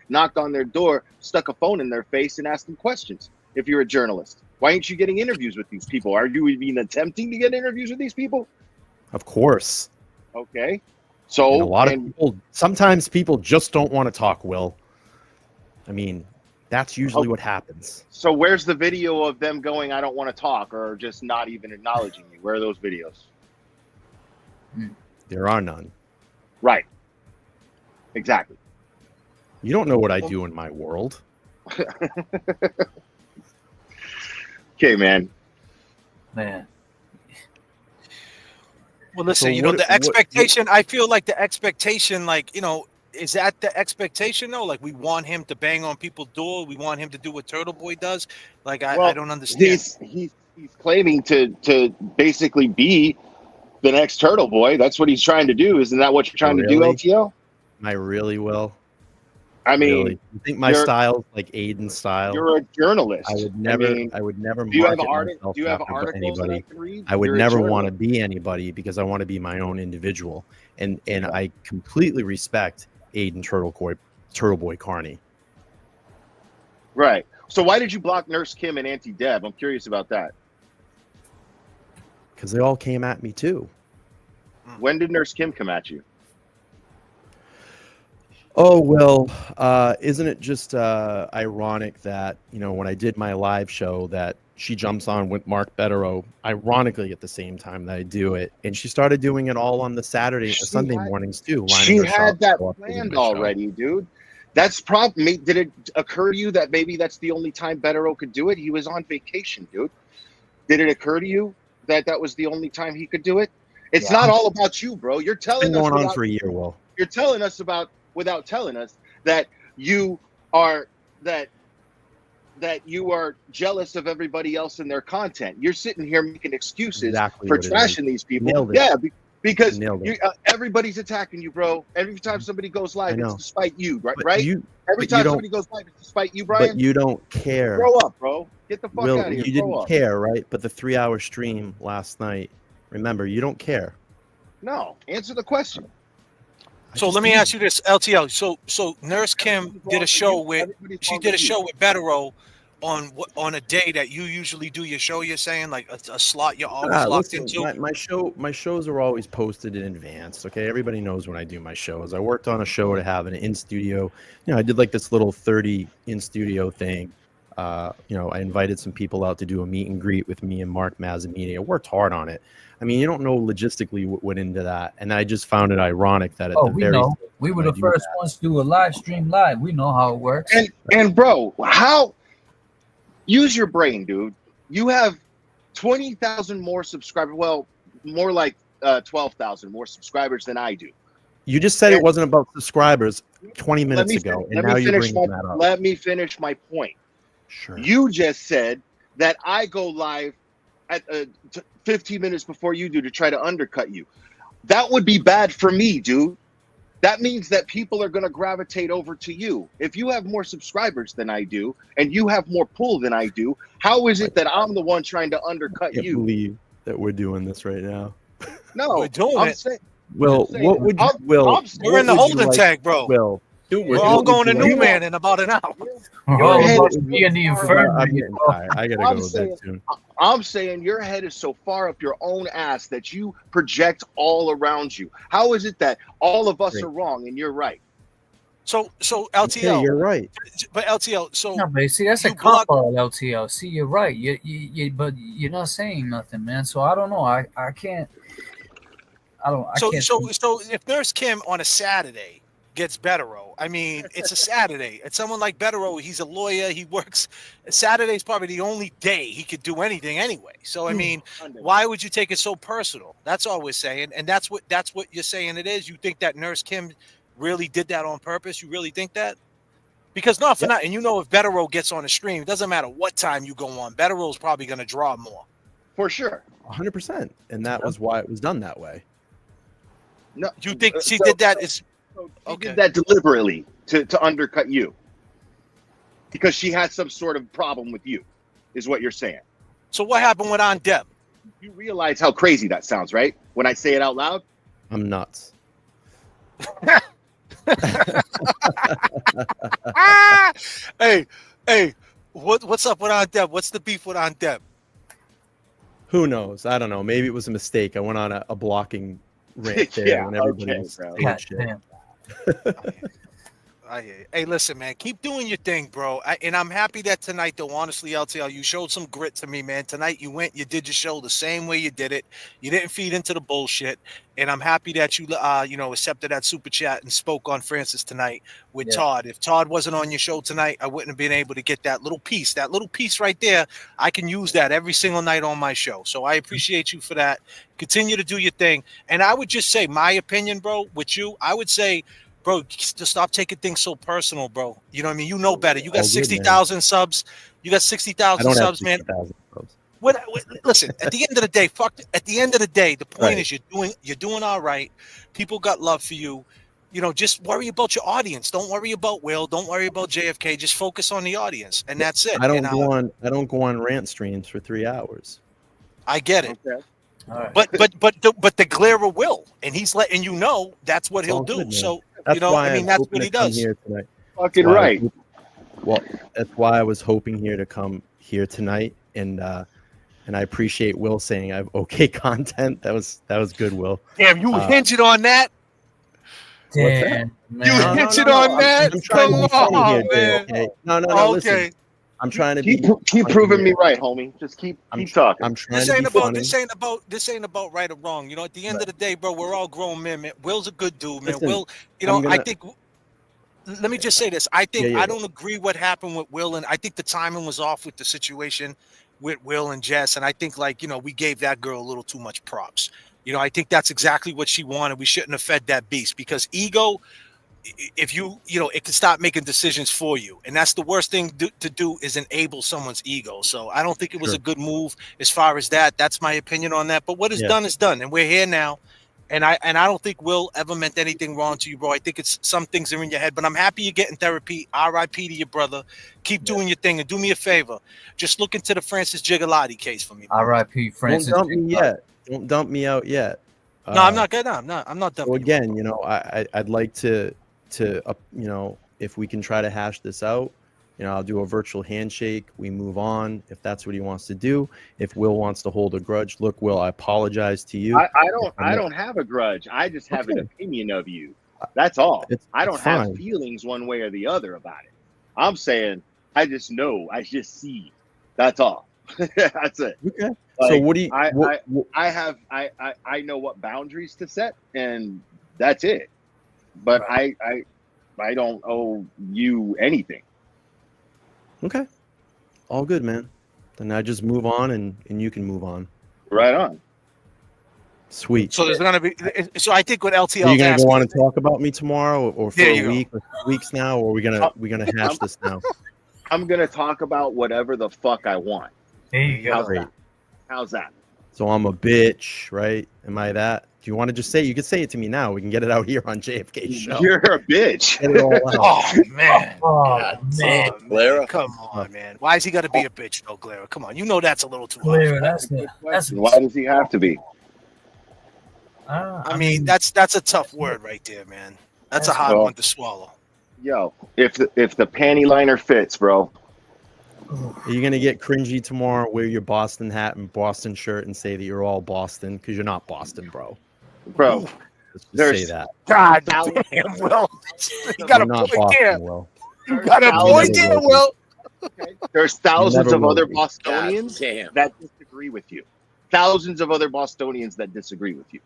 knocked on their door, stuck a phone in their face, and asked them questions? if you're a journalist? Why aren't you getting interviews with these people? Are you even attempting to get interviews with these people? Of course. Okay. So And a lot of people, sometimes people just don't want to talk, Will. I mean, that's usually what happens. So where's the video of them going, I don't want to talk, or just not even acknowledging you? Where are those videos? There are none. Right. Exactly. You don't know what I do in my world. Okay, man. Well, listen, So you know, what- the what- expectation, I feel like the expectation, like, you know, is that the expectation though? Like, we want him to bang on people's door. We want him to do what Turtle Boy does. Like, I don't understand. He's claiming to basically be the next Turtle Boy. That's what he's trying to do. Isn't that what you're trying to do, Really? LTL? I really will. I mean, Really? You think my style is like Aiden's style? You're a journalist. I would never. mean, I would never. do you have market articles? myself Do you have after articles that I anybody. can read? I would You're a never want to journalist. be anybody because I want to be my own individual, and I completely respect Aiden Turtle Boy Carney. Right. So why did you block Nurse Kim and Auntie Deb? I'm curious about that. Because they all came at me too. When did Nurse Kim come at you? Oh, well, isn't it just ironic that, you know, when I did my live show that she jumps on with Mark Betterow, ironically at the same time that I do it, and she started doing it all on the Sunday mornings too. She lining herself had that to go up to do planned my show. already, dude. That's probably. Did it occur to you that maybe that's the only time Betterow could do it? He was on vacation, dude. Did it occur to you that that was the only time he could do it? It's not all about you, bro. You're It's telling been us going on for a year, Will. You're telling us about without telling us that you are that you are jealous of everybody else and their content. You're sitting here making excuses Exactly for what it is. trashing these people. Nailed it. Yeah, because Nailed it. everybody's attacking you, bro. Every time somebody goes live, I it's know. to spite you, right? But Right? Every but time you don't- somebody goes live, it's to spite you, Brian. But you don't care. Grow up, bro. Get the fuck Will, out of here. you Grow didn't up. care, right? But the 3-hour stream last night, remember, you don't care. No, answer the question. So let me ask you this, LTL. So Nurse Kim did a show with Betterow on a day that you usually do your show. You're saying like a slot you're always locked Listen, into. my shows are always posted in advance. Okay, everybody knows when I do my shows. I worked on a show to have an in studio. You know, I did like this little 30 in studio thing. You know, I invited some people out to do a meet and greet with me and Mark Mazzamini. I worked hard on it. I mean, you don't know logistically what went into that, and I just found it ironic that at the we very know. We were the first ones to do a live stream live. We know how it works. And bro, how? Use your brain, dude. You have 20,000 more subscribers. Well, more like 12,000 more subscribers than I do. You just said it wasn't about subscribers 20 minutes ago, and now you're bringing that up. Let me finish my point. Sure. You just said that I go live at 15 minutes before you do to try to undercut you. That would be bad for me, dude. That means that people are going to gravitate over to you. If you have more subscribers than I do, and you have more pull than I do, how is it that I'm the one trying to undercut I can't you? believe that we're doing this right now. No, We're doing I'm it. saying, Will, saying- what would you, I'm- Will? I'm- what We're in the would you holding like- tank, bro. Will, We're all going to New Man in about an hour. Oh, head must is be in the I'm infirmary. getting tired. I gotta I'm go to saying- bed soon. I'm saying your head is so far up your own ass that you project all around you. How is it that all of us Great. are wrong and you're right? So Okay, LTL, you're right. but LTL, so No, but see, that's a you block- cop out, LTL. See, you're right. But you're not saying nothing, man. So I don't know. I can't. I can't. So if Nurse Kim on a Saturday gets Betterow, I mean, it's a Saturday. It's someone like Betterow. He's a lawyer. He works. Saturday's probably the only day he could do anything anyway. So I mean, why would you take it so personal? That's all we're saying, and that's what you're saying. It is. You think that Nurse Kim really did that on purpose? You really think that? Because not for nothing, you know, if Betterow gets on the stream, it doesn't matter what time you go on. Betterow's probably going to draw more. For sure. 100%, and that was why it was done that way. No, You think she did that? Is She did that deliberately to undercut you because she had some sort of problem with you, is what you're saying. So what happened with Aunt Deb? You realize how crazy that sounds, right? When I say it out loud. I'm nuts. Hey, What's up with Aunt Deb? What's the beef with Aunt Deb? Who knows? I don't know. Maybe it was a mistake. I went on a blocking rant there Yeah, when everybody okay, was bro. saying shit. I hear you. Hey, listen, man, keep doing your thing, bro. And I'm happy that tonight, though, honestly, LTL, you showed some grit to me, man. Tonight, you did your show the same way you did it. You didn't feed into the bullshit. And I'm happy that you, accepted that super chat and spoke on Francis tonight with Todd. If Todd wasn't on your show tonight, I wouldn't have been able to get that little piece. That little piece right there, I can use that every single night on my show. So I appreciate you for that. Continue to do your thing. And I would just say, my opinion, bro, with you, I would say, bro, just stop taking things so personal, bro. You know what I mean? You know better. You got 60,000 subs. You got 60,000 subs, man. Listen, at the end of the day, at the end of the day, the point is you're doing all right. People got love for you. You know, just worry about your audience. Don't worry about Will. Don't worry about JFK. Just focus on the audience, and that's it. I don't go on rant streams for 3 hours. I get it. Okay. Right. But the GLARER will, and he's letting you know that's what he'll do. Good, so that's why that's what he does. Here tonight. Fucking right. Well, that's why I was hoping here to come here tonight, and I appreciate Will saying I have okay content. That was good, Will. Damn, you hinted on that. Damn, you hinted on that. I'm trying to be funny here, man. Okay. No. Okay. Listen. I'm trying to keep proving me right, homie. Just keep talking. I'm trying This to ain't be about funny. this ain't about right or wrong. You know, at the end of the day, bro, we're all grown men. Man. Will's a good dude, man. Listen, Will, I think. Let me just say this. I think I don't agree what happened with Will, and I think the timing was off with the situation with Will and Jess. And I think, we gave that girl a little too much props. You know, I think that's exactly what she wanted. We shouldn't have fed that beast because ego. If it can stop making decisions for you, and that's the worst thing to do is enable someone's ego. So I don't think it was a good move as far as that. That's my opinion on that. But what is done is done, and we're here now. And I don't think Will ever meant anything wrong to you, bro. I think it's some things are in your head, but I'm happy you're getting therapy. R.I.P. to your brother. Keep doing your thing, and do me a favor. Just look into the Francis Gigliotti case for me. R.I.P. Francis. Don't dump me yet. Don't dump me out yet. No, I'm not good. I'm not dumping. So again, I'd like to if we can try to hash this out, I'll do a virtual handshake. We move on if that's what he wants to do. If Will wants to hold a grudge, look, Will, I apologize to you. I don't have a grudge. I just have an opinion of you. That's all. I don't have feelings one way or the other about it. I'm saying I just know. I just see. That's all. That's it. Okay. So what do you? I know what boundaries to set, and that's it. But I don't owe you anything. Okay. All good, man. Then I just move on and you can move on. Right on. Sweet. So there's gonna be. So I think what LTL. Are you gonna go on and talk about me tomorrow, or for a week, go. or weeks now, or are we gonna hash this now? I'm gonna talk about whatever the fuck I want. There you go. How's that? So I'm a bitch, right? Am I that? Do you want to just say? You can say it to me now. We can get it out here on JFK's show. You're a bitch. Get it all out. Oh man. man. GLARER. Come on, man. Why is he got to be a bitch, though, GLARER? Come on, that's a little too GLARER, hard. Why does he have to be? I mean, that's a tough word right there, man. That's a hard one to swallow. Yo, if the panty liner fits, bro. Are you gonna get cringy tomorrow? Wear your Boston hat and Boston shirt and say that you're all Boston because you're not Boston, bro. Bro, let's just say that. God damn, Will. You got a point there. Will. You got a point there, Will. There's thousands of other God Bostonians damn. that disagree with you. Thousands of other Bostonians that disagree with you.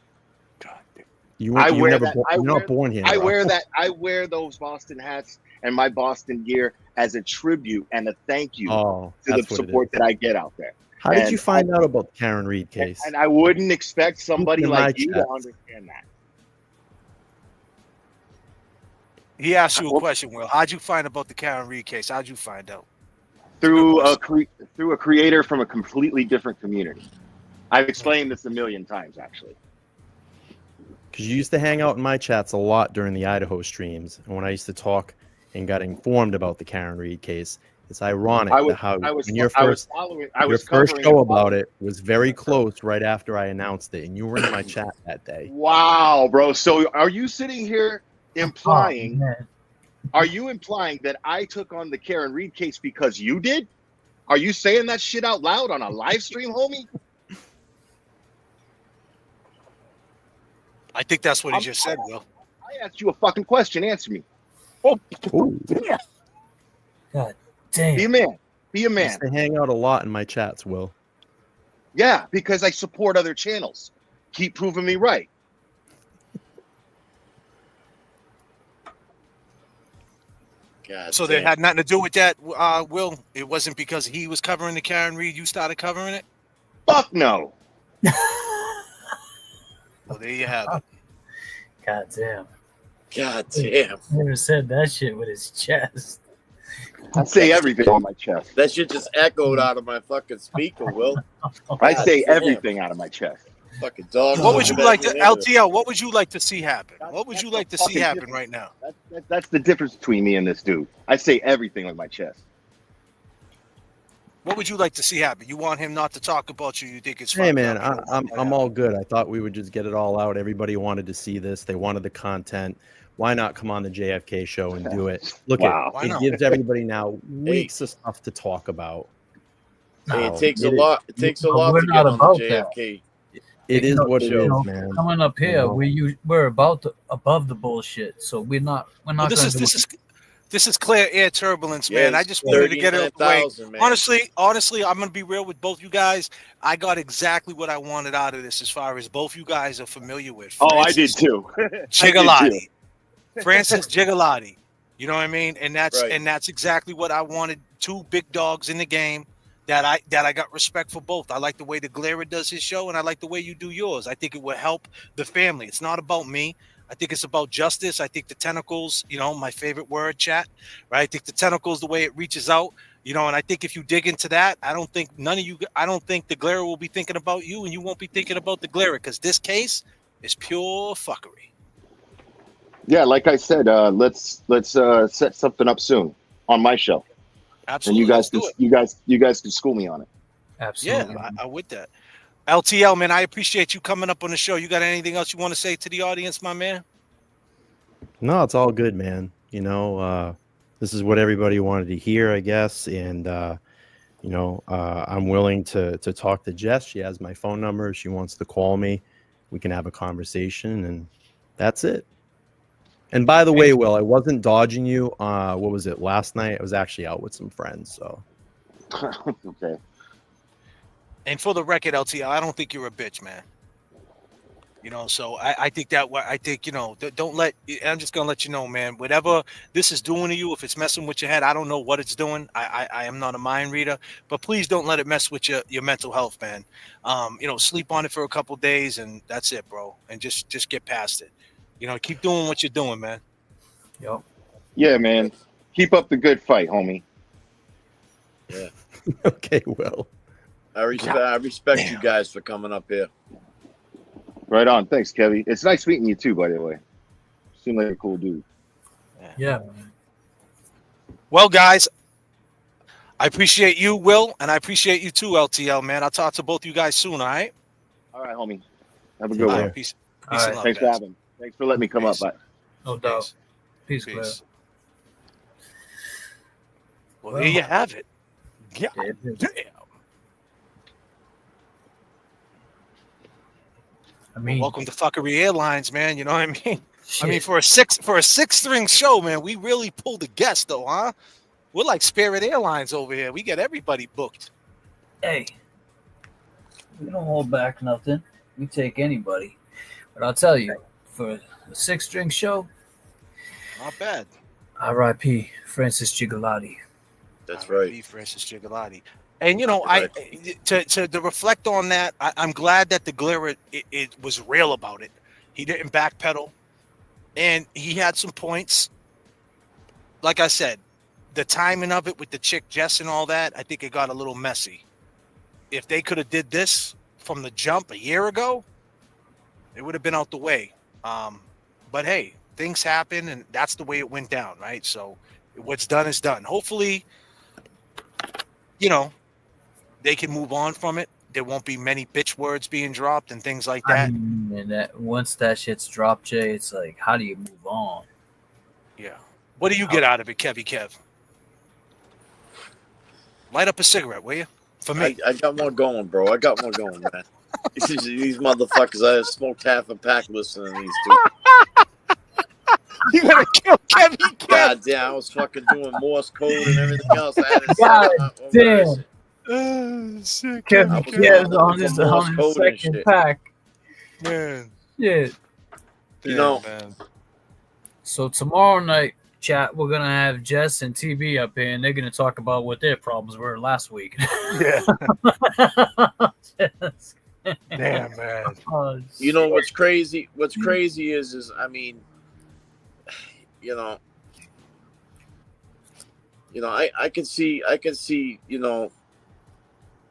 You're not born here. I wear those Boston hats and my Boston gear as a tribute and a thank you to the support that I get out there. How did you find out about the Karen Reed case? And I wouldn't expect somebody like you to understand that. He asked you a question, Will. How'd you find about the Karen Reed case? How'd you find out? Through a creator from a completely different community. I've explained this a million times, actually. Because you used to hang out in my chats a lot during the Idaho streams, and when I used to talk and got informed about the Karen Reed case, it's ironic your first show about it was very close right after I announced it, and you were in my chat that day. Wow, bro! So are you sitting here implying? Are you implying that I took on the Karen Reed case because you did? Are you saying that shit out loud on a live stream, homie? I think that's what he just said, Will. I asked you a fucking question. Answer me. God damn. Be a man. Be a I man. used to hang out a lot in my chats, Will. Yeah, because I support other channels. Keep proving me right. God So damn. that had nothing to do with that, Will? It wasn't because he was covering the Karen Reed, you started covering it? Fuck no. Well, there you have it. God damn. God damn. Never said that shit with his chest. I say everything on my chest. That shit just echoed out of my fucking speaker, Will. I say damn. everything out of my chest. Fucking dog. What would you like to, LTL, what would you like to see happen? What would you like to see happen right now? That's the difference between me and this dude. I say everything with my chest. What would you like to see happen? You want him not to talk about you? You think it's Hey fucked man, up? I'm all good. I thought we would just get it all out. Everybody wanted to see this. They wanted the content. Why not come on the JFK show and do it? Look Wow. it gives everybody now weeks of stuff to talk about. Hey, it So takes a lot. It takes a lot We're to not get on the about JFK. It is what it is, know, man. Coming up here, we're above the bullshit, so we're not Well, gonna do this is clear air turbulence, Yeah, man. I just wanted to get it out the way. 39,000, man. Honestly, I'm gonna be real with both you guys. I got exactly what I wanted out of this, as far as both you guys are familiar with. Oh, I did too. Gigliotti, Francis Gigliotti. You know what I mean? And that's Right. and that's exactly what I wanted. Two big dogs in the game that I got respect for both. I like the way the GLARER does his show, and I like the way you do yours. I think it will help the family. It's not about me. I think it's about justice. I think the tentacles, my favorite word, chat, right? I think the tentacles, the way it reaches out, and I think if you dig into that, I don't think the GLARER will be thinking about you, and you won't be thinking about the GLARER, because this case is pure fuckery. Yeah, like I said, let's set something up soon on my show. Absolutely. And you guys can school me on it. Absolutely. Yeah, I with that. LTL, man, I appreciate you coming up on the show. You got anything else you want to say to the audience, my man? No, it's all good, man. This is what everybody wanted to hear, I guess. And I'm willing to talk to Jess. She has my phone number. If she wants to call me, we can have a conversation, and that's it. And by the way, Will, I wasn't dodging you. What was it, last night? I was actually out with some friends. So okay. And for the record, LTL, I don't think you're a bitch, man. So I think don't let, I'm just going to let you know, man, whatever this is doing to you, if it's messing with your head, I don't know what it's doing. I am not a mind reader, but please don't let it mess with your mental health, man. Sleep on it for a couple days, and that's it, bro. And just get past it. Keep doing what you're doing, man. Yep. Yeah, man. Keep up the good fight, homie. Yeah. Okay, Will. I respect you guys for coming up here. Right on. Thanks, Kevy. It's nice meeting you too, by the way. Seem like a cool dude. Yeah. Well, guys, I appreciate you, Will, and I appreciate you too, LTL, man. I'll talk to both you guys soon, all right? All right, homie. Have a good one. Peace All and right. love, Thanks for guys. having me. Thanks for letting me come Peace. up. Bye. No doubt. Peace, Claire. Well, there you have it. Yeah. Damn. Welcome to Fuckery Airlines, man. You know what I mean? Shit. I mean, for a six-string show, man, we really pulled a guest, though, huh? We're like Spirit Airlines over here. We get everybody booked. Hey, we don't hold back nothing. We take anybody. But I'll tell you, for a six-string show, Not bad. R.I.P. Francis Gigliotti. That's R.I.P. right. Francis Gigliotti. And to reflect on that, I'm glad that the GLARER it was real about it. He didn't backpedal, and he had some points. Like I said, the timing of it with the chick Jess and all that, I think it got a little messy. If they could have did this from the jump a year ago, it would have been out the way. But hey, things happen, and that's the way it went down, right? So what's done is done. Hopefully, they can move on from it. There won't be many bitch words being dropped and things like that. And that once that shit's dropped, Jay, it's like, how do you move on? Yeah. What do you get out of it, Kevy Kev? Light up a cigarette, will you? For me. I got one going, bro. I got one going, man. These motherfuckers, I smoked half a pack listening to these two. You gotta kill Kevin. God damn, I was fucking doing Morse code and everything else. I had it set God up. damn. Shit, Kevin Kev's on his second pack. Man. Shit. You know, man. So tomorrow night, chat, we're gonna have Jess and TB up here, and they're gonna talk about what their problems were last week. Yeah. Damn, man. You know what's crazy? What's crazy is I mean, you know, I can see, you know,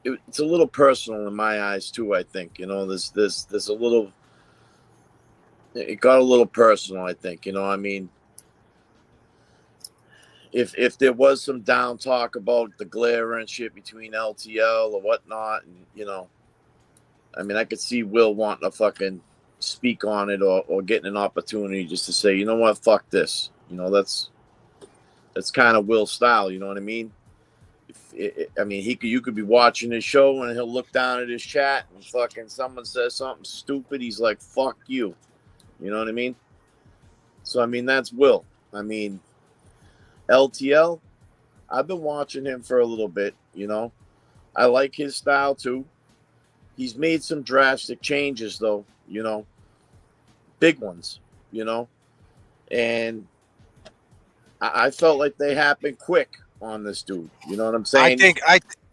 it's a little personal in my eyes too. I think, you know, there's a little, it got a little personal. I think, you know, I mean, if there was some down talk about the GLARER and shit between LTL or whatnot, and you know, I mean, I could see Will wanting to fucking speak on it or getting an opportunity just to say, you know what, fuck this. You know, that's kind of Will's style. You know what I mean? I mean, you could be watching his show and he'll look down at his chat and fucking someone says something stupid. He's like, fuck you. You know what I mean? So, I mean, that's Will. I mean, LTL, I've been watching him for a little bit, you know. I like his style too. He's made some drastic changes though, you know. Big ones, you know. And I felt like they happened quick on this dude. You know what I'm saying?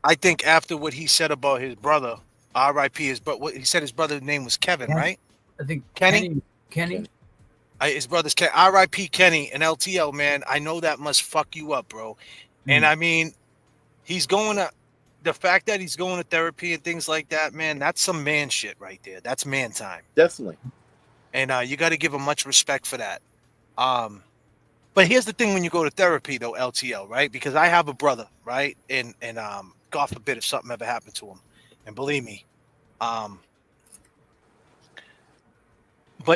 I think after what he said about his brother, R.I.P. his brother. What he said, his brother's name was Kevin, right? I think Kenny. His brother's Kenny. R.I.P. Kenny and LTL, man. I know that must fuck you up, bro. And I mean, he's going to. The fact that he's going to therapy and things like that, man, that's some man shit right there. That's man time. Definitely. And you got to give him much respect for that. But here's the thing when you go to therapy, though, LTL, right? Because I have a brother, right? And God forbid if something ever happened to him. And believe me, but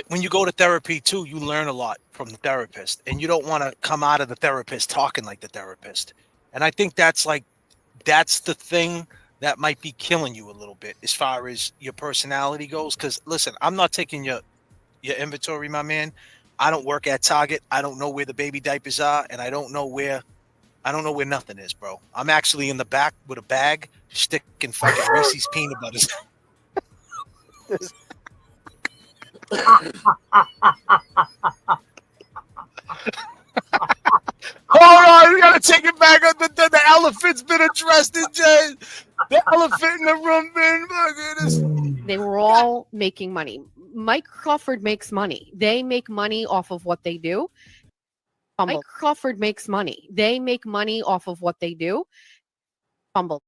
when you go to therapy, too, you learn a lot from the therapist. And you don't want to come out of the therapist talking like the therapist. And I think that's the thing that might be killing you a little bit as far as your personality goes. Because, listen, I'm not taking your inventory, my man. I don't work at Target. I don't know where the baby diapers are, and I don't know where nothing is, bro. I'm actually in the back with a bag sticking fucking Reese's peanut butters. Hold on, you gotta take it back. The elephant's been addressed in jail. The elephant in the room been. They were all making money. Mike Crawford makes money. They make money off of what they do. Mike Crawford makes money. They make money off of what they do. Fumble.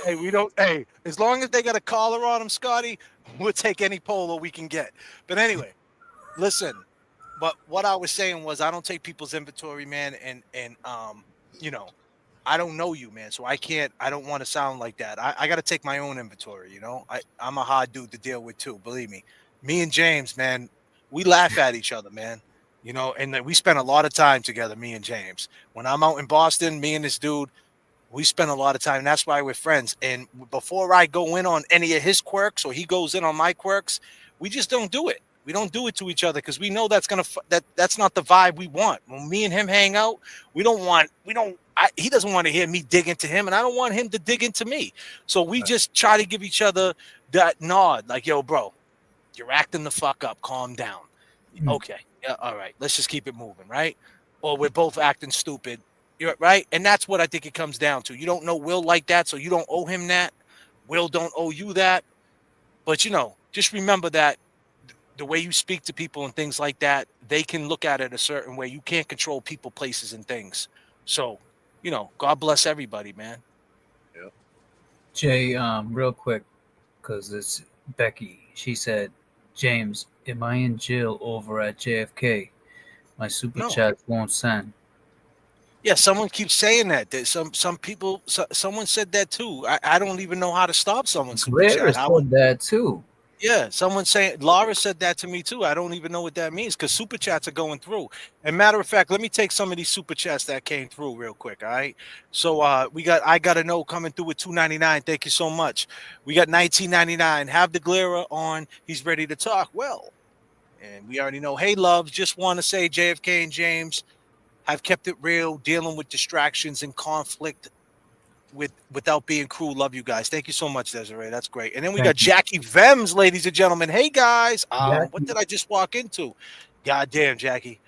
Hey, we don't. Hey, as long as they got a collar on them, Scotty, we'll take any polo we can get. But anyway, listen. But what I was saying was, I don't take people's inventory, man, and you know, I don't know you, man, so I don't want to sound like that. I got to take my own inventory, you know. I'm a hard dude to deal with too, believe me. Me and James, man, we laugh at each other, man. You know, and we spend a lot of time together, me and James. When I'm out in Boston, me and this dude, we spend a lot of time. And that's why we're friends. And before I go in on any of his quirks or he goes in on my quirks, we just don't do it. We don't do it to each other because we know that's not the vibe we want. When me and him hang out, he doesn't want to hear me dig into him, and I don't want him to dig into me. So we just try to give each other that nod, like, yo, bro, you're acting the fuck up. Calm down. Okay. Yeah, all right. Let's just keep it moving, right? Or we're both acting stupid. You're right. And that's what I think it comes down to. You don't know Will like that, so you don't owe him that. Will don't owe you that. But, you know, just remember that the way you speak to people and things like that, they can look at it a certain way. You can't control people, places, and things. So you know, God bless everybody, man. Yeah. Jay, real quick, because it's Becky. She said, James, am I in jail over at JFK? My super No. chat won't send. Yeah, someone keeps saying that. Some people, someone said that too. I don't even know how to stop someone's super GLARER chat. said that too. Yeah, someone saying Laura said that to me too. I don't even know what that means because super chats are going through. And matter of fact, let me take some of these super chats that came through real quick. All right. So I got a note coming through with $2.99. Thank you so much. We got $19.99. Have the GLARER on. He's ready to talk. Well, and we already know. Hey, loves, just want to say JFK and James have kept it real, dealing with distractions and conflict without being cruel. Love you guys. Thank you so much, Desiree. That's great. And then we got Jackie Vems, ladies and gentlemen. Hey guys, what did I just walk into? Goddamn, Jackie,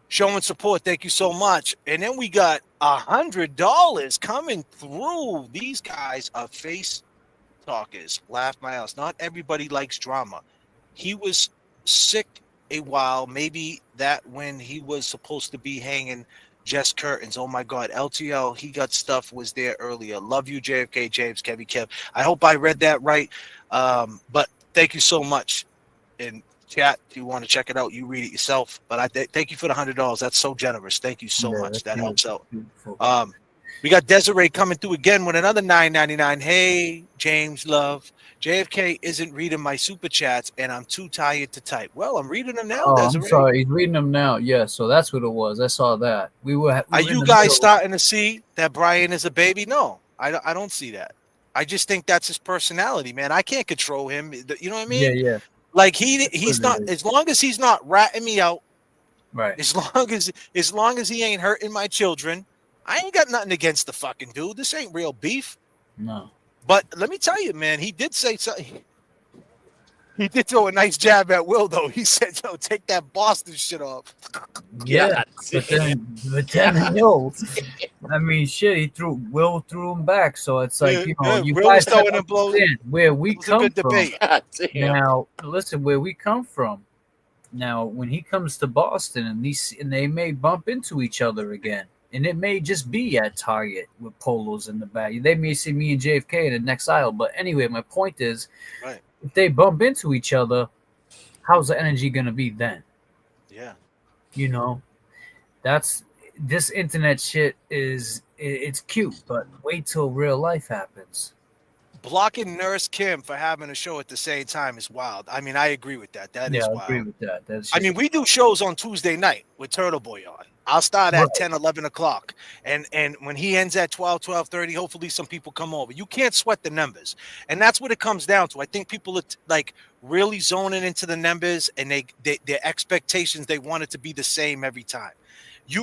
showing support. Thank you so much. And then we got $100 coming through. These guys are face talkers. Laugh my ass. Not everybody likes drama. He was sick a while. Maybe that when he was supposed to be hanging just curtains. Oh my God, LTL, he got stuff was there earlier. Love you, JFK, James, Kevy, Kev. I hope I read that right. But thank you so much. In chat, if you want to check it out, you read it yourself. But I thank you for the $100. That's so generous. Thank you so much. That helps out. We got Desiree coming through again with another $9.99. Hey, James, love. JFK isn't reading my super chats, and I'm too tired to type. Well, I'm reading them now, Oh, Desiree. I'm sorry. He's reading them now. Yeah, so that's what it was. I saw that. We were Are you guys starting to see that Brian is a baby? No, I don't see that. I just think that's his personality, man. I can't control him. You know what I mean? Yeah, yeah. Like he's not, as long as he's not ratting me out. Right. As long as he ain't hurting my children, I ain't got nothing against the fucking dude. This ain't real beef. No. But let me tell you, man, he did say something. He did throw a nice jab at Will, though. He said, "Yo, take that Boston shit off." Yeah, but then, yo, I mean, shit, Will threw him back, so it's like, you know, you Will guys was throwing him blows. where we come from. Debate. Now, listen, where we come from. Now, when he comes to Boston, and they may bump into each other again, and it may just be at Target with polos in the back. They may see me and JFK in the next aisle, but anyway, my point is, right, if they bump into each other, how's the energy going to be then? Yeah. You know, this internet shit it's cute, but wait till real life happens. Blocking Nurse Kim for having a show at the same time is wild. I mean, I agree with that. That is wild. I agree with that. I mean, we do shows on Tuesday night with Turtle Boy on. I'll start at 10, 11 o'clock. And when he ends at 12, 12:30, hopefully some people come over. You can't sweat the numbers. And that's what it comes down to. I think people are like really zoning into the numbers, and their expectations, they want it to be the same every time.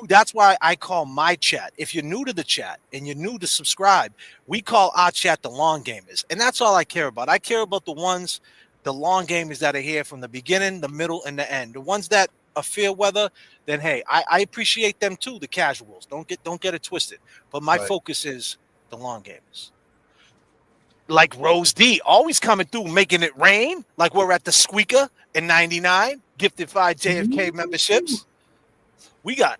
That's why I call my chat. If you're new to the chat and you're new to subscribe, we call our chat the long gamers. And that's all I care about. I care about the long gamers that are here from the beginning, the middle, and the end. The ones that are fair weather, then hey, I appreciate them too, the casuals. Don't get it twisted. But my focus is the long gamers. Like Rose D, always coming through, making it rain. Like we're at the Squeaker in 99, gifted 5 JFK memberships. We got,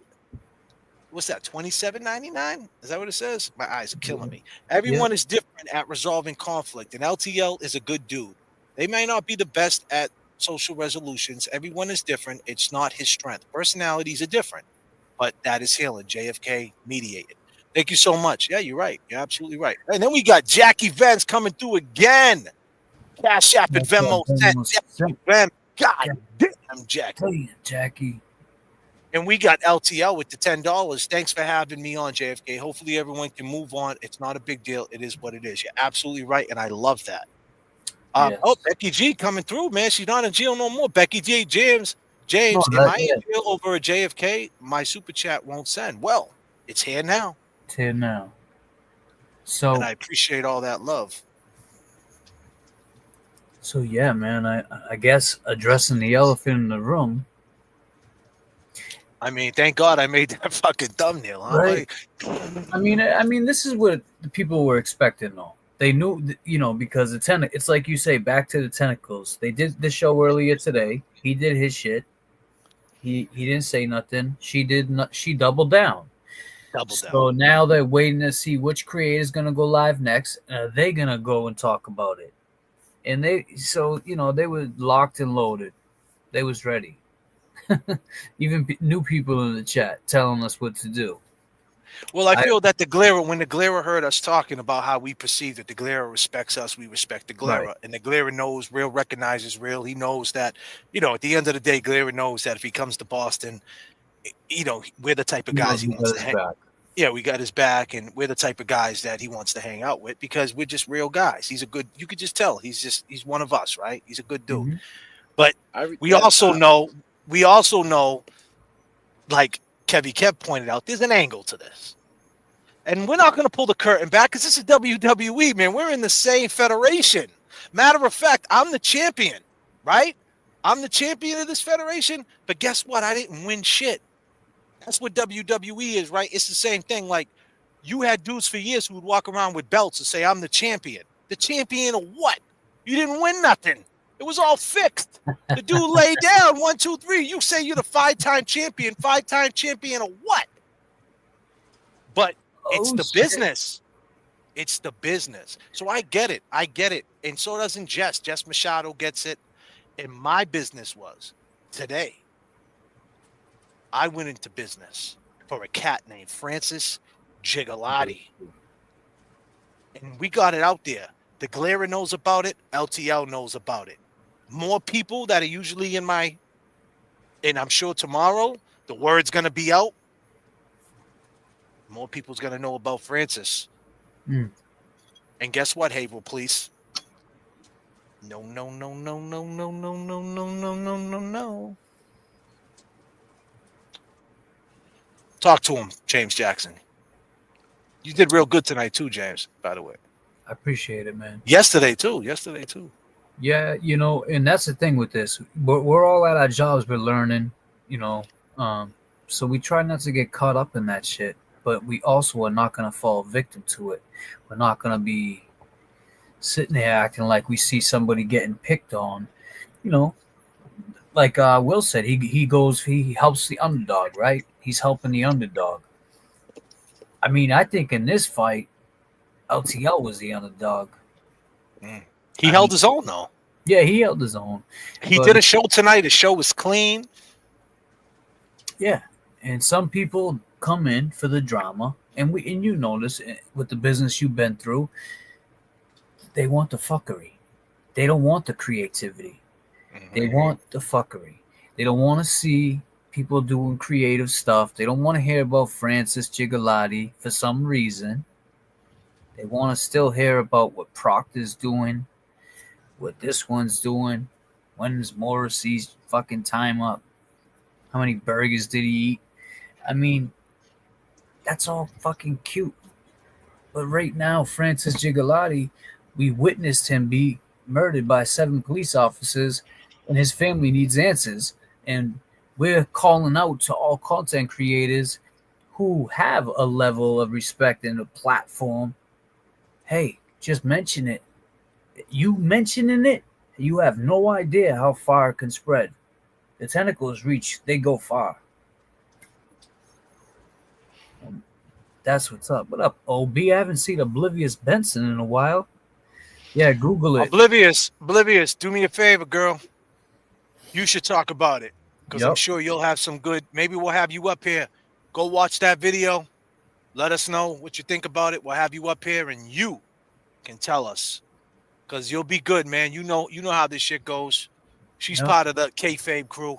what's that, $27.99? Is that what it says? My eyes are killing me. Everyone is different at resolving conflict, and LTL is a good dude. They may not be the best at social resolutions. Everyone is different. It's not his strength. Personalities are different, but that is healing. JFK mediated. Thank you so much. Yeah, you're right. You're absolutely right. And then we got Jackie Vance coming through again. Cash App and Venmo sent. Jackie Vance. God damn, Jackie. And we got LTL with the $10. Thanks for having me on, JFK. Hopefully everyone can move on. It's not a big deal. It is what it is. You're absolutely right, and I love that. Oh, Becky G coming through, man. She's not in jail no more. Becky G, James, am I in jail over a JFK? My super chat won't send. Well, it's here now. It's here now. So, and I appreciate all that love. So yeah, man. I guess addressing the elephant in the room. I mean, thank God I made that fucking thumbnail. Huh? Right. I mean, this is what the people were expecting, though. They knew, you know, because it's like you say, back to the tentacles. They did the show earlier today. He did his shit. He didn't say nothing. She did not. She doubled down. Double So now they're waiting to see which creator is going to go live next. They're going to go and talk about it. And they were locked and loaded. They was ready. Even new people in the chat telling us what to do. Well, I feel that when the GLARER heard us talking about how we perceive it, the GLARER respects us, we respect the GLARER. Right. And the GLARER knows real recognizes real. He knows that, at the end of the day, GLARER knows that if he comes to Boston, we're the type of guys he wants to hang. Yeah, we got his back, and we're the type of guys that he wants to hang out with because we're just real guys. You could just tell he's one of us, right? He's a good dude. Mm-hmm. But we also know, like Kevy Kev pointed out, there's an angle to this. And we're not going to pull the curtain back because this is WWE, man. We're in the same federation. Matter of fact, I'm the champion, right? I'm the champion of this federation. But guess what? I didn't win shit. That's what WWE is, right? It's the same thing. Like, you had dudes for years who would walk around with belts and say, I'm the champion. The champion of what? You didn't win nothing. It was all fixed. The dude laid down 1, 2, 3. You say you're the 5-time champion. 5-time champion of what? But it's the business. It's the business. So I get it. And so doesn't Jess. Jess Machado gets it. And my business was today. I went into business for a cat named Francis Gigliotti. And we got it out there. The GLARER knows about it. LTL knows about it. More people that are usually and I'm sure tomorrow the word's going to be out. More people's going to know about Francis. And guess what, Haverhill Police? No. Talk to him, James Jackson. You did real good tonight too, James, by the way. I appreciate it, man. Yesterday too. Yeah, and that's the thing with this. We're all at our jobs. We're learning, so we try not to get caught up in that shit. But we also are not going to fall victim to it. We're not going to be sitting there acting like we see somebody getting picked on. Like Will said, he helps the underdog, right? He's helping the underdog. I mean, I think in this fight, LTL was the underdog. He held his own, though. Yeah, he held his own. He did a show tonight. The show was clean. Yeah, and some people come in for the drama, and you know this with the business you've been through. They want the fuckery. They don't want the creativity. They want the fuckery. They don't want to see people doing creative stuff. They don't want to hear about Francis Gigliotti for some reason. They want to still hear about what Proctor's doing, what this one's doing. When is Morrissey's fucking time up? How many burgers did he eat? I mean, that's all fucking cute. But right now, Francis Gigliotti, we witnessed him be murdered by 7 police officers, and his family needs answers. And we're calling out to all content creators who have a level of respect and a platform. Hey, just mention it. You mentioning it, you have no idea how far it can spread. The tentacles reach, they go far. That's what's up. What up, OB? I haven't seen Oblivious Benson in a while. Yeah, Google it. Oblivious, do me a favor, girl. You should talk about it because I'm sure you'll have some good. Maybe we'll have you up here. Go watch that video. Let us know what you think about it. We'll have you up here, and you can tell us because you'll be good, man. You know how this shit goes. She's part of the kayfabe crew.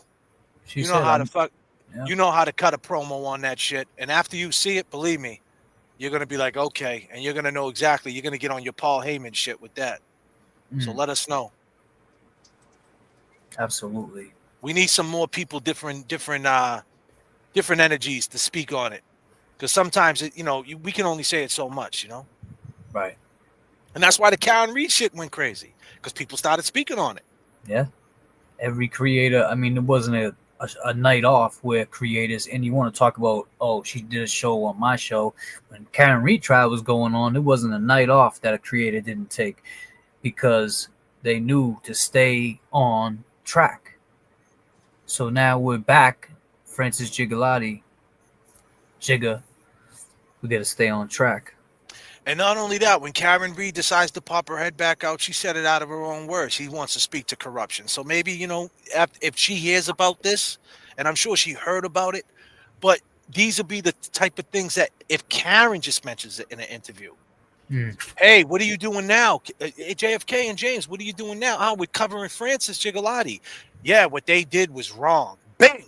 You know how to fuck. Yeah. You know how to cut a promo on that shit. And after you see it, believe me, you're going to be like, okay. And you're going to know exactly. You're going to get on your Paul Heyman shit with that. So let us know. Absolutely. We need some more people, different energies to speak on it. Because sometimes, we can only say it so much, Right. And that's why the Karen Reed shit went crazy. Because people started speaking on it. Yeah. Every creator, I mean, it wasn't a night off where creators, and you want to talk about, she did a show on my show. When Karen Reed trial was going on, it wasn't a night off that a creator didn't take because they knew to stay on track. So now we're back. Francis Gigliotti, Jigga, we got to stay on track. And not only that, when Karen Reed decides to pop her head back out, she said it out of her own words. She wants to speak to corruption. So maybe, if she hears about this, and I'm sure she heard about it, but these will be the type of things that if Karen just mentions it in an interview, hey, what are you doing now? JFK and James, what are you doing now? Oh, we're covering Francis Gigliotti. Yeah, what they did was wrong. Bing!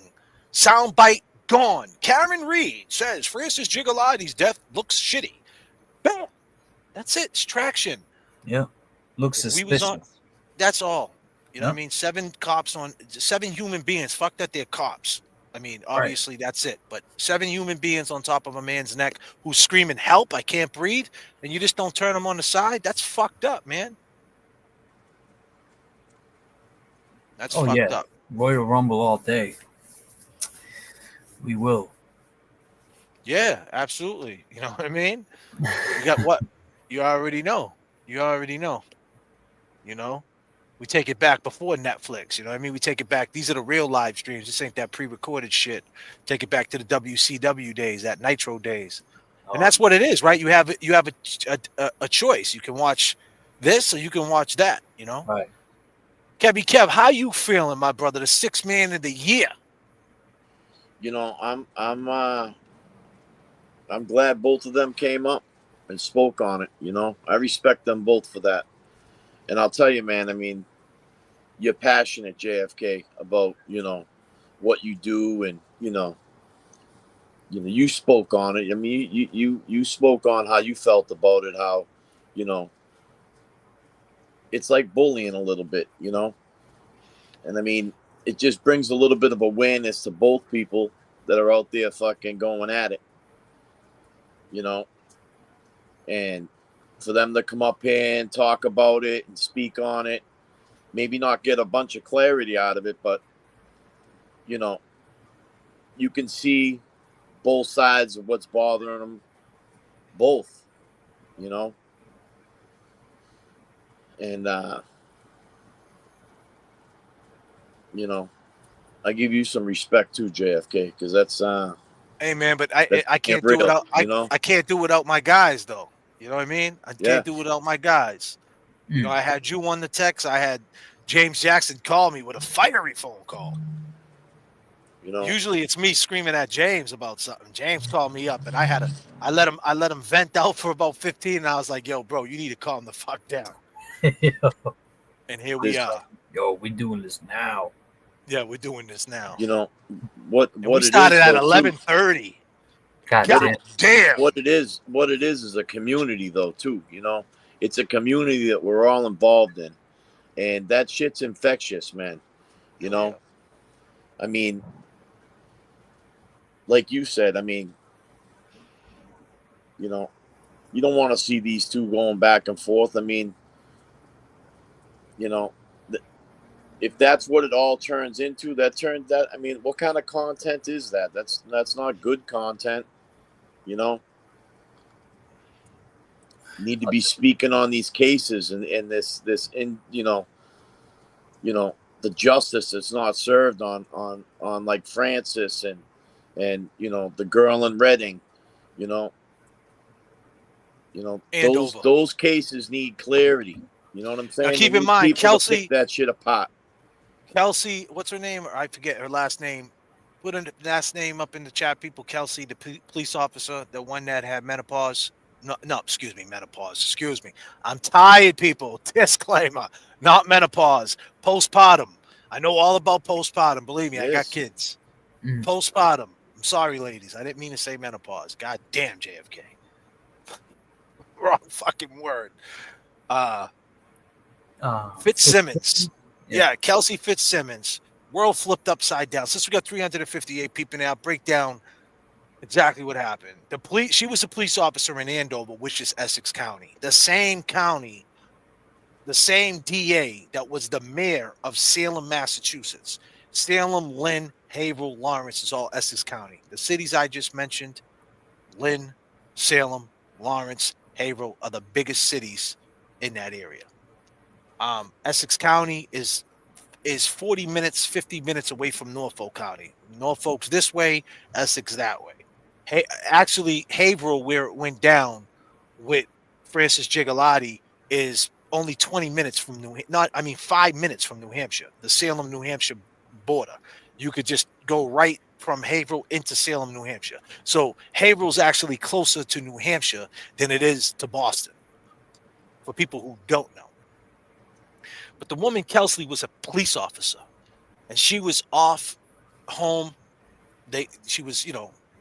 Soundbite gone. Karen Reed says Francis Gigliotti's death looks shitty. Bam! That's it. It's traction. Yeah. Looks If we suspicious. was on, that's all. You know what I Yep. mean? 7 human beings. Fuck that they're cops. I mean, obviously that's it. But 7 human beings on top of a man's neck who's screaming, help, I can't breathe. And you just don't turn them on the side. That's fucked up, man. That's fucked up. Royal Rumble all day. We will. Yeah, absolutely. You know what I mean? You got what? You already know. You already know. You know? We take it back before Netflix. You know what I mean? We take it back. These are the real live streams. This ain't that pre-recorded shit. Take it back to the WCW days, that Nitro days. And that's what it is, right? You have a choice. You can watch this or you can watch that, you know? Right. Kev, how you feeling, my brother? The 6th man of the year. You know, I'm glad both of them came up and spoke on it. You know, I respect them both for that. And I'll tell you, man, I mean, you're passionate, JFK, about, what you do. And, you spoke on it. I mean, you spoke on how you felt about it, how, it's like bullying a little bit, And I mean, it just brings a little bit of awareness to both people that are out there fucking going at it, and for them to come up here and talk about it and speak on it, maybe not get a bunch of clarity out of it, but, you can see both sides of what's bothering them both, and, I give you some respect too, JFK, because that's hey man, but I can't do it without I can't do without my guys though. You know what I mean? I can't do it without my guys. You know, I had you on the text. I had James Jackson call me with a fiery phone call. Usually it's me screaming at James about something. James called me up, and I let him vent out for about 15. And I was like, "Yo, bro, you need to calm the fuck down." And here we are. Yo, we're doing this now. Yeah, we're doing this now. What we started at 11:30. God damn. What it is a community though too. It's a community that we're all involved in, and that shit's infectious, man. I mean, like you said, I mean, you don't want to see these two going back and forth. I mean, if that's what it all turns into, I mean, what kind of content is that? That's not good content, You need to be speaking on these cases and this the justice that's not served on like Francis and the girl in Reading, those cases need clarity. You know what I'm saying? Now keep in mind, Kelsey, pick that shit apart. Kelsey, what's her name? I forget her last name. Put her last name up in the chat, people. Kelsey, the police officer, the one that had menopause. No, excuse me, menopause. Excuse me. I'm tired, people. Disclaimer: not menopause. Postpartum. I know all about postpartum. Believe me, I got kids. Postpartum. I'm sorry, ladies. I didn't mean to say menopause. God damn, JFK. Wrong fucking word. Fitzsimmons. Yeah, Kelsey Fitzsimmons. World flipped upside down. Since we got 358 people now, break down exactly what happened. She was a police officer in Andover, which is Essex County. The same county, the same DA that was the mayor of Salem, Massachusetts. Salem, Lynn, Haverhill, Lawrence is all Essex County. The cities I just mentioned, Lynn, Salem, Lawrence, Haverhill, are the biggest cities in that area. Essex County is 40 minutes, 50 minutes away from Norfolk County. Norfolk's this way, Essex that way. Actually, Haverhill, where it went down with Francis Gigliotti, is only 20 minutes from 5 minutes from New Hampshire, the Salem, New Hampshire border. You could just go right from Haverhill into Salem, New Hampshire. So Haverhill's actually closer to New Hampshire than it is to Boston, for people who don't know. But the woman, Kelsey, was a police officer, and she was off home. They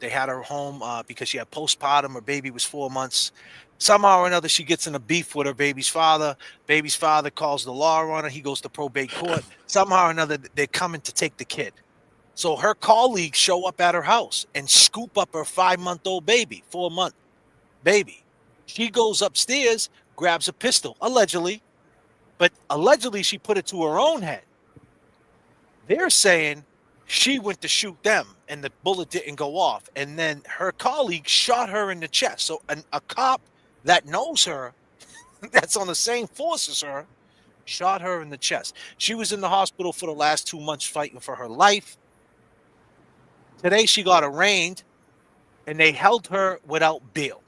had her home because she had postpartum. Her baby was 4 months. Somehow or another, she gets in a beef with her baby's father. Baby's father calls the law on her. He goes to probate court. Somehow or another, they're coming to take the kid. So her colleagues show up at her house and scoop up her 5-month-old baby, 4-month baby. She goes upstairs, grabs a pistol, allegedly. But allegedly, she put it to her own head. They're saying she went to shoot them and the bullet didn't go off. And then her colleague shot her in the chest. So a cop that knows her, that's on the same force as her, shot her in the chest. She was in the hospital for the last 2 months fighting for her life. Today she got arraigned and they held her without bail.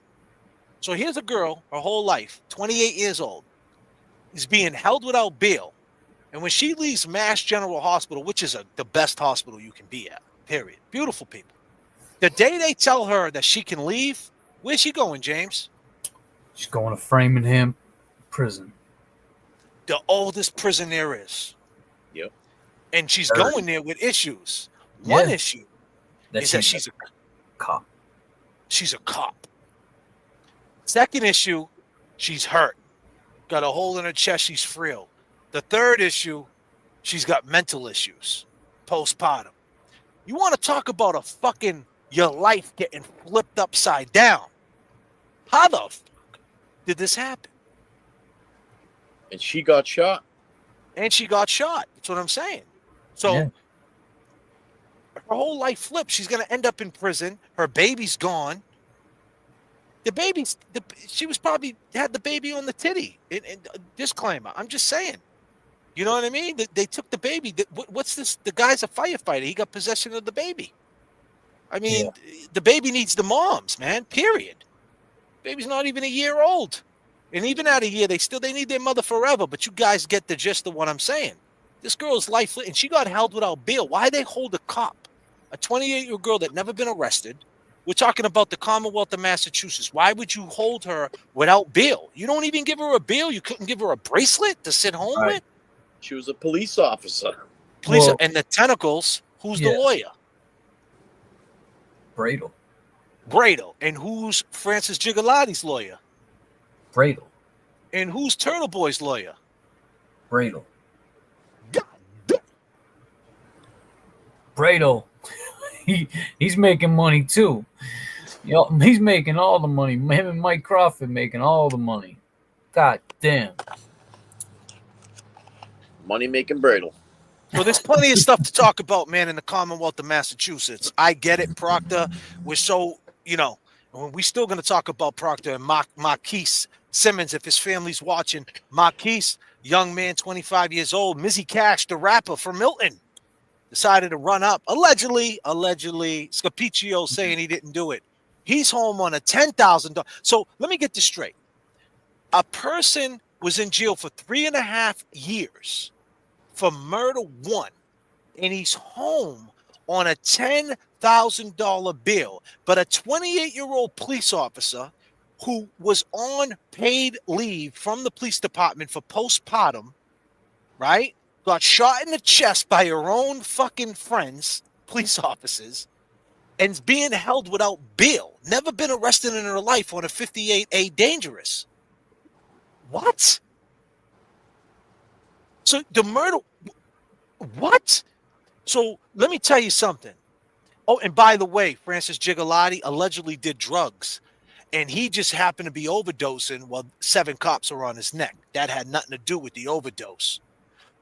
So here's a girl, her whole life, 28 years old, is being held without bail. And when she leaves Mass General Hospital, which is the best hospital you can be at, period. Beautiful people. The day they tell her that she can leave, where's she going, James? She's going to Framingham prison. The oldest prison there is. Yep. And she's going there with issues. One issue is that she's a cop. She's a cop. Second issue, she's hurt. Got a hole in her chest, she's frail. The third issue, she's got mental issues, postpartum. You want to talk about your life getting flipped upside down? How the fuck did this happen? And she got shot. That's what I'm saying. So her whole life flipped. She's going to end up in prison. Her baby's gone. She was probably had the baby on the titty. Disclaimer. I'm just saying. You know what I mean? They took the baby. What's this? The guy's a firefighter. He got possession of the baby. I mean, the baby needs the moms, man, period. Baby's not even a year old. And even at a year, they need their mother forever. But you guys get the gist of what I'm saying. This girl's life, and she got held without bail. Why they hold a cop, a 28-year-old girl that never been arrested? We're talking about the Commonwealth of Massachusetts. Why would you hold her without bail? You don't even give her a bail. You couldn't give her a bracelet to sit home with? She was a police officer. And the tentacles, who's the lawyer? Bradle. And who's Francis Giglotti's lawyer? Bradle. And who's Turtle Boy's lawyer? Bradle. Bradle. He's making money too. He's making all the money. Him and Mike Crawford making all the money. God damn. Money making Bradle. So there's plenty of stuff to talk about, man, in the Commonwealth of Massachusetts. I get it, Proctor. We're so, we're still going to talk about Proctor and Marquise Simmons, if his family's watching. Marquise, young man, 25 years old. Mizzy Cash, the rapper from Milton, decided to run up. Allegedly, Scapiccio saying he didn't do it. He's home on a $10,000. So let me get this straight. A person was in jail for 3.5 years for murder 1, and he's home on a $10,000 bill. But a 28-year-old police officer who was on paid leave from the police department for postpartum, right, got shot in the chest by her own fucking friends, police officers, and is being held without bail. Never been arrested in her life on a 58A dangerous. What? So the murder, what? So let me tell you something. Oh, and by the way, Francis Gigliotti allegedly did drugs, and he just happened to be overdosing while 7 cops were on his neck. That had nothing to do with the overdose.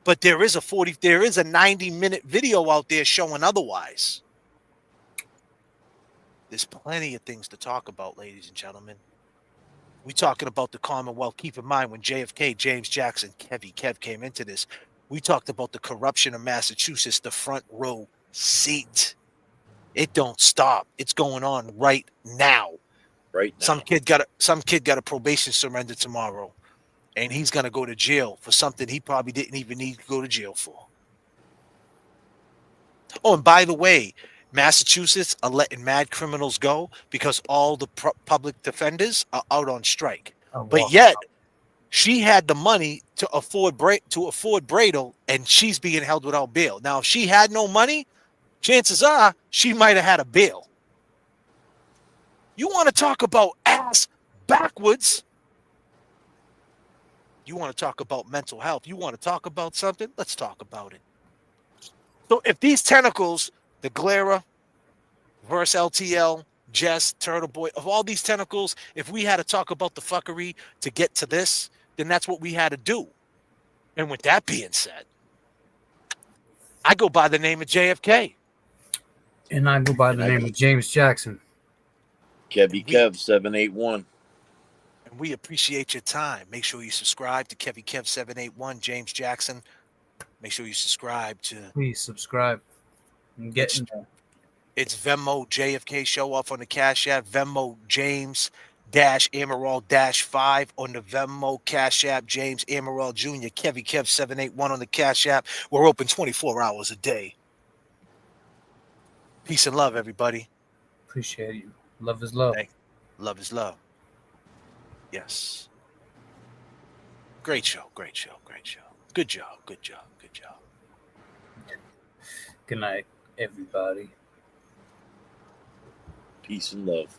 But there is a 90-minute video out there showing otherwise. There's plenty of things to talk about, ladies and gentlemen. We're talking about the Commonwealth. Keep in mind, when JFK, James Jackson, Kev came into this, we talked about the corruption of Massachusetts, the front row seat. It don't stop. It's going on right now. Right now. Some kid got a probation surrender tomorrow, and he's gonna go to jail for something he probably didn't even need to go to jail for. Oh, and by the way, Massachusetts are letting mad criminals go because all the public defenders are out on strike. But yet, she had the money to afford Bradle, and she's being held without bail. Now, if she had no money, chances are she might have had a bail. You want to talk about ass backwards? You want to talk about mental health? You want to talk about something? Let's talk about it. So if these tentacles, the GLARER versus LTL, Jess, Turtle Boy, of all these tentacles, if we had to talk about the fuckery to get to this, then that's what we had to do. And with that being said, I go by the name of J.F.K. And I go by the name of James Jackson. Kevy Kev 781. And we appreciate your time. Make sure you subscribe to Kevy Kev 781, James Jackson. Make sure you subscribe to. Please subscribe. I'm getting there. It's Venmo JFK show off on the Cash App. Venmo James Amaral 5 on the Venmo Cash App. James Amaral Jr. Kevy Kev 781 on the Cash App. We're open 24 hours a day. Peace and love, everybody. Appreciate you. Love is love. Love is love. Yes. Great show. Great show. Great show. Good job. Good job. Good job. Good night, everybody. Peace and love.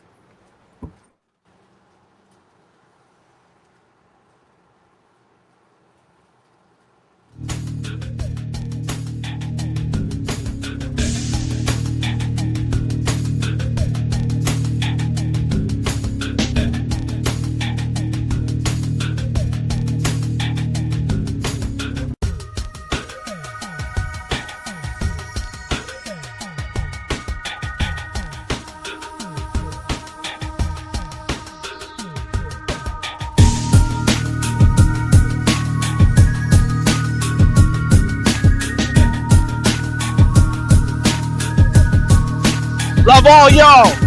Love all y'all.